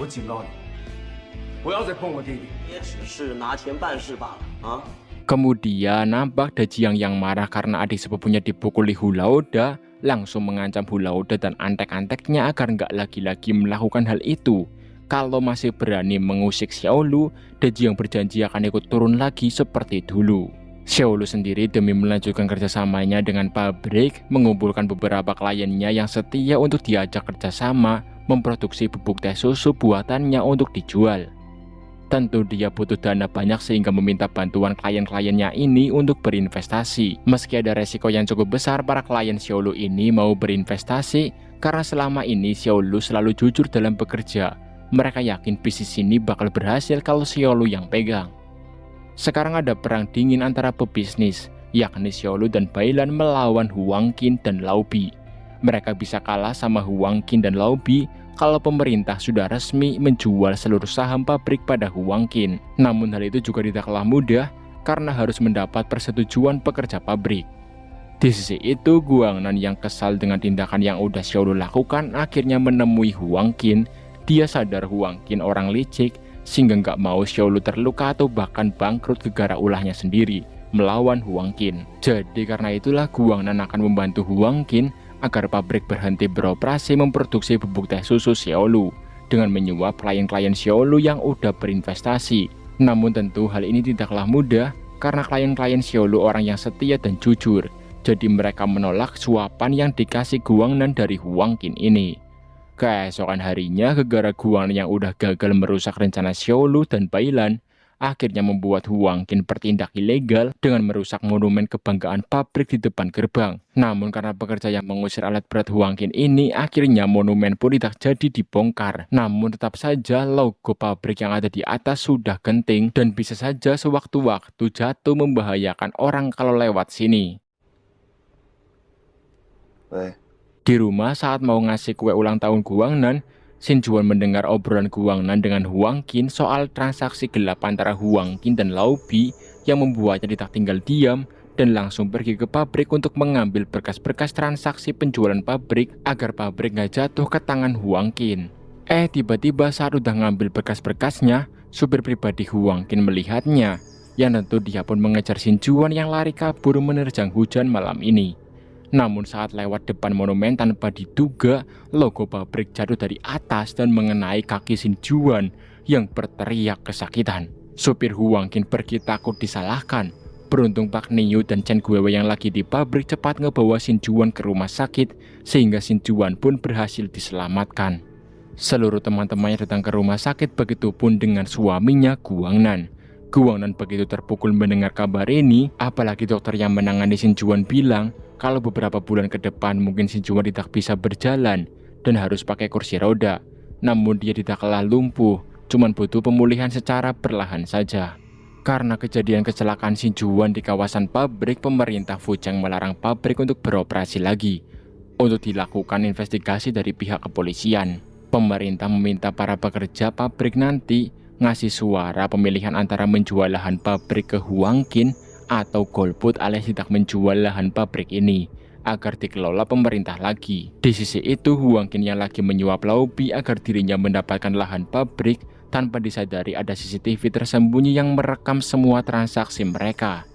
我警告你，不要再碰我弟弟。也只是拿钱办事罢了啊！ Kemudian nampak Dajiang yang marah karena adik sepupunya dipukuli Hu Laode, langsung mengancam Hu Laode dan antek-anteknya agar nggak lagi-lagi melakukan hal itu. Kalau masih berani mengusik Xiaolu, Dajiang berjanji akan ikut turun lagi seperti dulu. Xiaolu sendiri demi melanjutkan kerjasamanya dengan pabrik, mengumpulkan beberapa kliennya yang setia untuk diajak kerjasama, memproduksi bubuk teh susu buatannya untuk dijual. Tentu dia butuh dana banyak sehingga meminta bantuan klien-kliennya ini untuk berinvestasi. Meski ada resiko yang cukup besar, para klien Xiaolu ini mau berinvestasi karena selama ini Xiaolu selalu jujur dalam bekerja. Mereka yakin bisnis ini bakal berhasil kalau Xiaolu yang pegang. Sekarang ada perang dingin antara pebisnis, yakni Xiaolu dan Bailan melawan Huang Qin dan Lao Bi. Mereka bisa kalah sama Huang Qin dan Lao Bi kalau pemerintah sudah resmi menjual seluruh saham pabrik pada Huang Qin. Namun hal itu juga tidak kalah mudah karena harus mendapat persetujuan pekerja pabrik. Di sisi itu, Guangnan yang kesal dengan tindakan yang udah Xiaolu lakukan akhirnya menemui Huang Qin. Dia sadar Huang Qin orang licik sehingga nggak mau Xiaolu terluka atau bahkan bangkrut gara-gara ulahnya sendiri melawan Huang Qin. Jadi karena itulah Guangnan akan membantu Huang Qin agar pabrik berhenti beroperasi memproduksi bubuk teh susu Xiaolu dengan menyuap klien-klien Xiaolu yang udah berinvestasi. Namun tentu hal ini tidaklah mudah karena klien-klien Xiaolu orang yang setia dan jujur. Jadi mereka menolak suapan yang dikasih Guangnan dari Huang Qin ini. Keesokan harinya, gara-gara Guangnan yang udah gagal merusak rencana Xiaolu dan Bailan, akhirnya membuat Huang Qin bertindak ilegal dengan merusak monumen kebanggaan pabrik di depan gerbang. Namun karena pekerja yang mengusir alat berat Huang Qin ini, akhirnya monumen pun tidak jadi dibongkar. Namun tetap saja logo pabrik yang ada di atas sudah genting dan bisa saja sewaktu-waktu jatuh membahayakan orang kalau lewat sini. Di rumah saat mau ngasih kue ulang tahun Guangnan, Xin Juan mendengar obrolan Guangnan dengan Huang Qin soal transaksi gelap antara Huang Qin dan Lao Bi yang membuatnya tidak tinggal diam dan langsung pergi ke pabrik untuk mengambil berkas-berkas transaksi penjualan pabrik agar pabrik nggak jatuh ke tangan Huang Qin. Tiba-tiba saat udah ngambil berkas-berkasnya, supir pribadi Huang Qin melihatnya. Yang tentu dia pun mengejar Xin Juan yang lari kabur menerjang hujan malam ini. Namun saat lewat depan monumen tanpa diduga, logo pabrik jatuh dari atas dan mengenai kaki Xin Juan yang berteriak kesakitan. Supir Huang Qin pergi takut disalahkan. Beruntung Pak Niu dan Chen Guiwei yang lagi di pabrik cepat ngebawa Xin Juan ke rumah sakit sehingga Xin Juan pun berhasil diselamatkan. Seluruh teman-temannya datang ke rumah sakit, begitupun dengan suaminya Guangnan. Guangnan begitu terpukul mendengar kabar ini, apalagi dokter yang menangani Xin Juan bilang kalau beberapa bulan ke depan mungkin Xin Juan tidak bisa berjalan dan harus pakai kursi roda. Namun dia tidak kalah lumpuh, cuman butuh pemulihan secara perlahan saja. Karena kejadian kecelakaan Xin Juan di kawasan pabrik, pemerintah Fujian melarang pabrik untuk beroperasi lagi. Untuk dilakukan investigasi dari pihak kepolisian, pemerintah meminta para pekerja pabrik nanti ngasih suara pemilihan antara menjual lahan pabrik ke Huang Qin atau golput alias tidak menjual lahan pabrik ini agar dikelola pemerintah lagi. Di sisi itu, Huang Qin yang lagi menyuap Lao Bi agar dirinya mendapatkan lahan pabrik tanpa disadari ada CCTV tersembunyi yang merekam semua transaksi mereka.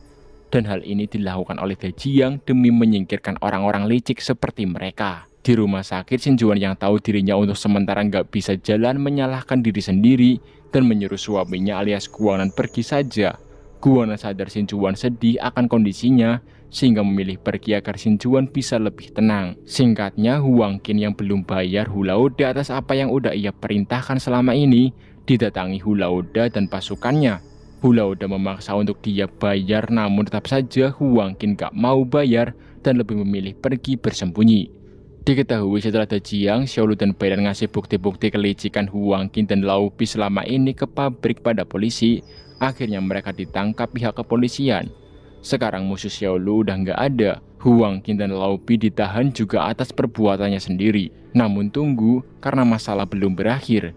Dan hal ini dilakukan oleh Dajiang demi menyingkirkan orang-orang licik seperti mereka. Di rumah sakit, Xin Juan yang tahu dirinya untuk sementara nggak bisa jalan menyalahkan diri sendiri dan menyuruh suaminya alias Guangnan pergi saja. Guangnan sadar Xin Juan sedih akan kondisinya sehingga memilih pergi agar Xin Juan bisa lebih tenang. Singkatnya, Huang Qin yang belum bayar Hu Laode atas apa yang udah ia perintahkan selama ini didatangi Hu Laode dan pasukannya. Hu Laode memaksa untuk dia bayar, namun tetap saja Huang Qin gak mau bayar dan lebih memilih pergi bersembunyi. Diketahui setelah Dajiang, Xiaolu dan Bailan ngasih bukti-bukti kelicikan Huang Qin dan Lao Bi selama ini ke pabrik pada polisi, akhirnya mereka ditangkap pihak kepolisian. Sekarang musuh Xiaolu udah nggak ada, Huang Qin dan Lao Bi ditahan juga atas perbuatannya sendiri. Namun tunggu, karena masalah belum berakhir.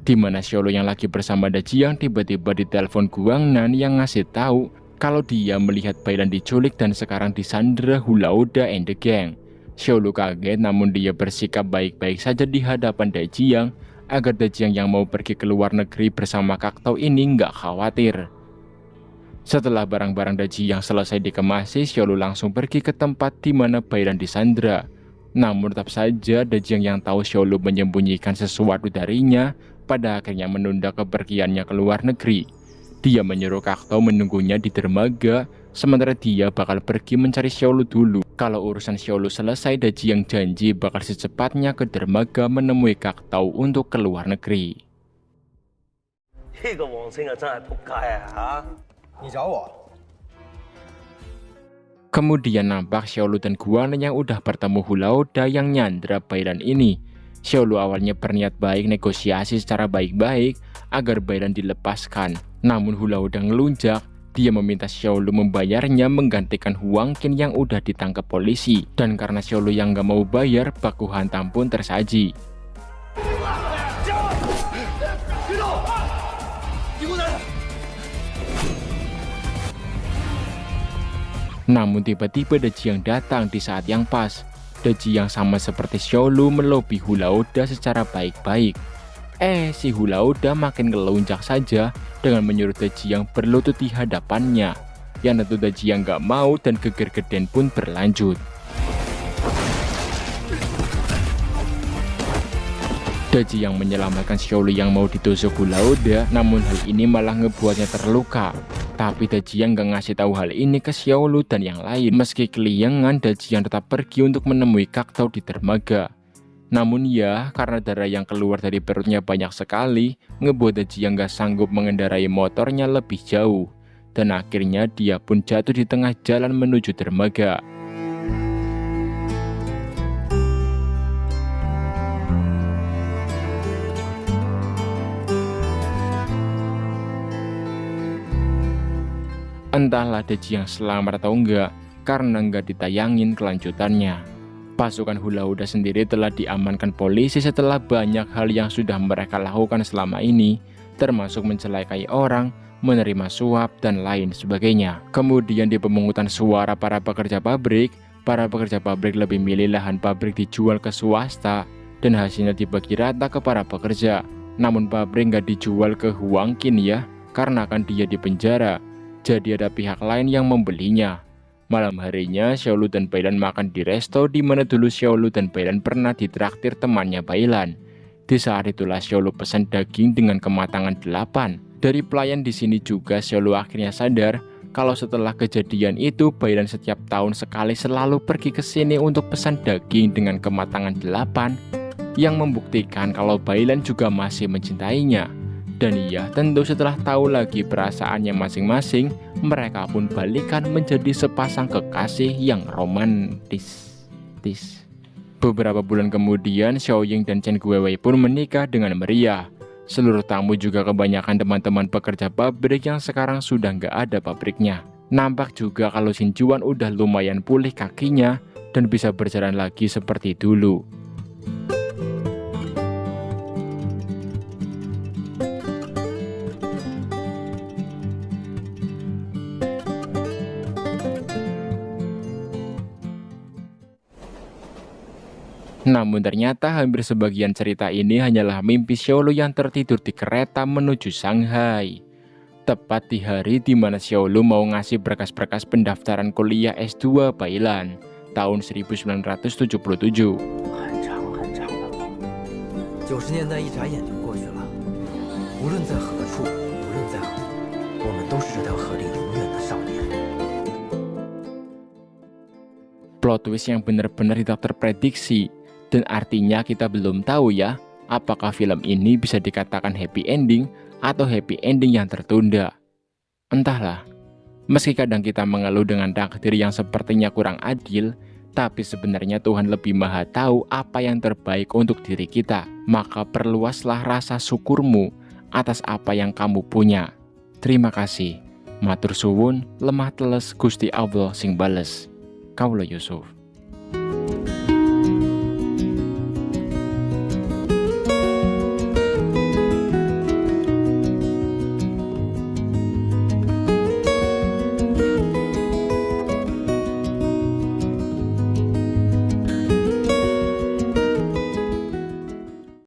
Di mana Xiaolu yang lagi bersama Da Jiang tiba-tiba ditelepon Guangnan yang ngasih tahu kalau dia melihat Bailan diculik dan sekarang disandera Hu Laoda and the gang. Xiaolu kaget, namun dia bersikap baik-baik saja di hadapan Da Jiang agar Da Jiang yang mau pergi ke luar negeri bersama Kaktau ini nggak khawatir. Setelah barang-barang Da Jiang selesai dikemasi, Xiaolu langsung pergi ke tempat di mana Bailan disandera. Namun tetap saja Da Jiang yang tahu Xiaolu menyembunyikan sesuatu darinya, pada akhirnya menunda kepergiannya ke luar negeri. Dia menyuruh Kaktau menunggunya di dermaga, sementara dia bakal pergi mencari Xiaolu dulu. Kalau urusan Xiaolu selesai, Da Jiang janji bakal secepatnya ke dermaga menemui Kaktau untuk ke luar negeri. 这个王星啊，真係仆街啊！ 你找我？ Kemudian nampak Xiaolu dan Guangnan yang udah bertemu Hu Laoda yang nyandra Bailan ini. Xiaolu awalnya berniat baik negosiasi secara baik-baik agar Bailan dilepaskan. Namun Hu Laoda ngelunjak, dia meminta Xiaolu membayarnya menggantikan Huang Qin yang udah ditangkap polisi. Dan karena Xiaolu yang gak mau bayar, baku hantam pun tersaji. Namun tiba-tiba Da Jiang datang di saat yang pas. Da Jiang sama seperti Xiaolu melobi Hu Laoda secara baik-baik. Si Hu Laoda makin ngelunjak saja dengan menyuruh Da Jiang berlutut di hadapannya. Yang tentu Da Jiang gak mau dan geger-geden pun berlanjut. Da Jiang menyelamatkan Xiaolu yang mau ditusuk Hu Laoda, namun hal ini malah ngebuatnya terluka. Tapi Da Jiang gak ngasih tahu hal ini ke Xiaolu dan yang lain. Meski keliangan, Da Jiang tetap pergi untuk menemui Kaktau di dermaga. Namun ya, karena darah yang keluar dari perutnya banyak sekali, ngebuat Da Jiang gak sanggup mengendarai motornya lebih jauh. Dan akhirnya dia pun jatuh di tengah jalan menuju dermaga. Entahlah Da Jiang selamat atau enggak, karena enggak ditayangin kelanjutannya. Pasukan Hu Laoda sendiri telah diamankan polisi setelah banyak hal yang sudah mereka lakukan selama ini, termasuk mencelakai orang, menerima suap, dan lain sebagainya. Kemudian di pemungutan suara para pekerja pabrik lebih milih lahan pabrik dijual ke swasta, dan hasilnya dibagi rata ke para pekerja. Namun pabrik nggak dijual ke Huang Qin ya, karena kan dia di penjara. Jadi ada pihak lain yang membelinya. Malam harinya Xiaolu dan Bailan makan di resto di mana dulu Xiaolu dan Bailan pernah ditraktir temannya Bailan. Di saat itulah Xiaolu pesan daging dengan kematangan 8. Dari pelayan di sini juga Xiaolu akhirnya sadar kalau setelah kejadian itu Bailan setiap tahun sekali selalu pergi ke sini untuk pesan daging dengan kematangan 8, yang membuktikan kalau Bailan juga masih mencintainya. Dan iya, tentu setelah tahu lagi perasaannya masing-masing, mereka pun balikan menjadi sepasang kekasih yang romantis. Beberapa bulan kemudian, Xiaoying dan Chen Guiwei pun menikah dengan meriah. Seluruh tamu juga kebanyakan teman-teman pekerja pabrik yang sekarang sudah nggak ada pabriknya. Nampak juga kalau Xin Juan udah lumayan pulih kakinya dan bisa berjalan lagi seperti dulu. Namun ternyata hampir sebagian cerita ini hanyalah mimpi Xiaolu yang tertidur di kereta menuju Shanghai. Tepat di hari di mana Xiaolu mau ngasih berkas-berkas pendaftaran kuliah S2 Bailan tahun 1977. 很长很长的路，90年代一眨眼就过去了。无论在何处，无论在何地，我们都是这条河里永远的少年。 Plot twist yang benar-benar tidak terprediksi. Dan artinya kita belum tahu ya, apakah film ini bisa dikatakan happy ending atau happy ending yang tertunda. Entahlah, meski kadang kita mengeluh dengan takdir yang sepertinya kurang adil, tapi sebenarnya Tuhan lebih maha tahu apa yang terbaik untuk diri kita. Maka perluaslah rasa syukurmu atas apa yang kamu punya. Terima kasih. Matur suwun, lemah teles Gusti Allah sing bales. Kaulah Yusuf.